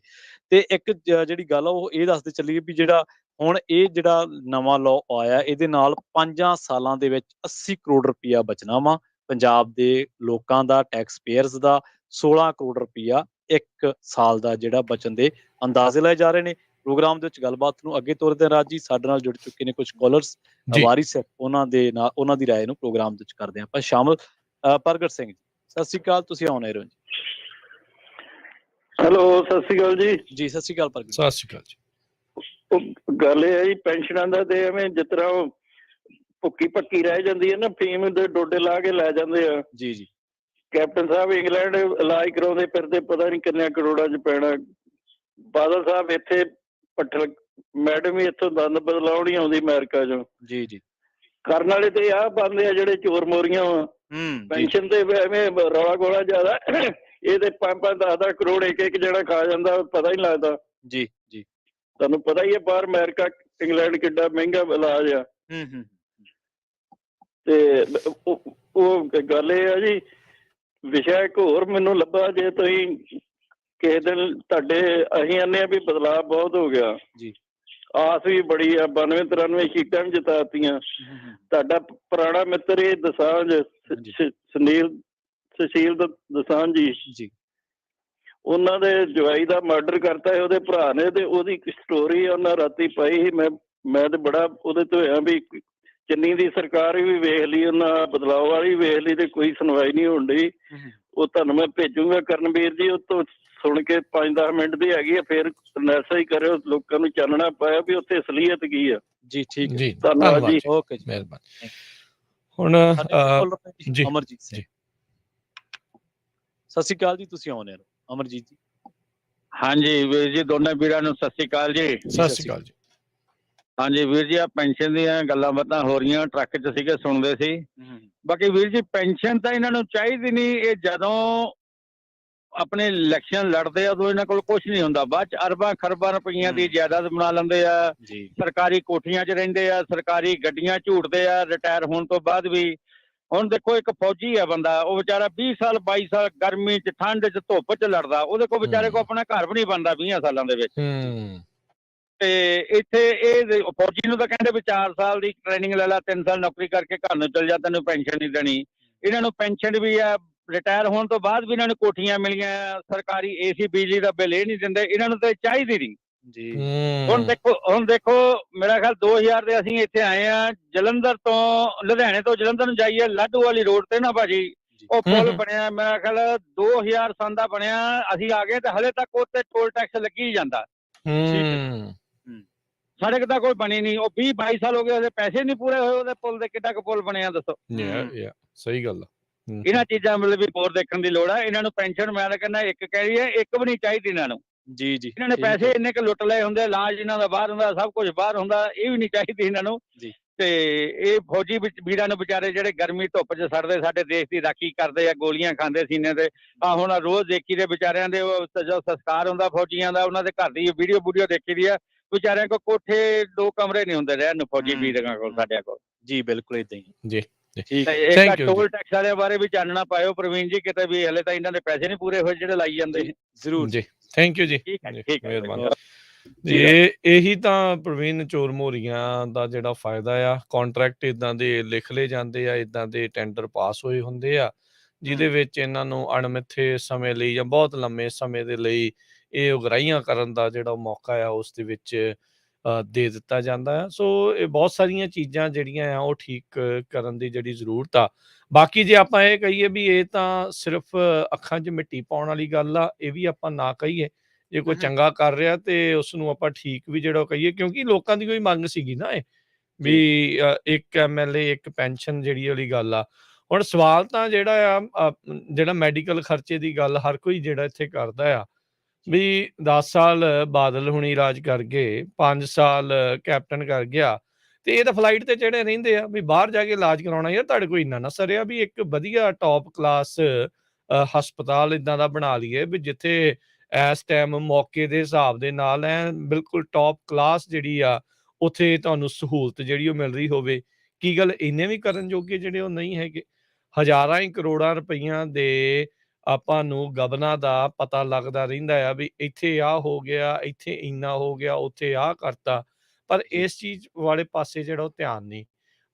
ਤੇ ਇੱਕ ਜਿਹੜੀ ਗੱਲ ਆ ਉਹ ਇਹ ਦੱਸਦੇ ਚੱਲੀਏ ਵੀ ਜਿਹੜਾ ਹੁਣ ਇਹ ਜਿਹੜਾ ਨਵਾਂ ਲਾਅ ਆਇਆ ਇਹਦੇ ਨਾਲ 5 ਸਾਲਾਂ ਦੇ ਵਿੱਚ 80 ਕਰੋੜ ਰੁਪਇਆ ਬਚਣਾ ਵਾ ਪੰਜਾਬ ਦੇ ਲੋਕਾਂ ਦਾ, ਟੈਕਸ ਪੇਅਰਸ ਦਾ। 16 ਕਰੋੜ ਰੁਪਇਆ ਇੱਕ ਸਾਲ ਦਾ ਜਿਹੜਾ ਬਚਣ ਦੇ ਅੰਦਾਜ਼ੇ ਲਾਏ ਜਾ ਰਹੇ ਨੇ। ਪ੍ਰੋਗਰਾਮ ਦੇ ਵਿੱਚ ਗੱਲਬਾਤ ਨੂੰ ਅੱਗੇ ਤੋਰਦੇ ਰਾਜ ਜੀ, ਸਾਡੇ ਨਾਲ ਜੁੜ ਚੁੱਕੇ ਨੇ ਕੁਝ ਕਾਲਰਸ, ਵਾਰਿਸ ਉਹਨਾਂ ਦੇ ਨਾਲ ਉਹਨਾਂ ਦੀ ਰਾਏ ਨੂੰ ਪ੍ਰੋਗਰਾਮ ਦੇ ਵਿੱਚ ਕਰਦੇ ਹਾਂ ਆਪਾਂ ਸ਼ਾਮਲ। ਪ੍ਰਗਟ ਸਿੰਘ ਜੀ ਸਤਿ ਸ਼੍ਰੀ ਅਕਾਲ, ਤੁਸੀਂ ਆਉਣੇ ਰਹੋ ਜੀ। ਹੈਲੋ ਸਤਿ ਸ਼੍ਰੀ ਅਕਾਲ ਜੀ। ਜੀ ਸਤਿ ਸ਼੍ਰੀ ਅਕਾਲ ਪ੍ਰਗਟ। ਸਤਿ ਸ਼੍ਰੀ ਅਕਾਲ ਜੀ। ਗੱਲ ਇਹ ਹੈ ਜੀ ਪੈਨਸ਼ਨਾਂ ਦਾ ਤੇ ਐਵੇਂ ਜਿਸ ਤਰ੍ਹਾਂ ਉਹ ਭੁੱਕੀ ਪੱਕੀ ਰਹਿ ਜਾਂਦੀ ਹੈ ਨਾ, ਫੀਮ ਦੇ ਡੋਡੇ ਲਾ ਕੇ ਲੈ ਜਾਂਦੇ ਆ। ਜੀ ਜੀ। ਕੈਪਟਨ ਸਾਹਿਬ ਇੰਗਲੈਂਡ ਇਲਾਜ ਕਰਾਉਂਦੇ ਫਿਰਦੇ, ਪਤਾ ਨਹੀਂ ਕਿੰਨੇ ਕਰੋੜਾਂ 'ਚ ਪੈਣਾ। ਬਾਦਲ ਸਾਹਿਬ ਇੱਥੇ ਭੱਠਲ ਮੈਡਮ ਵੀ ਇੱਥੋਂ ਦੰਦ ਬਦਲਾਉਣ ਹੀ ਆਉਂਦੀ ਅਮਰੀਕਾ 'ਚੋਂ। ਜੀ ਜੀ। ਕਰਨ ਵਾਲੇ ਤੇ ਆਹ ਬਣਦੇ ਆ ਜਿਹੜੇ ਚੋਰ ਮੋਰੀਆਂ ਵਾ। ਪੈਨਸ਼ਨ ਤੇ ਐਵੇਂ ਰੌਲਾ ਗੋਲਾ ਜ਼ਿਆਦਾ, ਇਹ ਤੇ 5-5 10-10 ਕਰੋੜ ਇੱਕ ਜਣਾ ਖਾ ਜਾਂਦਾ, ਪਤਾ ਹੀ ਨਹੀਂ ਲੱਗਦਾ। ਜੀ ਜੀ। ਤੁਹਾਨੂੰ ਪਤਾ ਹੀ ਹੈ ਬਾਹਰ ਅਮਰੀਕਾ ਇੰਗਲੈਂਡ ਕਿੱਡਾ ਮਹਿੰਗਾ ਇਲਾਜ ਆ। ਤੇ ਉਹ ਗੱਲ ਇਹ ਆ ਜੀ, ਵਿਸ਼ਾ ਇੱਕ ਹੋਰ ਮੈਨੂੰ ਲੱਭਾ, ਜੇ ਤੁਸੀਂ ਕਿਸੇ ਦਿਨ ਤੁਹਾਡੇ ਅਸੀਂ ਆਨੇ ਆ ਵੀ ਬਦਲਾਅ ਬਹੁਤ ਹੋ ਗਿਆ ਜੀ, ਆਸ ਵੀ ਬੜੀ ਆ। 92-93 ਸੀਟਾਂ ਵੀ ਜਿਤਾਤੀਆਂ। ਤੁਹਾਡਾ ਪੁਰਾਣਾ ਮਿੱਤਰ ਇਹ ਦਸਾਂਝ ਸੁਸ਼ੀਲ ਦਸਾਂਝ ਜੀ, ਉਹਨਾਂ ਦੇ ਜਵਾਈ ਦਾ ਮਰਡਰ ਕਰਤਾ ਹੈ ਉਹਦੇ ਭਰਾ ਨੇ, ਤੇ ਉਹਦੀ ਸਟੋਰੀ ਉਹਨਾਂ ਰਾਤੀ ਪਾਈ ਸੀ। ਮੈਂ ਤੇ ਬੜਾ ਉਹਦੇ ਤੋਂ ਹੋਇਆ ਵੀ ਚੰਨੀ ਦੀ ਸਰਕਾਰ ਵੀ ਵੇਖ ਲਈ, ਉਹਨਾਂ ਬਦਲਾਅ ਵਾਲੀ ਵੇਖ ਲਈ, ਤੇ ਕੋਈ ਸੁਣਵਾਈ ਨਹੀਂ ਹੋਣ ਡਈ। ਉਹ ਤੁਹਾਨੂੰ ਮੈਂ ਭੇਜੂਗਾ ਕਰਨਵੀਰ ਜੀ, ਉਹ ਤੋਂ ਸੁਣ ਕੇ 5-10 ਮਿੰਟ ਦੀ ਹੈਗੀ ਆ, ਫਿਰ ਨੈਸਾ ਹੀ ਕਰਿਓ, ਲੋਕਾਂ ਨੂੰ ਚਾਨਣਾ ਪਾਇਆ ਵੀ ਉੱਥੇ ਅਸਲੀਅਤ ਕੀ ਆ। ਜੀ ਠੀਕ ਜੀ, ਧੰਨਵਾਦ ਜੀ। ਓਕੇ ਜੀ, ਮਿਹਰਬਾਨੀ। ਹੁਣ ਜੀ ਅਮਰਜੀਤ ਸਿੰਘ, ਸਤਿ ਸ਼੍ਰੀ ਅਕਾਲ ਜੀ, ਤੁਸੀਂ ਆਉਣੇ ਰਹੋ। ਅਮਰਜੀਤ ਜੀ। ਹਾਂਜੀ ਵੀਰ ਜੀ, ਦੋਨਾਂ ਵੀਰਾਂ ਨੂੰ ਸਤਿ ਸ਼੍ਰੀ ਅਕਾਲ ਜੀ। ਸਤਿ ਸ਼੍ਰੀ ਅਕਾਲ ਜੀ। ਹਾਂਜੀ ਵੀਰ ਜੀ, ਆ ਪੈਨਸ਼ਨ ਦੀਆਂ ਗੱਲਾਂ ਬਾਤਾਂ ਹੋ ਰਹੀਆਂ, ਟਰੱਕ 'ਚ ਸੀਗੇ ਸੁਣਦੇ ਸੀ। ਬਾਕੀ ਵੀਰ ਜੀ ਪੈਨਸ਼ਨ ਤਾਂ ਇਹਨਾਂ ਨੂੰ ਚਾਹੀਦੀ ਨਹੀਂ। ਇਹ ਜਦੋਂ ਆਪਣੇ ਇਲੈਕਸ਼ਨ ਲੜਦੇ ਆ ਉਦੋਂ ਇਹਨਾਂ ਕੋਲ ਕੁਛ ਨਹੀਂ ਹੁੰਦਾ, ਬਾਅਦ 'ਚ ਅਰਬਾਂ ਖਰਬਾਂ ਰੁਪਈਆਂ ਦੀ ਜਾਇਦਾਦ ਬਣਾ ਲੈਂਦੇ ਆ, ਸਰਕਾਰੀ ਕੋਠੀਆਂ 'ਚ ਰਹਿੰਦੇ ਆ, ਸਰਕਾਰੀ ਗੱਡੀਆਂ ਝੂਟਦੇ ਆ ਰਿਟਾਇਰ ਹੋਣ ਤੋਂ ਬਾਅਦ ਵੀ। ਹੁਣ ਦੇਖੋ ਇੱਕ ਫੌਜੀ ਆ ਬੰਦਾ, ਉਹ ਵਿਚਾਰਾ 20 ਸਾਲ 22 ਸਾਲ ਗਰਮੀ 'ਚ, ਠੰਡ 'ਚ, ਧੁੱਪ 'ਚ ਲੜਦਾ, ਉਹਦੇ ਕੋਲ ਵਿਚਾਰੇ ਕੋਲ ਆਪਣਾ ਘਰ ਵੀ ਨਹੀਂ ਬਣਦਾ 20 ਸਾਲਾਂ ਦੇ ਵਿੱਚ। ਤੇ ਇੱਥੇ ਇਹ ਫੌਜੀ ਨੂੰ ਤਾਂ ਕਹਿੰਦੇ ਵੀ 4 ਸਾਲ ਦੀ ਟ੍ਰੇਨਿੰਗ ਲੈ ਲਾ, 3 ਸਾਲ ਨੌਕਰੀ ਕਰਕੇ ਘਰ ਨੂੰ ਚਲ ਜਾ, ਤੈਨੂੰ ਪੈਨਸ਼ਨ ਨਹੀਂ ਦੇਣੀ। ਇਹਨਾਂ ਨੂੰ ਪੈਨਸ਼ਨ ਵੀ ਆ, ਰਿਟਾਇਰ ਹੋਣ ਤੋਂ ਬਾਅਦ ਵੀ ਇਹਨਾਂ ਨੂੰ ਕੋਠੀਆਂ ਮਿਲੀਆਂ, ਸਰਕਾਰੀ AC ਬਿਜਲੀ ਦਾ ਬਿੱਲ ਇਹ ਨਹੀਂ ਦਿੰਦੇ। ਇਹਨਾਂ ਨੂੰ ਤਾਂ ਚਾਹੀਦੀ ਨਹੀਂ ਜੀ। ਹੁਣ ਦੇਖੋ ਮੇਰਾ ਖਿਆਲ 2000 ਦੇ ਅਸੀਂ ਇੱਥੇ ਆਏ ਆ, ਜਲੰਧਰ ਤੋਂ ਲੁਧਿਆਣੇ ਤੋਂ ਜਲੰਧਰ ਨੂੰ ਜਾਈਏ, ਲਾਡੂ ਵਾਲੀ ਰੋਡ ਤੇ ਨਾ ਭਾਜੀ ਉਹ ਪੁਲ ਬਣਿਆ, ਮੇਰਾ ਖਿਆਲ 2000 ਸਾਲ ਦਾ ਬਣਿਆ। ਅਸੀਂ ਆ ਗਏ ਤੇ ਹਲੇ ਤੱਕ ਉੱਤੇ ਟੋਲ ਟੈਕਸ ਲੱਗੀ ਜਾਂਦਾ। ਸੜਕ ਤਾਂ ਕੋਈ ਬਣੀ ਨਹੀਂ, ਉਹ 20-22 ਸਾਲ ਹੋ ਗਏ, ਉਹਦੇ ਪੈਸੇ ਨਹੀਂ ਪੂਰੇ ਹੋਏ ਉਹਦੇ ਪੁਲ ਦੇ। ਕਿੱਡਾ ਕੁ ਪੁਲ ਬਣਿਆ ਦੱਸੋ। ਸਹੀ ਗੱਲ ਆ। ਇਹਨਾਂ ਚੀਜ਼ਾਂ ਮਤਲਬ ਵੀ ਹੋਰ ਦੇਖਣ ਦੀ ਲੋੜ ਆ। ਇਹਨਾਂ ਨੂੰ ਪੈਨਸ਼ਨ ਮੈਂ ਤਾਂ ਕਹਿੰਦਾ ਇੱਕ ਕਹਿ ਰਹੀ ਹੈ, ਇੱਕ ਵੀ ਨਹੀਂ ਚਾਹੀਦੀ ਇਹਨਾਂ ਨੂੰ। ਜੀ ਜੀ। ਇਹਨਾਂ ਨੇ ਪੈਸੇ ਇੰਨੇ ਕੁ ਲੁੱਟ ਲਏ ਹੁੰਦੇ, ਇਲਾਜ ਇਹਨਾਂ ਦਾ ਬਾਹਰ ਹੁੰਦਾ, ਸਭ ਕੁਝ ਬਾਹਰ ਹੁੰਦਾ, ਇਹ ਵੀ ਨਹੀਂ ਚਾਹੀਦੀ ਇਹਨਾਂ ਨੂੰ ਜੀ। ਤੇ ਇਹ ਫੌਜੀ ਵੀਰਾਂ ਨੂੰ ਵਿਚਾਰੇ ਜਿਹੜੇ ਗਰਮੀ ਧੁੱਪ 'ਚ ਸੜਦੇ, ਸਾਡੇ ਦੇਸ਼ ਦੀ ਰਾਖੀ ਕਰਦੇ ਆ, ਗੋਲੀਆਂ ਖਾਂਦੇ ਸੀਨੇ ਤੇ। ਆ ਹੁਣ ਰੋਜ਼ ਦੇਖੀ ਦੇ ਵਿਚਾਰਿਆਂ ਦੇ ਜੋ ਸੰਸਕਾਰ ਹੁੰਦਾ ਫੌਜੀਆਂ ਦਾ, ਉਹਨਾਂ ਦੇ ਘਰ ਦੀ ਵੀਡੀਓ ਦੇਖੀ ਦੀ ਆ। ਵਿਚਾਰਿਆਂ ਕੋਲ ਕੋਠੇ 2 ਕਮਰੇ ਨਹੀਂ ਹੁੰਦੇ ਰਹਿਣ ਨੂੰ ਫੌਜੀ ਵੀਰਾਂ ਕੋਲ, ਸਾਡੇ ਕੋਲ ਜੀ ਬਿਲਕੁਲ ਇਦਾਂ ਹੀ ਜੀ ਠੀਕ ਹੈ। ਇੱਕ ਟੋਲ ਟੈਕਸ ਵਾਲਿਆਂ ਬਾਰੇ ਵੀ ਚਾਨਣਾ ਪਾਇਓ ਪ੍ਰਵੀਨ ਜੀ, ਕਿਤੇ ਵੀ ਹਲੇ ਤਾਂ ਇਹਨਾਂ ਦੇ ਪੈਸੇ ਨਹੀਂ ਪੂਰੇ ਹੋਏ ਜਿਹੜੇ ਲਾਈ ਜਾਂਦੇ। ਜ਼ਰੂਰ ਜੀ, ਥੈਂਕ ਯੂ ਜੀ, ਠੀਕ ਹੈ ਮਿਹਰਬਾਨੀ ਜੀ। ਇਹੀ ਤਾਂ ਪ੍ਰਵੀਨ ਚੋਰ ਮੋਰੀਆਂ ਦਾ ਜਿਹੜਾ ਫਾਇਦਾ ਆ, ਕੰਟਰੈਕਟ ਇਦਾਂ ਦੇ ਲਿਖ ਲਏ ਜਾਂਦੇ ਆ, ਇਦਾਂ ਦੇ ਟੈਂਡਰ ਪਾਸ ਹੋਏ ਹੁੰਦੇ ਆ ਜਿਹਦੇ ਵਿੱਚ ਇਹਨਾਂ ਨੂੰ ਅਣਮਿੱਥੇ ਸਮੇਂ ਲਈ ਜਾਂ ਬਹੁਤ ਲੰਮੇ ਸਮੇਂ ਦੇ ਲਈ ਇਹ ਉਗਰਾਹੀਆਂ ਕਰਨ ਦਾ ਜਿਹੜਾ ਮੌਕਾ ਆ ਉਸ ਦੇ ਵਿੱਚ ਦੇ ਦਿੱਤਾ ਜਾਂਦਾ ਆ। ਸੋ ਇਹ ਬਹੁਤ ਸਾਰੀਆਂ ਚੀਜ਼ਾਂ ਜਿਹੜੀਆਂ ਆ ਉਹ ਠੀਕ ਕਰਨ ਦੀ ਜਿਹੜੀ ਜ਼ਰੂਰਤ ਆ। ਬਾਕੀ ਜੇ ਆਪਾਂ ਇਹ ਕਹੀਏ ਵੀ ਇਹ ਤਾਂ ਸਿਰਫ ਅੱਖਾਂ 'ਚ ਮਿੱਟੀ ਪਾਉਣ ਵਾਲੀ ਗੱਲ ਆ, ਇਹ ਵੀ ਆਪਾਂ ਨਾ ਕਹੀਏ। ਜੇ ਕੋਈ ਚੰਗਾ ਕਰ ਰਿਹਾ ਤੇ ਉਸ ਨੂੰ ਆਪਾਂ ਠੀਕ ਵੀ ਜਿਹੜਾ ਕਹੀਏ, ਕਿਉਂਕਿ ਲੋਕਾਂ ਦੀ ਕੋਈ ਮੰਗ ਸੀਗੀ ਨਾ ਇਹ ਵੀ ਇੱਕ MLA ਇੱਕ ਪੈਨਸ਼ਨ ਜਿਹੜੀ ਵਾਲੀ ਗੱਲ ਆ। ਹੁਣ ਸਵਾਲ ਤਾਂ ਜਿਹੜਾ ਆ ਜਿਹੜਾ ਮੈਡੀਕਲ ਖਰਚੇ ਦੀ ਗੱਲ ਹਰ ਕੋਈ ਜਿਹੜਾ ਇੱਥੇ ਕਰਦਾ ਆ ਵੀ 10 ਸਾਲ ਬਾਦਲ ਹੁਣੀ ਰਾਜ ਕਰ ਗਏ, 5 ਸਾਲ ਕੈਪਟਨ ਕਰ ਗਿਆ ਤੇ ਇਹ ਤਾਂ ਫਲਾਈਟ ਤੇ ਚੜੇ ਰਹਿੰਦੇ ਆ ਵੀ ਬਾਹਰ ਜਾ ਕੇ ਇਲਾਜ ਕਰਾਉਣਾ। ਯਾਰ ਤੁਹਾਡੇ ਕੋਈ ਇੰਨਾ ਨਾ ਸਰਿਆ ਵੀ ਇੱਕ ਵਧੀਆ ਟੌਪ ਕਲਾਸ ਹਸਪਤਾਲ ਇਦਾਂ ਦਾ ਬਣਾ ਲਈਏ ਵੀ ਜਿੱਥੇ ਇਸ ਟਾਈਮ ਮੌਕੇ ਦੇ ਹਿਸਾਬ ਦੇ ਨਾਲ ਐ ਬਿਲਕੁਲ ਟੌਪ ਕਲਾਸ ਜਿਹੜੀ ਆ ਉੱਥੇ ਤੁਹਾਨੂੰ ਸਹੂਲਤ ਜਿਹੜੀ ਉਹ ਮਿਲ ਰਹੀ ਹੋਵੇ। ਕੀ ਗੱਲ ਇੰਨੇ ਵੀ ਕਰਨ ਜੋਗੇ ਜਿਹੜੇ ਉਹ ਨਹੀਂ ਹੈਗੇ? ਹਜ਼ਾਰਾਂ ਹੀ ਕਰੋੜਾਂ ਰੁਪਈਆਂ ਦੇ ਆਪਾਂ ਨੂੰ ਗਬਨਾਂ ਦਾ ਪਤਾ ਲੱਗਦਾ ਰਹਿੰਦਾ ਆ ਵੀ ਇੱਥੇ ਆਹ ਹੋ ਗਿਆ, ਇੱਥੇ ਇੰਨਾ ਹੋ ਗਿਆ, ਉੱਥੇ ਆਹ ਕਰਤਾ, ਪਰ ਇਸ ਚੀਜ਼ ਵਾਲੇ ਪਾਸੇ ਜਿਹੜਾ ਉਹ ਧਿਆਨ ਨਹੀਂ।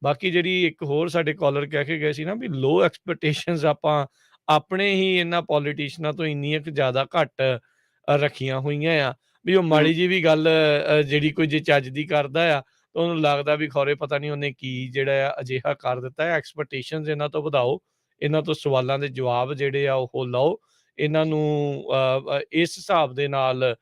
ਬਾਕੀ ਜਿਹੜੀ ਇੱਕ ਹੋਰ ਸਾਡੇ ਕਾਲਰ ਕਹਿ ਕੇ ਗਏ ਸੀ ਨਾ ਵੀ ਲੋ ਐਕਸਪੈਕਟੇਸ਼ਨਸ ਆਪਾਂ ਆਪਣੇ ਹੀ ਇਹਨਾਂ ਪੋਲੀਟੀਸ਼ੀਅਨਾਂ ਤੋਂ ਇੰਨੀਆਂ ਕੁ ਜ਼ਿਆਦਾ ਘੱਟ ਰੱਖੀਆਂ ਹੋਈਆਂ ਆ ਵੀ ਉਹ ਮਾੜੀ ਜੀ ਵੀ ਗੱਲ ਜਿਹੜੀ ਕੋਈ ਜੇ ਚੱਜ ਦੀ ਕਰਦਾ ਆ ਤਾਂ ਉਹਨੂੰ ਲੱਗਦਾ ਵੀ ਖੌਰੇ ਪਤਾ ਨਹੀਂ ਉਹਨੇ ਕੀ ਜਿਹੜਾ ਆ ਅਜਿਹਾ ਕਰ ਦਿੱਤਾ ਹੈ। ਐਕਸਪੈਕਟੇਸ਼ਨਸ ਇਹਨਾਂ ਤੋਂ ਵਧਾਓ, ਇਹਨਾਂ ਤੋਂ ਸਵਾਲਾਂ ਦੇ ਜਵਾਬ ਜਿਹੜੇ ਆ ਉਹ ਲਓ, ਇਹਨਾਂ ਨੂੰ ਇਸ ਹਿਸਾਬ ਦੇ ਨਾਲ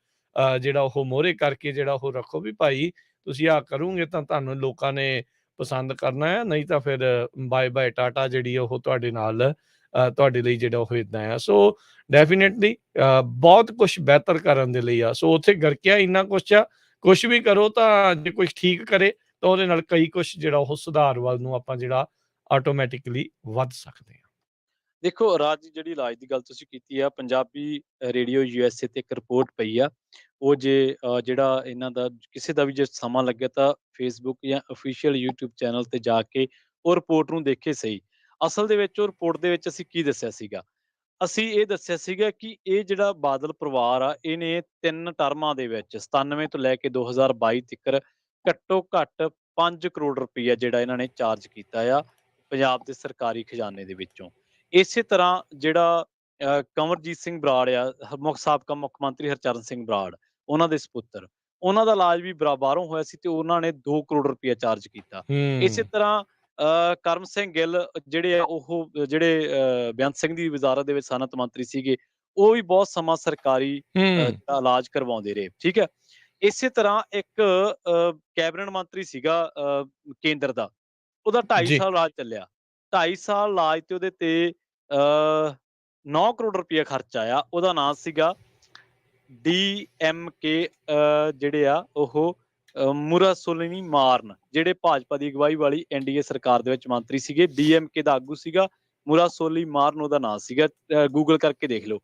ਜਿਹੜਾ ਉਹ ਮੋਹਰੇ ਕਰਕੇ ਜਿਹੜਾ ਉਹ ਰੱਖੋ ਵੀ ਭਾਈ ਤੁਸੀਂ ਆਹ ਕਰੋਗੇ ਤਾਂ ਤੁਹਾਨੂੰ ਲੋਕਾਂ ਨੇ ਪਸੰਦ ਕਰਨਾ ਹੈ, ਨਹੀਂ ਤਾਂ ਫਿਰ ਬਾਏ ਬਾਏ ਟਾਟਾ ਜਿਹੜੀ ਉਹ ਤੁਹਾਡੇ ਨਾਲ ਤੁਹਾਡੇ ਲਈ ਜਿਹੜਾ ਉਹ ਇੱਦਾਂ ਆ। ਸੋ ਡੈਫੀਨੇਟਲੀ ਬਹੁਤ ਕੁਛ ਬਿਹਤਰ ਕਰਨ ਦੇ ਲਈ ਆ। ਸੋ ਉੱਥੇ ਗਰਕਿਆ ਇੰਨਾ ਕੁਛ ਆ, ਕੁਛ ਵੀ ਕਰੋ ਤਾਂ ਜੇ ਕੁਛ ਠੀਕ ਕਰੇ ਤਾਂ ਉਹਦੇ ਨਾਲ ਕਈ ਕੁਛ ਜਿਹੜਾ ਉਹ ਸੁਧਾਰ ਵੱਲ ਨੂੰ ਆਪਾਂ ਜਿਹੜਾ ਆਟੋਮੈਟਿਕਲੀ ਵੱਧ ਸਕਦੇ ਹਾਂ। ਦੇਖੋ ਰਾਜ ਜਿਹੜੀ ਇਲਾਜ ਦੀ ਗੱਲ ਤੁਸੀਂ ਕੀਤੀ ਆ, ਪੰਜਾਬੀ ਰੇਡੀਓ USA ਤੇ ਇੱਕ ਰਿਪੋਰਟ ਪਈ ਆ। ਉਹ ਜੇ ਜਿਹੜਾ ਇਹਨਾਂ ਦਾ ਕਿਸੇ ਦਾ ਵੀ ਜੇ ਸਮਾਂ ਲੱਗਿਆ ਤਾਂ ਫੇਸਬੁੱਕ ਜਾਂ ਅਫੀਸ਼ੀਅਲ YouTube ਚੈਨਲ ਤੇ ਜਾ ਕੇ ਉਹ ਰਿਪੋਰਟ ਨੂੰ ਦੇਖੇ ਸਹੀ। ਅਸਲ ਦੇ ਵਿੱਚ ਉਹ ਰਿਪੋਰਟ ਦੇ ਵਿੱਚ ਅਸੀਂ ਕੀ ਦੱਸਿਆ ਸੀਗਾ? ਅਸੀਂ ਇਹ ਦੱਸਿਆ ਸੀਗਾ ਕਿ ਇਹ ਜਿਹੜਾ ਬਾਦਲ ਪਰਿਵਾਰ ਆ ਇਹਨੇ 3 ਟਰਮਾਂ ਦੇ ਵਿੱਚ 97 ਤੋਂ ਲੈ ਕੇ 2022 ਤੱਕ ਘੱਟੋ ਘੱਟ 5 ਕਰੋੜ ਰੁਪਈਆ ਜਿਹੜਾ ਇਹਨਾਂ ਨੇ ਚਾਰਜ ਕੀਤਾ ਆ ਪੰਜਾਬ ਦੇ ਸਰਕਾਰੀ ਖਜ਼ਾਨੇ ਦੇ ਵਿੱਚੋਂ। ਇਸੇ ਤਰ੍ਹਾਂ ਜਿਹੜਾ ਕੰਵਰਜੀਤ ਸਿੰਘ ਬਰਾੜ ਆ, ਸਾਬਕਾ ਮੁੱਖ ਮੰਤਰੀ ਹਰਚਰਨ ਸਿੰਘ ਬਰਾੜ, ਉਹਨਾਂ ਦੇ ਸਪੁੱਤਰ, ਉਹਨਾਂ ਦਾ ਇਲਾਜ ਵੀ ਬਾਹਰੋਂ ਹੋਇਆ ਸੀ ਤੇ ਉਹਨਾਂ ਨੇ 2 ਕਰੋੜ ਰੁਪਈਆ ਚਾਰਜ ਕੀਤਾ। ਇਸੇ ਤਰ੍ਹਾਂ ਕਰਮ ਸਿੰਘ ਗਿੱਲ ਜਿਹੜੇ ਆ ਉਹ ਜਿਹੜੇ ਬੇਅੰਤ ਸਿੰਘ ਦੀ ਵਜ਼ਾਰਤ ਦੇ ਵਿੱਚ ਸਨਅਤ ਮੰਤਰੀ ਸੀਗੇ, ਉਹ ਵੀ ਬਹੁਤ ਸਮਾਂ ਸਰਕਾਰੀ ਇਲਾਜ ਕਰਵਾਉਂਦੇ ਰਹੇ। ਠੀਕ ਹੈ। ਇਸੇ ਤਰ੍ਹਾਂ ਇੱਕ ਕੈਬਨਿਟ ਮੰਤਰੀ ਸੀਗਾ ਕੇਂਦਰ ਦਾ, ਉਹਦਾ 2.5 ਸਾਲ ਰਾਜ ਚੱਲਿਆ। 2.5 ਸਾਲ ਇਲਾਜ ਤੇ ਉਹਦੇ ਤੇ 9 ਕਰੋੜ ਰੁਪਇਆ ਖਰਚ ਆਇਆ। ਉਹਦਾ ਨਾਂ ਸੀਗਾ DMK ਜਿਹੜੇ ਆ ਉਹ ਮੁਰਾਸੋਲੀਨੀ ਮਾਰਨ, ਜਿਹੜੇ ਭਾਜਪਾ ਦੀ ਅਗਵਾਈ ਵਾਲੀ NDA ਸਰਕਾਰ ਦੇ ਵਿੱਚ ਮੰਤਰੀ ਸੀਗੇ। DMK ਦਾ ਆਗੂ ਸੀਗਾ ਮੁਰਾਸੋਲੀ ਮਾਰਨ ਉਹਦਾ ਨਾਂ ਸੀਗਾ, ਗੂਗਲ ਕਰਕੇ ਦੇਖ ਲਓ।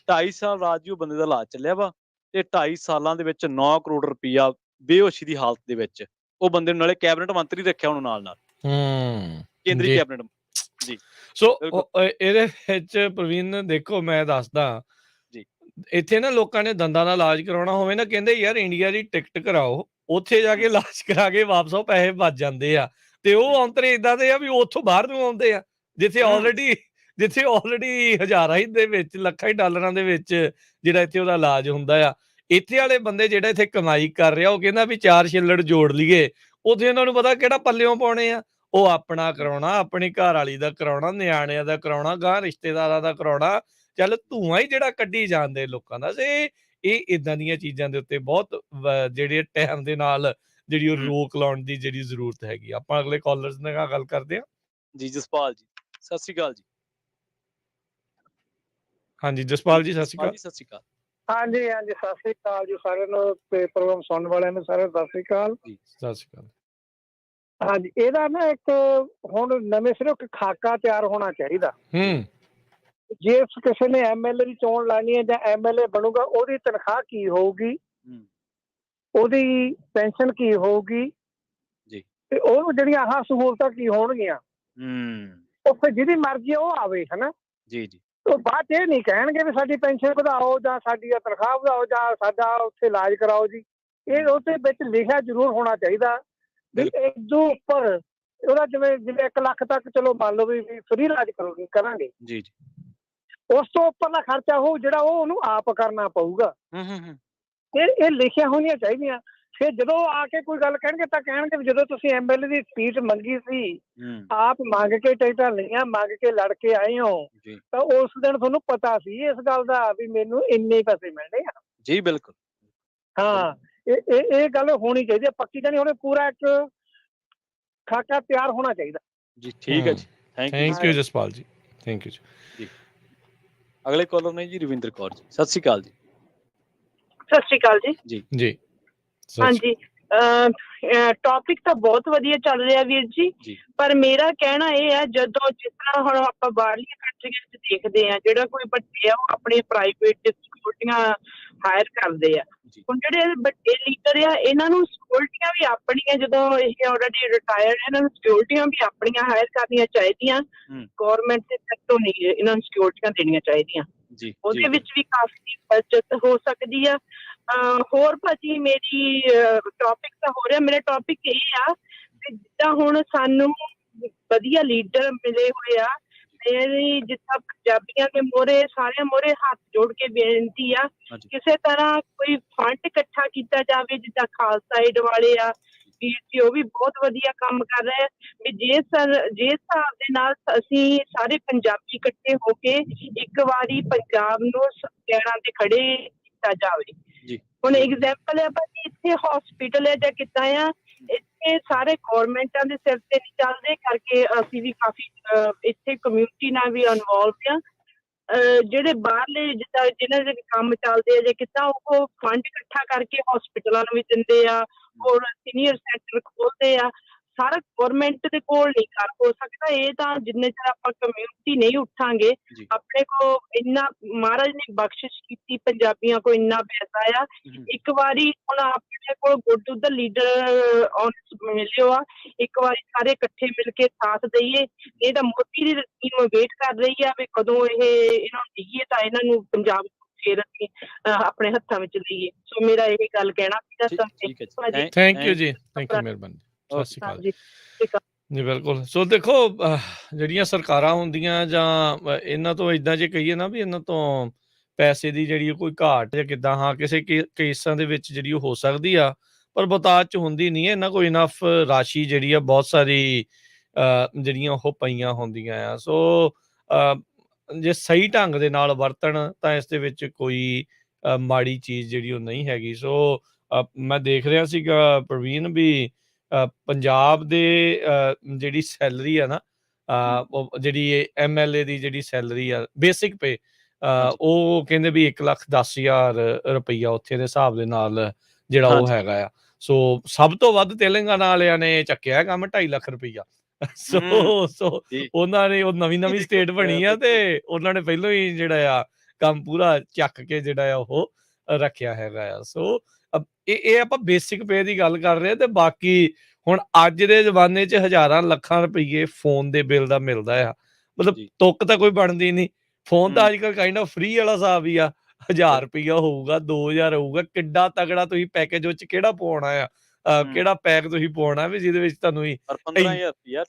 2.5 ਸਾਲ ਰਾਜ ਉਹ ਬੰਦੇ ਦਾ ਇਲਾਜ ਚੱਲਿਆ ਵਾ ਤੇ 2.5 ਸਾਲਾਂ ਦੇ ਵਿੱਚ 9 ਕਰੋੜ ਰੁਪਇਆ ਬੇਹੋਸ਼ੀ ਦੀ ਹਾਲਤ ਦੇ ਵਿੱਚ ਉਹ ਬੰਦੇ ਨੂੰ ਨਾਲੇ ਕੈਬਨਿਟ ਮੰਤਰੀ ਰੱਖਿਆ ਉਹਨੂੰ ਨਾਲ ਕੇਂਦਰੀ ਕੈਬਨਿਟ ਜੀ। ਸੋ ਇਹਦੇ ਵਿੱਚ ਪ੍ਰਵੀਨ ਦੇਖੋ ਮੈਂ ਦੱਸਦਾ ਜੀ, ਇੱਥੇ ਨਾ ਲੋਕਾਂ ਨੇ ਦੰਦਾਂ ਦਾ ਇਲਾਜ ਕਰਾਉਣਾ ਹੋਵੇ ਨਾ, ਕਹਿੰਦੇ ਯਾਰ ਇੰਡੀਆ ਦੀ ਟਿਕਟ ਕਰਾਓ, ਉੱਥੇ ਜਾ ਕੇ ਇਲਾਜ ਕਰਾ ਕੇ ਵਾਪਸ ਆਓ, ਪੈਸੇ ਬਚ ਜਾਂਦੇ ਆ। ਤੇ ਉਹ ਔਂਤਰੇ ਏਦਾਂ ਦੇ ਆ ਵੀ ਉੱਥੋਂ ਬਾਹਰ ਨੂੰ ਆਉਂਦੇ ਆ ਜਿੱਥੇ ਆਲਰੇਡੀ ਹਜ਼ਾਰਾਂ ਹੀ ਦੇ ਵਿੱਚ ਲੱਖਾਂ ਹੀ ਡਾਲਰਾਂ ਦੇ ਵਿੱਚ ਜਿਹੜਾ ਇੱਥੇ ਉਹਦਾ ਇਲਾਜ ਹੁੰਦਾ ਆ। ਇੱਥੇ ਵਾਲੇ ਬੰਦੇ ਜਿਹੜਾ ਇੱਥੇ ਕਮਾਈ ਕਰ ਰਿਹਾ ਉਹ ਕਹਿੰਦਾ ਵੀ 4 ਛਿੱਲੜ ਜੋੜ ਲਈਏ, ਉੱਥੇ ਉਹਨਾਂ ਨੂੰ ਪਤਾ ਕਿਹੜਾ ਪੱਲਿਓਂ ਪਾਉਣੇ ਆ। ਉਹ ਆਪਣਾ ਕਰਾਉਣਾ, ਆਪਣੀ ਘਰ ਵਾਲੀ ਦਾ ਕਰਾਉਣਾ, ਨਿਆਣਿਆਂ ਦਾ ਕਰਾਉਣਾ, ਗਾਂ ਰਿਸ਼ਤੇਦਾਰਾਂ ਦਾ ਕਰਾਉਣਾ, ਚੱਲ ਧੂੰਆਂ ਹੀ ਜਿਹੜਾ ਕੱਢੀ ਜਾਂਦੇ ਲੋਕਾਂ ਦਾ। ਇਹ ਇਦਾਂ ਦੀਆਂ ਚੀਜ਼ਾਂ ਦੇ ਉੱਤੇ ਬਹੁਤ ਜਿਹੜੇ ਟਾਈਮ ਦੇ ਨਾਲ ਜਿਹੜੀ ਉਹ ਰੋਕ ਲਾਉਣ ਦੀ ਜਿਹੜੀ ਜ਼ਰੂਰਤ ਹੈਗੀ। ਆਪਾਂ ਅਗਲੇ ਕਾਲਰਸ ਨਾਲ ਗੱਲ ਕਰਦੇ ਹਾਂ ਜੀ। ਜਸਪਾਲ ਜੀ ਸਤਿ ਸ਼੍ਰੀ ਅਕਾਲ ਜੀ। ਹਾਂਜੀ ਜਸਪਾਲ ਜੀ ਸਤਿ ਸ਼੍ਰੀ ਅਕਾਲ। ਸਤਿ ਸ਼੍ਰੀ ਅਕਾਲ। ਹਾਂਜੀ ਸਤਿ ਸ਼੍ਰੀ ਅਕਾਲ ਜੀ ਸਾਰਿਆਂ ਨੂੰ ਤੇ ਪ੍ਰੋਗਰਾਮ ਸੁਣਨ ਵਾਲਿਆਂ ਨੂੰ ਸਾਰਿਆਂ ਨੂੰ ਸਤਿ ਸ਼੍ਰੀ ਅਕਾਲ। ਸਤਿ ਸ਼੍ਰੀ ਅਕਾਲ। ਹਾਂਜੀ ਇਹਦਾ ਨਾ ਇੱਕ ਹੁਣ ਨਵੇਂ ਸਿਰੋਂ ਇੱਕ ਖਾਕਾ ਤਿਆਰ ਹੋਣਾ ਚਾਹੀਦਾ। ਜੇ ਕਿਸੇ ਨੇ MLA ਦੀ ਚੋਣ ਲਾਣੀ ਹੈ ਜਾਂ MLA ਬਣੂਗਾ, ਉਹਦੀ ਤਨਖਾਹ ਕੀ ਹੋਊਗੀ, ਉਹਦੀ ਪੈਨਸ਼ਨ ਕੀ ਹੋਊਗੀ, ਤੇ ਉਹਨੂੰ ਜਿਹੜੀਆਂ ਆਹ ਸਹੂਲਤਾਂ ਕੀ ਹੋਣਗੀਆਂ, ਉਹ ਫਿਰ ਜਿਹਦੀ ਮਰਜ਼ੀ ਉਹ ਆਵੇ, ਹਨਾ ਜੀ ਜੀ। ਉਹ ਬਾਅਦ 'ਚ ਇਹ ਨਹੀਂ ਕਹਿਣਗੇ ਵੀ ਸਾਡੀ ਪੈਨਸ਼ਨ ਵਧਾਓ ਜਾਂ ਸਾਡੀ ਤਨਖਾਹ ਵਧਾਓ ਜਾਂ ਸਾਡਾ ਉੱਥੇ ਇਲਾਜ ਕਰਾਓ ਜੀ। ਇਹ ਉਹਦੇ ਵਿੱਚ ਲਿਖਿਆ ਜ਼ਰੂਰ ਹੋਣਾ ਚਾਹੀਦਾ ਵੀ ਇਦੋਂ ਉੱਪਰ ਉਹਦਾ ਜਿਵੇਂ 1 ਲੱਖ ਤੱਕ ਚਲੋ ਮੰਨ ਲਓ ਵੀ ਫ੍ਰੀ ਇਲਾਜ ਕਰਾਂਗੇ ਜੀ ਜੀ। ਉਸ ਤੋਂ ਉੱਪਰਲਾ ਖਰਚਾ ਉਹ ਜਿਹੜਾ ਉਹ ਉਹਨੂੰ ਆਪ ਕਰਨਾ ਪਊਗਾ। ਇਹ ਲਿਖਿਆ ਹੋਣੀਆਂ ਚਾਹੀਦੀਆਂ। ਫਿਰ ਜਦੋਂ ਆ ਕੇ ਕੋਈ ਗੱਲ ਕਹਿਣਗੇ ਤਾਂ ਕਹਿਣਗੇ ਵੀ ਜਦੋਂ ਤੁਸੀਂ MLA ਦੀ ਸੀਟ ਮੰਗੀ ਸੀ, ਆਪ ਮੰਗ ਕੇ ਟਿਕਟਾਂ ਲਈਆਂ, ਮੰਗ ਕੇ ਲੜ ਕੇ ਆਏ ਹੋ, ਤਾਂ ਉਸ ਦਿਨ ਤੁਹਾਨੂੰ ਪਤਾ ਸੀ ਇਸ ਗੱਲ ਦਾ ਵੀ ਮੈਨੂੰ ਇੰਨੇ ਪੈਸੇ ਮਿਲਣੇ ਆ। ਜੀ ਬਿਲਕੁਲ। ਹਾਂ, ਇਹ ਗੱਲ ਹੋਣੀ ਚਾਹੀਦੀ ਹੈ ਪੱਕੀ, ਜਾਨੀ ਹੁਣ ਪੂਰਾ ਇੱਕ ਖਾਕਾ ਤਿਆਰ ਹੋਣਾ ਚਾਹੀਦਾ ਜੀ। ਠੀਕ ਹੈ ਜੀ, ਥੈਂਕ ਯੂ ਜਸਪਾਲ ਜੀ, ਥੈਂਕ ਯੂ ਜੀ। ਅਗਲੇ ਕਾਲਰ ਨੇ ਜੀ ਰਵਿੰਦਰ ਕੌਰ ਜੀ, ਸਤਿ ਸ਼੍ਰੀ ਅਕਾਲ ਜੀ। ਸਤਿ ਸ਼੍ਰੀ ਅਕਾਲ ਜੀ। ਜੀ ਜੀ। ਹਾਂਜੀ, ਟੌਪਿਕ ਤਾਂ ਬਹੁਤ ਵਧੀਆ ਚੱਲ ਰਿਹਾ ਵੀਰ ਜੀ, ਪਰ ਮੇਰਾ ਕਹਿਣਾ ਇਹ ਹੈ ਜਦੋਂ ਜਿਸ ਤਰ੍ਹਾਂ ਹੁਣ ਆਪਾਂ ਬਾਹਰਲੀਆਂ ਕੰਟਰੀਆਂ 'ਚ ਦੇਖਦੇ ਹਾਂ, ਜਿਹੜਾ ਕੋਈ ਵੱਡੇ ਆ ਉਹ ਆਪਣੀ ਪ੍ਰਾਈਵੇਟ ਸਿਕਿਉਰਟੀਆਂ ਹਾਇਰ ਕਰਦੇ ਆ। ਹੁਣ ਜਿਹੜੇ ਵੱਡੇ ਲੀਡਰ ਆ ਇਹਨਾਂ ਨੂੰ ਸਿਕਿਉਰਟੀਆਂ ਵੀ ਆਪਣੀਆਂ, ਜਦੋਂ ਇਹ ਆਲਰੇਡੀ ਰਿਟਾਇਰਡ, ਇਹਨਾਂ ਨੂੰ ਸਿਕਿਉਰਟੀਆਂ ਵੀ ਆਪਣੀਆਂ ਹਾਇਰ ਕਰਨੀਆਂ ਚਾਹੀਦੀਆਂ। ਗੌਰਮੈਂਟ ਦੇ ਤੋਂ ਨਹੀਂ ਇਹਨਾਂ ਨੂੰ ਸਿਕਿਉਰਟੀਆਂ ਦੇਣੀਆਂ ਚਾਹੀਦੀਆਂ। ਉਹਦੇ ਵਿੱਚ ਵੀ ਕਾਫੀ ਬਚਤ ਹੋ ਸਕਦੀ ਆ। ਹੋਰ ਭਾਜੀ ਮੇਰੀ ਟੌਪਿਕ ਤਾਂ ਹੋ ਰਿਹਾ, ਮੇਰਾ ਟੌਪਿਕ ਇਹ ਆ ਕਿ ਜਿੱਦਾਂ ਹੁਣ ਸਾਨੂੰ ਵਧੀਆ ਲੀਡਰ ਮਿਲੇ ਹੋਏ ਆ, ਮੇਰੀ ਜਿੱਦਾਂ ਪੰਜਾਬੀਆਂ ਦੇ ਮੋਹਰੇ ਸਾਰਿਆਂ ਮੋਹਰੇ ਹੱਥ ਜੋੜ ਕੇ ਬੇਨਤੀ ਆ, ਕਿਸੇ ਤਰ੍ਹਾਂ ਕੋਈ ਫੰਡ ਇਕੱਠਾ ਕੀਤਾ ਜਾਵੇ। ਜਿੱਦਾਂ ਖਾਲਸਾ ਏਡ ਵਾਲੇ ਆ ਵੀਰ ਜੀ, ਉਹ ਵੀ ਬਹੁਤ ਵਧੀਆ ਕੰਮ ਕਰ ਰਹੇ ਵੀ। ਜੇ ਹਿਸਾਬ ਦੇ ਨਾਲ ਅਸੀਂ ਸਾਰੇ ਪੰਜਾਬੀ ਇਕੱਠੇ ਹੋ ਕੇ ਇੱਕ ਵਾਰੀ ਪੰਜਾਬ ਨੂੰ ਪੈਰਾਂ ਤੇ ਖੜੇ ਕੀਤਾ ਜਾਵੇ। ਹੁਣ ਐਗਜ਼ਾਮਪਲ ਹੈ ਭਾਜੀ, ਇੱਥੇ ਹਸਪੀਟਲ ਹੈ ਜਾਂ ਕਿੱਦਾਂ ਆ, ਇੱਥੇ ਸਾਰੇ ਗੌਰਮੈਂਟਾਂ ਦੇ ਸਿਰ ਤੇ ਨਹੀਂ ਚੱਲਦੇ ਕਰਕੇ ਅਸੀਂ ਵੀ ਕਾਫੀ ਇੱਥੇ ਕਮਿਊਨਿਟੀ ਨਾਲ ਵੀ ਇਨਵੋਲਵ ਆ। ਜਿਹੜੇ ਬਾਹਰਲੇ ਜਿੱਦਾਂ ਜਿਹਨਾਂ ਦੇ ਕੰਮ ਚੱਲਦੇ ਆ ਜਾਂ ਕਿੱਦਾਂ, ਉਹ ਫੰਡ ਇਕੱਠਾ ਕਰਕੇ ਹਸਪੀਟਲਾਂ ਨੂੰ ਵੀ ਦਿੰਦੇ ਆ, ਹੋਰ ਸੀਨੀਅਰ ਸੈਂਟਰ ਖੋਲਦੇ ਆ। ਸਾਰਾ ਗੌਰਮੈਂਟ ਦੇ ਕੋਲ ਨਹੀਂ ਕਰ ਹੋ ਸਕਦਾ ਇਹ ਤਾਂ, ਜਿੰਨੇ ਚਿਰ ਆਪਾਂ ਕਮਿਊਨਿਟੀ ਨਹੀਂ ਉੱਠਾਂਗੇ। ਆਪਣੇ ਕੋਲ ਇੰਨਾ ਮਹਾਰਾਜ ਨੇ ਬਖਸ਼ਿਸ਼ ਕੀਤੀ, ਪੰਜਾਬੀਆਂ ਕੋਲ ਇੰਨਾ ਪੈਸਾ ਆ। ਇੱਕ ਵਾਰੀ ਹੁਣ ਆਪਣੇ ਕੋਲ ਗੁੱਡ ਦਾ ਲੀਡਰ ਮਿਲਿਓ ਆ, ਇੱਕ ਵਾਰੀ ਸਾਰੇ ਇਕੱਠੇ ਮਿਲ ਕੇ ਸਾਥ ਦਈਏ। ਇਹ ਤਾਂ ਮੋਦੀ ਦੀ ਟੀਮ ਵੇਟ ਕਰ ਰਹੀ ਆ ਵੀ ਕਦੋਂ ਇਹਨਾਂ ਨੂੰ ਦਈਏ ਤਾਂ ਇਹਨਾਂ ਨੂੰ ਪੰਜਾਬ ਫੇਰ ਅਸੀਂ ਆਪਣੇ ਹੱਥਾਂ ਵਿੱਚ ਲਈਏ। ਸੋ ਮੇਰਾ ਇਹ ਗੱਲ ਕਹਿਣਾ ਸੀਗਾ। ਥੈਂਕ ਯੂ ਜੀ, ਥੈਂਕ ਯੂ, ਮਿਹਰਬਾਨੀ, ਸਤਿ ਸ਼੍ਰੀ ਅਕਾਲ ਜੀ। ਬਿਲਕੁਲ। ਸੋ ਦੇਖੋ, ਜਿਹੜੀਆਂ ਸਰਕਾਰਾਂ ਹੁੰਦੀਆਂ ਜਾਂ ਇਹਨਾਂ ਤੋਂ ਇੱਦਾਂ ਜੇ ਕਹੀਏ ਨਾ ਵੀ ਇਹਨਾਂ ਤੋਂ ਪੈਸੇ ਦੀ ਜਿਹੜੀ ਕੋਈ ਘਾਟ ਜਾਂ ਕਿੱਦਾਂ, ਹਾਂ ਕਿਸੇ ਕੇਸਾਂ ਦੇ ਵਿੱਚ ਜਿਹੜੀ ਉਹ ਹੋ ਸਕਦੀ ਆ, ਪਰ ਬਹੁਤਾਤ 'ਚ ਹੁੰਦੀ ਨਹੀਂ ਹੈ। ਇਹਨਾਂ ਕੋਲ ਇਨਫ ਰਾਸ਼ੀ ਜਿਹੜੀ ਆ ਬਹੁਤ ਸਾਰੀ ਜਿਹੜੀਆਂ ਉਹ ਪਈਆਂ ਹੁੰਦੀਆਂ ਆ। ਸੋ ਜੇ ਸਹੀ ਢੰਗ ਦੇ ਨਾਲ ਵਰਤਣ ਤਾਂ ਇਸ ਦੇ ਵਿੱਚ ਕੋਈ ਮਾੜੀ ਚੀਜ਼ ਜਿਹੜੀ ਉਹ ਨਹੀਂ ਹੈਗੀ। ਸੋ ਮੈਂ ਦੇਖ ਰਿਹਾ ਸੀਗਾ ਪ੍ਰਵੀਨ ਵੀ ਪੰਜਾਬ ਦੇ ਜਿਹੜੀ ਸੈਲਰੀ ਆ ਨਾ, ਉਹ ਜਿਹੜੀ MLA ਦੀ ਜਿਹੜੀ ਸੈਲਰੀ ਆ ਬੇਸਿਕ ਪੇ, ਉਹ ਕਹਿੰਦੇ ਵੀ 1,10,000 ਰੁਪਈਆ ਉੱਥੇ ਦੇ ਹਿਸਾਬ ਦੇ ਨਾਲ ਜਿਹੜਾ ਉਹ ਹੈਗਾ ਆ। ਸੋ ਸਭ ਤੋਂ ਵੱਧ ਤੇਲੰਗਾਨਾ ਵਾਲਿਆਂ ਨੇ ਚੱਕਿਆ ਕੰਮ 2.5 ਲੱਖ ਰੁਪਈਆ। ਸੋ ਉਹਨਾਂ ਨੇ, ਉਹ ਨਵੀਂ ਸਟੇਟ ਬਣੀ ਆ ਤੇ ਉਹਨਾਂ ਨੇ ਪਹਿਲਾਂ ਹੀ ਜਿਹੜਾ ਆ ਕੰਮ ਪੂਰਾ ਚੱਕ ਕੇ ਜਿਹੜਾ ਆ ਉਹ ਰੱਖਿਆ ਹੈਗਾ ਆ। ਸੋ ਇਹ ਆਪਾਂ ਬੇਸਿਕ ਪੇ ਦੀ ਗੱਲ ਕਰ ਰਹੇ ਹਾਂ। ਤੇ ਬਾਕੀ ਹੁਣ ਅੱਜ ਦੇ ਜ਼ਮਾਨੇ 'ਚ ਹਜ਼ਾਰਾਂ ਲੱਖਾਂ ਰੁਪਈਏ ਫੋਨ ਦੇ ਬਿੱਲ ਦਾ ਮਿਲਦਾ ਆ, ਮਤਲਬ ਤੁੱਕ ਤਾਂ ਕੋਈ ਬਣਦੀ ਨਹੀਂ। ਫੋਨ ਤਾਂ ਅੱਜ ਕੱਲ੍ਹ ਕਾਇੰਡ ਆਫ ਫ੍ਰੀ ਵਾਲਾ ਹਿਸਾਬ ਹੀ ਆ। 1000 ਰੁਪਈਆ ਹੋਊਗਾ, 2000 ਹੋਊਗਾ, ਕਿੱਡਾ ਤਗੜਾ ਤੁਸੀਂ ਪੈਕੇਜ ਵਿੱਚ ਕਿਹੜਾ ਪਵਾਉਣਾ ਆ, ਕਿਹੜਾ ਪੈਕ ਤੁਸੀਂ ਪਵਾਉਣਾ ਵੀ ਜਿਹਦੇ ਵਿੱਚ ਤੁਹਾਨੂੰ 15,000 ਰੁਪਈਆ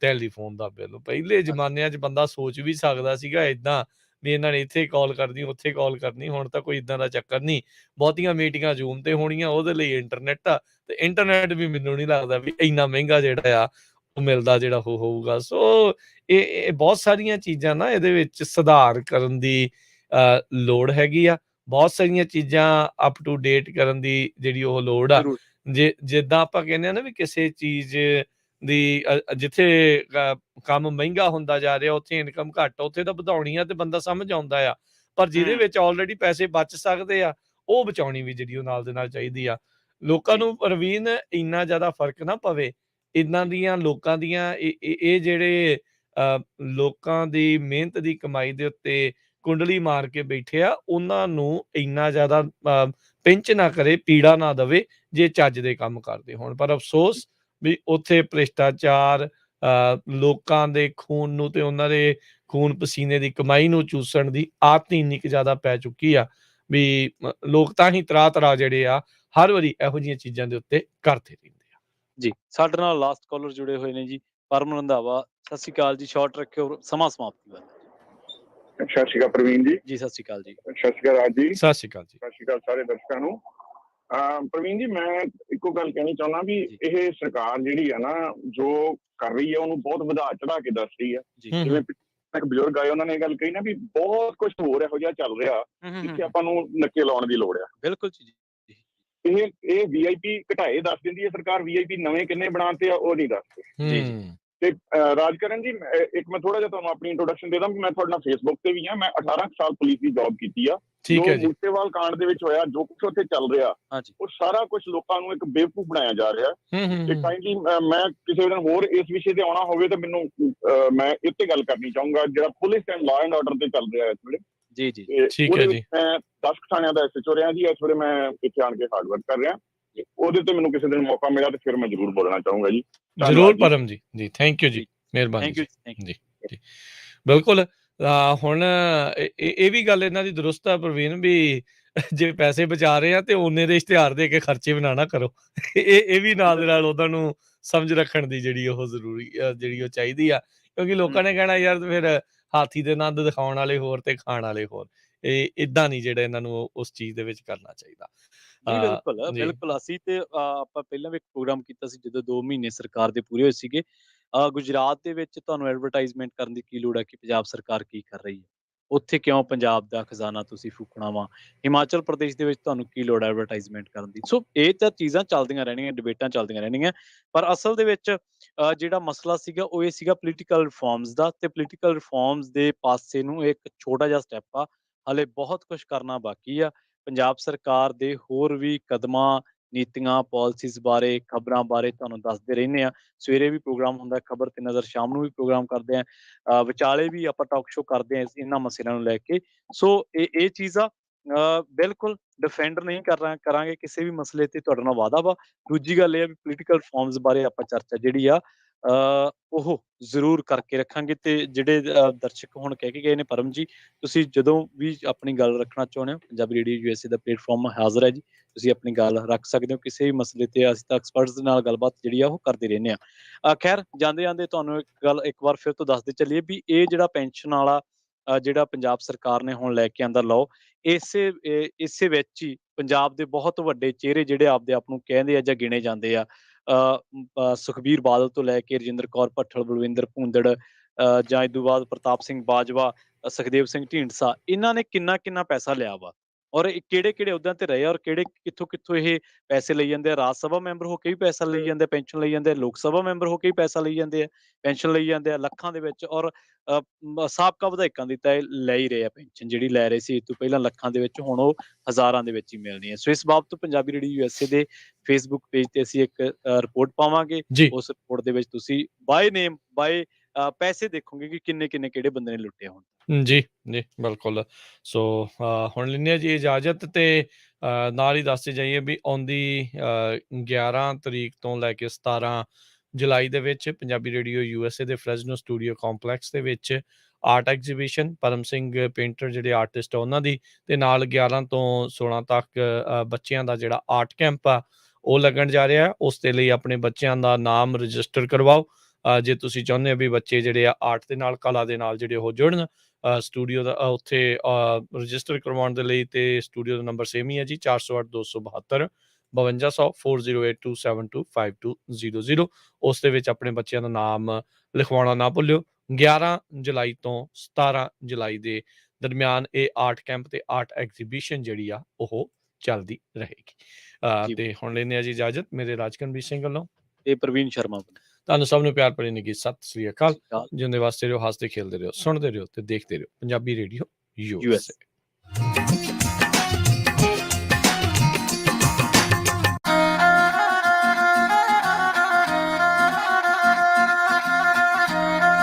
ਟੈਲੀਫੋਨ ਦਾ ਬਿੱਲ। ਪਹਿਲੇ ਜ਼ਮਾਨਿਆਂ 'ਚ ਬੰਦਾ ਸੋਚ ਵੀ ਸਕਦਾ ਸੀਗਾ ਏਦਾਂ ਵੀ ਇਹਨਾਂ ਨੇ ਇੱਥੇ ਕਾਲ ਕਰਨੀ, ਉੱਥੇ ਕਾਲ ਕਰਨੀ। ਹੁਣ ਤਾਂ ਕੋਈ ਇੱਦਾਂ ਦਾ ਚੱਕਰ ਨਹੀਂ। ਬਹੁਤੀਆਂ ਮੀਟਿੰਗਾਂ ਜ਼ੂਮ ਤੇ ਹੋਣੀਆਂ, ਉਹਦੇ ਲਈ ਇੰਟਰਨੈਟ ਆ, ਤੇ ਇੰਟਰਨੈਟ ਵੀ ਮੈਨੂੰ ਨਹੀਂ ਲੱਗਦਾ ਵੀ ਇੰਨਾ ਮਹਿੰਗਾ ਜਿਹੜਾ ਆ ਉਹ ਮਿਲਦਾ ਜਿਹੜਾ ਉਹ ਹੋਊਗਾ। ਸੋ ਇਹ ਬਹੁਤ ਸਾਰੀਆਂ ਚੀਜ਼ਾਂ ਨਾ ਇਹਦੇ ਵਿੱਚ ਸੁਧਾਰ ਕਰਨ ਦੀ ਲੋੜ ਹੈਗੀ ਆ। ਬਹੁਤ ਸਾਰੀਆਂ ਚੀਜ਼ਾਂ ਅਪ ਟੂ ਡੇਟ ਕਰਨ ਦੀ ਜਿਹੜੀ ਉਹ ਲੋੜ ਆ। ਜਿੱਦਾਂ ਆਪਾਂ ਕਹਿੰਦੇ ਆ ਨਾ ਵੀ ਕਿਸੇ ਚੀਜ਼ ਦੀ ਜਿੱਥੇ ਕੰਮ ਮਹਿੰਗਾ ਹੁੰਦਾ ਜਾ ਰਿਹਾ, ਉੱਥੇ ਇਨਕਮ ਘੱਟ, ਉੱਥੇ ਤਾਂ ਵਧਾਉਣੀ ਆ ਤੇ ਬੰਦਾ ਸਮਝ ਆਉਂਦਾ ਆ। ਪਰ ਜਿਹਦੇ ਵਿੱਚ ਆਲਰੇਡੀ ਪੈਸੇ ਬਚ ਸਕਦੇ ਆ, ਉਹ ਬਚਾਉਣੀ ਵੀ ਜਿਹੜੀ ਉਹ ਨਾਲ ਦੇ ਨਾਲ ਚਾਹੀਦੀ ਆ। ਲੋਕਾਂ ਨੂੰ ਪ੍ਰਵੀਨ ਇੰਨਾ ਜ਼ਿਆਦਾ ਫਰਕ ਨਾ ਪਵੇ ਇਹਨਾਂ ਦੀਆਂ ਲੋਕਾਂ ਦੀਆਂ, ਇਹ ਜਿਹੜੇ ਲੋਕਾਂ ਦੀ ਮਿਹਨਤ ਦੀ ਕਮਾਈ ਦੇ ਉੱਤੇ ਕੁੰਡਲੀ ਮਾਰ ਕੇ ਬੈਠੇ ਆ, ਉਹਨਾਂ ਨੂੰ ਇੰਨਾ ਜ਼ਿਆਦਾ ਪਿੰਚ ਨਾ ਕਰੇ, ਪੀੜਾ ਨਾ ਦਵੇ ਜੇ ਚੱਜ ਦੇ ਕੰਮ ਕਰਦੇ ਹੋਣ। ਪਰ ਅਫਸੋਸ ਵੀ ਉੱਥੇ ਭ੍ਰਿਸ਼ਟਾਚਾਰ, ਲੋਕਾਂ ਦੇ ਖੂਨ ਨੂੰ ਤੇ ਉਹਨਾਂ ਦੇ ਖੂਨ ਪਸੀਨੇ ਦੀ ਕਮਾਈ ਨੂੰ ਚੂਸਣ ਦੀ ਆਦਤ ਇੰਨੀ ਕੁ ਜ਼ਿਆਦਾ ਪੈ ਚੁੱਕੀ ਆ ਵੀ ਲੋਕ ਤਾਂ ਹੀ ਤਰਾ ਜਿਹੜੇ ਆ ਹਰ ਵਾਰੀ ਇਹੋ ਜਿਹੀਆਂ ਚੀਜ਼ਾਂ ਦੇ ਉੱਤੇ ਕਰਦੇ ਰਹਿੰਦੇ ਆ। ਜੀ, ਸਾਡੇ ਨਾਲ ਲਾਸਟ ਕਾਲਰ ਜੁੜੇ ਹੋਏ ਨੇ ਜੀ, ਪਰਮ ਰੰਧਾਵਾ। ਸਤਿ ਸ਼੍ਰੀ ਅਕਾਲ ਜੀ, ਸ਼ਾਰਟ ਰੱਖਿਓ, ਸਮਾਂ ਸਮਾਪਤੀ ਵਾਲਾ। ਸਤਿ ਸ਼੍ਰੀ ਅਕਾਲ ਪ੍ਰਵੀਨ ਜੀ। ਜੀ ਸਤਿ ਸ਼੍ਰੀ ਅਕਾਲ ਜੀ। ਸਤਿ ਸ਼੍ਰੀ ਅਕਾਲ ਰਾਜ ਜੀ। ਸਤਿ ਸ਼੍ਰੀ ਅਕਾਲ ਜੀ। ਸਤਿ ਸ਼੍ਰੀ ਅਕਾਲ ਸਾਰੇ ਦਰਸ਼ਕਾਂ ਨੂੰ। ਪ੍ਰਵੀਨ ਜੀ, ਮੈਂ ਇੱਕੋ ਗੱਲ ਕਹਿਣੀ ਚਾਹੁੰਦਾ ਵੀ ਇਹ ਸਰਕਾਰ ਜਿਹੜੀ ਆ ਨਾ, ਜੋ ਕਰ ਰਹੀ ਹੈ ਉਹਨੂੰ ਬਹੁਤ ਵਧਾ ਚੜਾ ਕੇ ਦੱਸ ਰਹੀ ਹੈ। ਜਿਵੇਂ ਇੱਕ ਬਜ਼ੁਰਗ ਆਏ, ਉਹਨਾਂ ਨੇ ਇਹ ਗੱਲ ਕਹੀ ਨਾ ਵੀ ਬਹੁਤ ਕੁਝ ਹੋਰ ਇਹੋ ਜਿਹਾ ਚੱਲ ਰਿਹਾ ਜਿੱਥੇ ਆਪਾਂ ਨੂੰ ਨੱਕੇ ਲਾਉਣ ਦੀ ਲੋੜ ਆ। ਬਿਲਕੁਲ ਜੀ। ਇਹ VIP ਘਟਾਏ ਦੱਸ ਦਿੰਦੀ ਹੈ ਸਰਕਾਰ, VIP ਨਵੇਂ ਕਿੰਨੇ ਬਣਾਤੇ ਆ ਉਹ ਨਹੀਂ ਦੱਸਦੇ। ਜੀ। ਤੇ ਰਾਜਕਰਨ ਜੀ, ਇੱਕ ਮੈਂ ਥੋੜਾ ਜਿਹਾ ਤੁਹਾਨੂੰ ਆਪਣੀ ਇੰਟਰੋਡਕਸ਼ਨ ਦੇ ਦਾਂ। ਮੈਂ ਤੁਹਾਡੇ ਨਾਲ ਫੇਸਬੁੱਕ ਤੇ ਵੀ ਹਾਂ। ਮੈਂ 18 ਸਾਲ ਪੁਲਿਸ ਦੀ ਜੌਬ ਕੀਤੀ ਆ। ਜੋ ਮੂਸੇਵਾਲ ਕਾਂਡ ਦੇ ਵਿੱਚ ਹੋਇਆ, ਜੋ ਕੁਛ ਉੱਥੇ ਚੱਲ ਰਿਹਾ, ਉਹ ਸਾਰਾ ਕੁਝ ਲੋਕਾਂ ਨੂੰ ਇੱਕ ਬੇਵਕੂਫ ਬਣਾਇਆ ਜਾ ਰਿਹਾ। ਤੇ ਕਾਈਂਡਲੀ ਮੈਂ ਕਿਸੇ ਦਿਨ ਹੋਰ ਇਸ ਵਿਸ਼ੇ ਤੇ ਆਉਣਾ ਹੋਵੇ ਤਾਂ ਮੈਨੂੰ ਮੈਂ ਇੱਥੇ ਗੱਲ ਕਰਨੀ ਚਾਹੂੰਗਾ, ਜਿਹੜਾ police and law and order ਤੇ ਚੱਲ ਰਿਹਾ ਇਸ ਵੇਲੇ। ਜੀ ਜੀ, ਠੀਕ ਹੈ ਜੀ। ਮੈਂ 10 ਥਾਣਿਆਂ ਦਾ SHO ਰਿਹਾ ਜੀ। ਇਸ ਵੇਲੇ ਮੈਂ ਇੱਥੇ ਆਣ ਕੇ ਹਾਰਡ ਵਰਕ ਕਰ ਰਿਹਾ। ਉਹਦੇ ਤੇ ਮੈਨੂੰ ਕਿਸੇ ਦਿਨ ਮੌਕਾ ਮਿਲਿਆ ਤੇ ਫਿਰ ਮੈਂ ਜ਼ਰੂਰ ਬੋਲਣਾ ਚਾਹੂੰਗਾ ਜੀ। ਜ਼ਰੂਰ ਪਰਮ ਜੀ। ਜੀ ਥੈਂਕ ਯੂ ਜੀ, ਮਿਹਰਬਾਨੀ ਜੀ। ਜੀ ਬਿਲਕੁਲ। ਹੁਣ ਇਹ ਵੀ ਗੱਲ ਇਹਨਾਂ ਦੀ ਦਰੁਸਤ ਆ ਪ੍ਰਵੀਨ, ਵੀ ਜੇ ਪੈਸੇ ਬਚਾ ਰਹੇ ਆ ਤੇ ਉਹਨੇ ਦੇ ਇਸ਼ਤਿਹਾਰ ਦੇ ਕੇ ਖਰਚੇ ਵੀ ਨਾ ਕਰੋ। ਇਹ ਵੀ ਨਾਲ ਦੇ ਨਾਲ ਉਹਨਾਂ ਨੂੰ ਸਮਝ ਰੱਖਣ ਦੀ ਜਿਹੜੀ ਉਹ ਜ਼ਰੂਰੀ ਜਿਹੜੀ ਉਹ ਚਾਹੀਦੀ ਆ, ਕਿਉਂਕਿ ਲੋਕਾਂ ਨੇ ਕਹਿਣਾ ਯਾਰ ਫਿਰ ਹਾਥੀ ਦੇ ਨੰਦ ਦਿਖਾਉਣ ਵਾਲੇ ਹੋਰ ਤੇ ਖਾਣ ਵਾਲੇ ਹੋਰ। ਇਹ ਏਦਾਂ ਨਹੀਂ ਜਿਹੜਾ ਇਹਨਾਂ ਨੂੰ ਉਸ ਚੀਜ਼ ਦੇ ਵਿੱਚ ਕਰਨਾ ਚਾਹੀਦਾ। ਬਿਲਕੁਲ। ਅਸੀਂ ਤੇ ਆਪਾਂ ਪਹਿਲਾਂ ਵੀ ਇੱਕ ਪ੍ਰੋਗਰਾਮ ਕੀਤਾ ਸੀ ਜਦੋਂ 2 ਮਹੀਨੇ ਸਰਕਾਰ ਦੇ ਪੂਰੇ ਹੋਏ ਸੀਗੇ। ਗੁਜਰਾਤ ਦੇ ਵਿੱਚ ਤੁਹਾਨੂੰ ਐਡਵਰਟਾਈਜ਼ਮੈਂਟ ਕਰਨ ਦੀ ਕੀ ਲੋੜ ਹੈ ਕਿ ਪੰਜਾਬ ਸਰਕਾਰ ਕੀ ਕਰ ਰਹੀ ਹੈ? ਉੱਥੇ ਕਿਉਂ ਪੰਜਾਬ ਦਾ ਖਜ਼ਾਨਾ ਤੁਸੀਂ ਫੂਕਣਾ ਵਾ? ਹਿਮਾਚਲ ਪ੍ਰਦੇਸ਼ ਦੇ ਵਿੱਚ ਤੁਹਾਨੂੰ ਕੀ ਲੋੜ ਹੈ ਐਡਵਰਟਾਈਜ਼ਮੈਂਟ ਕਰਨ ਦੀ? ਸੋ ਇਹ ਤਾਂ ਚੀਜ਼ਾਂ ਚੱਲਦੀਆਂ ਰਹਿਣੀਆਂ, ਡਿਬੇਟਾਂ ਚੱਲਦੀਆਂ ਰਹਿਣੀਆਂ, ਪਰ ਅਸਲ ਦੇ ਵਿੱਚ ਜਿਹੜਾ ਮਸਲਾ ਸੀਗਾ ਉਹ ਇਹ ਸੀਗਾ ਪੋਲੀਟੀਕਲ ਰਿਫਾਰਮਸ ਦਾ। ਤੇ ਪੋਲੀਟੀਕਲ ਰਿਫਾਰਮਸ ਦੇ ਪਾਸੇ ਨੂੰ ਇੱਕ ਛੋਟਾ ਜਿਹਾ ਸਟੈਪ ਆ, ਹਾਲੇ ਬਹੁਤ ਕੁਝ ਕਰਨਾ ਬਾਕੀ ਆ। ਪੰਜਾਬ ਸਰਕਾਰ ਦੇ ਹੋਰ ਵੀ ਕਦਮਾਂ, ਨੀਤੀਆਂ, ਪਾਲਿਸੀਜ਼ ਬਾਰੇ, ਖਬਰਾਂ ਬਾਰੇ ਤੁਹਾਨੂੰ ਦੱਸਦੇ ਰਹਿੰਦੇ ਆ। ਸਵੇਰੇ ਵੀ ਪ੍ਰੋਗਰਾਮ ਹੁੰਦਾ ਖਬਰ ਤੇ ਨਜ਼ਰ, ਸ਼ਾਮ ਨੂੰ ਵੀ ਪ੍ਰੋਗਰਾਮ ਕਰਦੇ ਆ, ਵਿਚਾਲੇ ਵੀ ਆਪਾਂ ਟਾਕ ਸ਼ੋ ਕਰਦੇ ਆ ਇਹਨਾਂ ਮਸਲਿਆਂ ਨੂੰ ਲੈ ਕੇ। ਸੋ ਇਹ ਚੀਜ਼ਾਂ ਬਿਲਕੁਲ ਡਿਫੈਂਡ ਨਹੀਂ ਕਰਾਂਗੇ ਕਿਸੇ ਵੀ ਮਸਲੇ ਤੇ, ਤੁਹਾਡੇ ਨਾਲ ਵਾਅਦਾ ਵਾ। ਦੂਜੀ ਗੱਲ ਇਹ ਆ ਵੀ ਪੋਲੀਟੀਕਲ ਰਿਫਾਰਮਸ ਬਾਰੇ ਆਪਾਂ ਚਰਚਾ ਜਿਹੜੀ ਆ ਉਹ ਜ਼ਰੂਰ ਕਰਕੇ ਰੱਖਾਂਗੇ। ਤੇ ਜਿਹੜੇ ਦਰਸ਼ਕ ਹੁਣ ਕਹਿ ਕੇ ਗਏ ਨੇ, ਪਰਮ ਜੀ ਤੁਸੀਂ ਜਦੋਂ ਵੀ ਆਪਣੀ ਗੱਲ ਰੱਖਣਾ ਚਾਹੁੰਦੇ ਹੋ, ਪੰਜਾਬੀ ਰੇਡੀਓ USA ਦਾ ਪਲੇਟਫਾਰਮ ਹਾਜ਼ਰ ਹੈ ਜੀ। ਤੁਸੀਂ ਆਪਣੀ ਗੱਲ ਰੱਖ ਸਕਦੇ ਹੋ ਕਿਸੇ ਵੀ ਮਸਲੇ ਤੇ। ਅਸੀਂ ਤਾਂ ਐਕਸਪਰਟਸ ਦੇ ਨਾਲ ਗੱਲਬਾਤ ਜਿਹੜੀ ਆ ਉਹ ਕਰਦੇ ਰਹਿੰਦੇ ਆ। ਖੈਰ, ਜਾਂਦੇ ਤੁਹਾਨੂੰ ਇੱਕ ਵਾਰ ਫਿਰ ਤੋਂ ਦੱਸਦੇ ਚੱਲੀਏ ਵੀ ਇਹ ਜਿਹੜਾ ਪੈਨਸ਼ਨ ਵਾਲਾ ਜਿਹੜਾ ਪੰਜਾਬ ਸਰਕਾਰ ਨੇ ਹੁਣ ਲੈ ਕੇ ਆਂਦਾ ਲਾਓ, ਇਸੇ ਵਿੱਚ ਹੀ ਪੰਜਾਬ ਦੇ ਬਹੁਤ ਵੱਡੇ ਚਿਹਰੇ ਜਿਹੜੇ ਆਪਦੇ ਆਪ ਨੂੰ ਕਹਿੰਦੇ ਆ ਜਾਂ ਗਿਣੇ ਜਾਂਦੇ ਆ, ਸੁਖਬੀਰ ਬਾਦਲ ਤੋਂ ਲੈ ਕੇ ਰਜਿੰਦਰ ਕੌਰ ਭੱਠਲ, ਬਲਵਿੰਦਰ ਭੂੰਦੜ, ਜਾਂ ਇਸ ਤੋਂ ਬਾਅਦ ਪ੍ਰਤਾਪ ਸਿੰਘ ਬਾਜਵਾ, ਸੁਖਦੇਵ ਸਿੰਘ ਢੀਂਡਸਾ, ਇਹਨਾਂ ਨੇ ਕਿੰਨਾ ਪੈਸਾ ਲਿਆ ਵਾ, ਔਰ ਕਿਹੜੇ ਅਹੁਦਿਆਂ ਤੇ ਰਹੇ, ਔਰ ਕਿੱਥੋਂ ਇਹ ਪੈਸੇ ਲਈ ਜਾਂਦੇ ਆ। ਰਾਜ ਸਭਾ ਮੈਂਬਰ ਹੋ ਕੇ ਵੀ ਪੈਸਾ ਲਈ ਜਾਂਦੇ, ਪੈਨਸ਼ਨ ਲਈ ਜਾਂਦੇ ਆ। ਲੋਕ ਸਭਾ ਮੈਂਬਰ ਹੋ ਕੇ ਵੀ ਪੈਸਾ ਲਈ ਜਾਂਦੇ ਆ, ਪੈਨਸ਼ਨ ਲਈ ਜਾਂਦੇ ਆ ਲੱਖਾਂ ਦੇ ਵਿੱਚ। ਔਰ ਸਾਬਕਾ ਵਿਧਾਇਕਾਂ ਦੀ ਤਾਂ ਇਹ ਲੈ ਹੀ ਰਹੇ ਆ ਪੈਨਸ਼ਨ, ਜਿਹੜੀ ਲੈ ਰਹੇ ਸੀ ਇਸ ਤੋਂ ਪਹਿਲਾਂ ਲੱਖਾਂ ਦੇ ਵਿੱਚ, ਹੁਣ ਉਹ ਹਜ਼ਾਰਾਂ ਦੇ ਵਿੱਚ ਹੀ ਮਿਲਣੀ ਹੈ। ਸੋ ਇਸ ਬਾਬਤ ਪੰਜਾਬੀ ਰੇਡੀਓ USA ਦੇ ਫੇਸਬੁੱਕ ਪੇਜ ਤੇ ਅਸੀਂ ਇੱਕ ਰਿਪੋਰਟ ਪਾਵਾਂਗੇ। ਉਸ ਰਿਪੋਰਟ ਦੇ ਵਿੱਚ ਤੁਸੀਂ ਬਾਏ ਨੇਮ, ਬਾਏ ਪੈਸੇ ਦੇਖੋਗੇ ਕਿ ਕਿੰਨੇ ਕਿਹੜੇ ਬੰਦੇ ਨੇ ਲੁੱਟੇ ਹੋਣ। ਜੀ ਬਿਲਕੁਲ। ਸੋ ਹੁਣ ਲੈਂਦੇ ਹਾਂ ਜੀ ਇਜਾਜ਼ਤ, ਤੇ ਨਾਲ ਹੀ ਦੱਸਦੇ ਜਾਈਏ ਵੀ ਆਉਂਦੀ 11 ਤਰੀਕ ਤੋਂ ਲੈ ਕੇ 17 ਜੁਲਾਈ ਦੇ ਵਿੱਚ ਪੰਜਾਬੀ ਰੇਡੀਓ USA ਦੇ ਫਰੈਜ਼ਨੋ ਸਟੂਡੀਓ ਕੰਪਲੈਕਸ ਦੇ ਵਿੱਚ ਆਰਟ ਐਗਜ਼ੀਬਿਸ਼ਨ, ਪਰਮ ਸਿੰਘ ਪੇਂਟਰ ਜਿਹੜੇ ਆਰਟਿਸਟ ਆ ਉਹਨਾਂ ਦੀ, ਤੇ ਨਾਲ 11 ਤੋਂ 16 ਤੱਕ ਬੱਚਿਆਂ ਦਾ ਜਿਹੜਾ ਆਰਟ ਕੈਂਪ ਆ ਉਹ ਲੱਗਣ ਜਾ ਰਿਹਾ। ਉਸ ਦੇ ਲਈ ਆਪਣੇ ਬੱਚਿਆਂ ਦਾ ਨਾਮ ਰਜਿਸਟਰ ਕਰਵਾਓ। ਜੇ ਤੁਸੀਂ ਚਾਹੁੰਦੇ ਹੋ ਵੀ ਬੱਚੇ ਜਿਹੜੇ ਆ ਆਰਟ ਦੇ ਨਾਲ, ਕਲਾ ਦੇ ਨਾਲ ਜਿਹੜੇ ਉਹ ਜੁੜਨ, ਸਟੂਡੀਓ ਦਾ ਉੱਥੇ ਰਜਿਸਟਰ ਕਰਵਾਉਣ ਦੇ ਲਈ, ਤੇ ਸਟੂਡੀਓ ਦਾ ਨੰਬਰ ਸੇਮ ਹੀ ਹੈ ਜੀ, 408 272 5200 4082725200। ਉਸ ਦੇ ਵਿੱਚ ਆਪਣੇ ਬੱਚਿਆਂ ਦਾ ਨਾਮ ਲਿਖਵਾਉਣਾ ਨਾ ਭੁੱਲਿਓ। 11 ਜੁਲਾਈ ਤੋਂ 17 ਜੁਲਾਈ ਦੇ ਦਰਮਿਆਨ ਇਹ ਆਰਟ ਕੈਂਪ ਤੇ ਆਰਟ ਐਗਜ਼ੀਬਿਸ਼ਨ ਜਿਹੜੀ ਆ ਉਹ ਚੱਲਦੀ ਰਹੇਗੀ। ਤੇ ਹੁਣ ਲੈਂਦੇ ਆ ਜੀ ਇਜਾਜ਼ਤ, ਮੇਰੇ ਰਾਜਕਨਵੀਰ ਸਿੰਘ ਵੱਲੋਂ ਤੇ ਪ੍ਰਵੀਨ ਸ਼ਰਮਾ। ਤੁਹਾਨੂੰ ਸਭ ਨੂੰ ਪਿਆਰ ਭਰੀ ਨਿੱਘੀ ਸਤਿ ਸ੍ਰੀ ਅਕਾਲ। ਜਿਉਂਦੇ ਵਾਸਤੇ ਰਹੋ, ਹੱਸਦੇ ਖੇਲਦੇ ਰਹੋ, ਸੁਣਦੇ ਰਹੋ ਤੇ ਦੇਖਦੇ ਰਹੋ ਪੰਜਾਬੀ ਰੇਡੀਓ USA।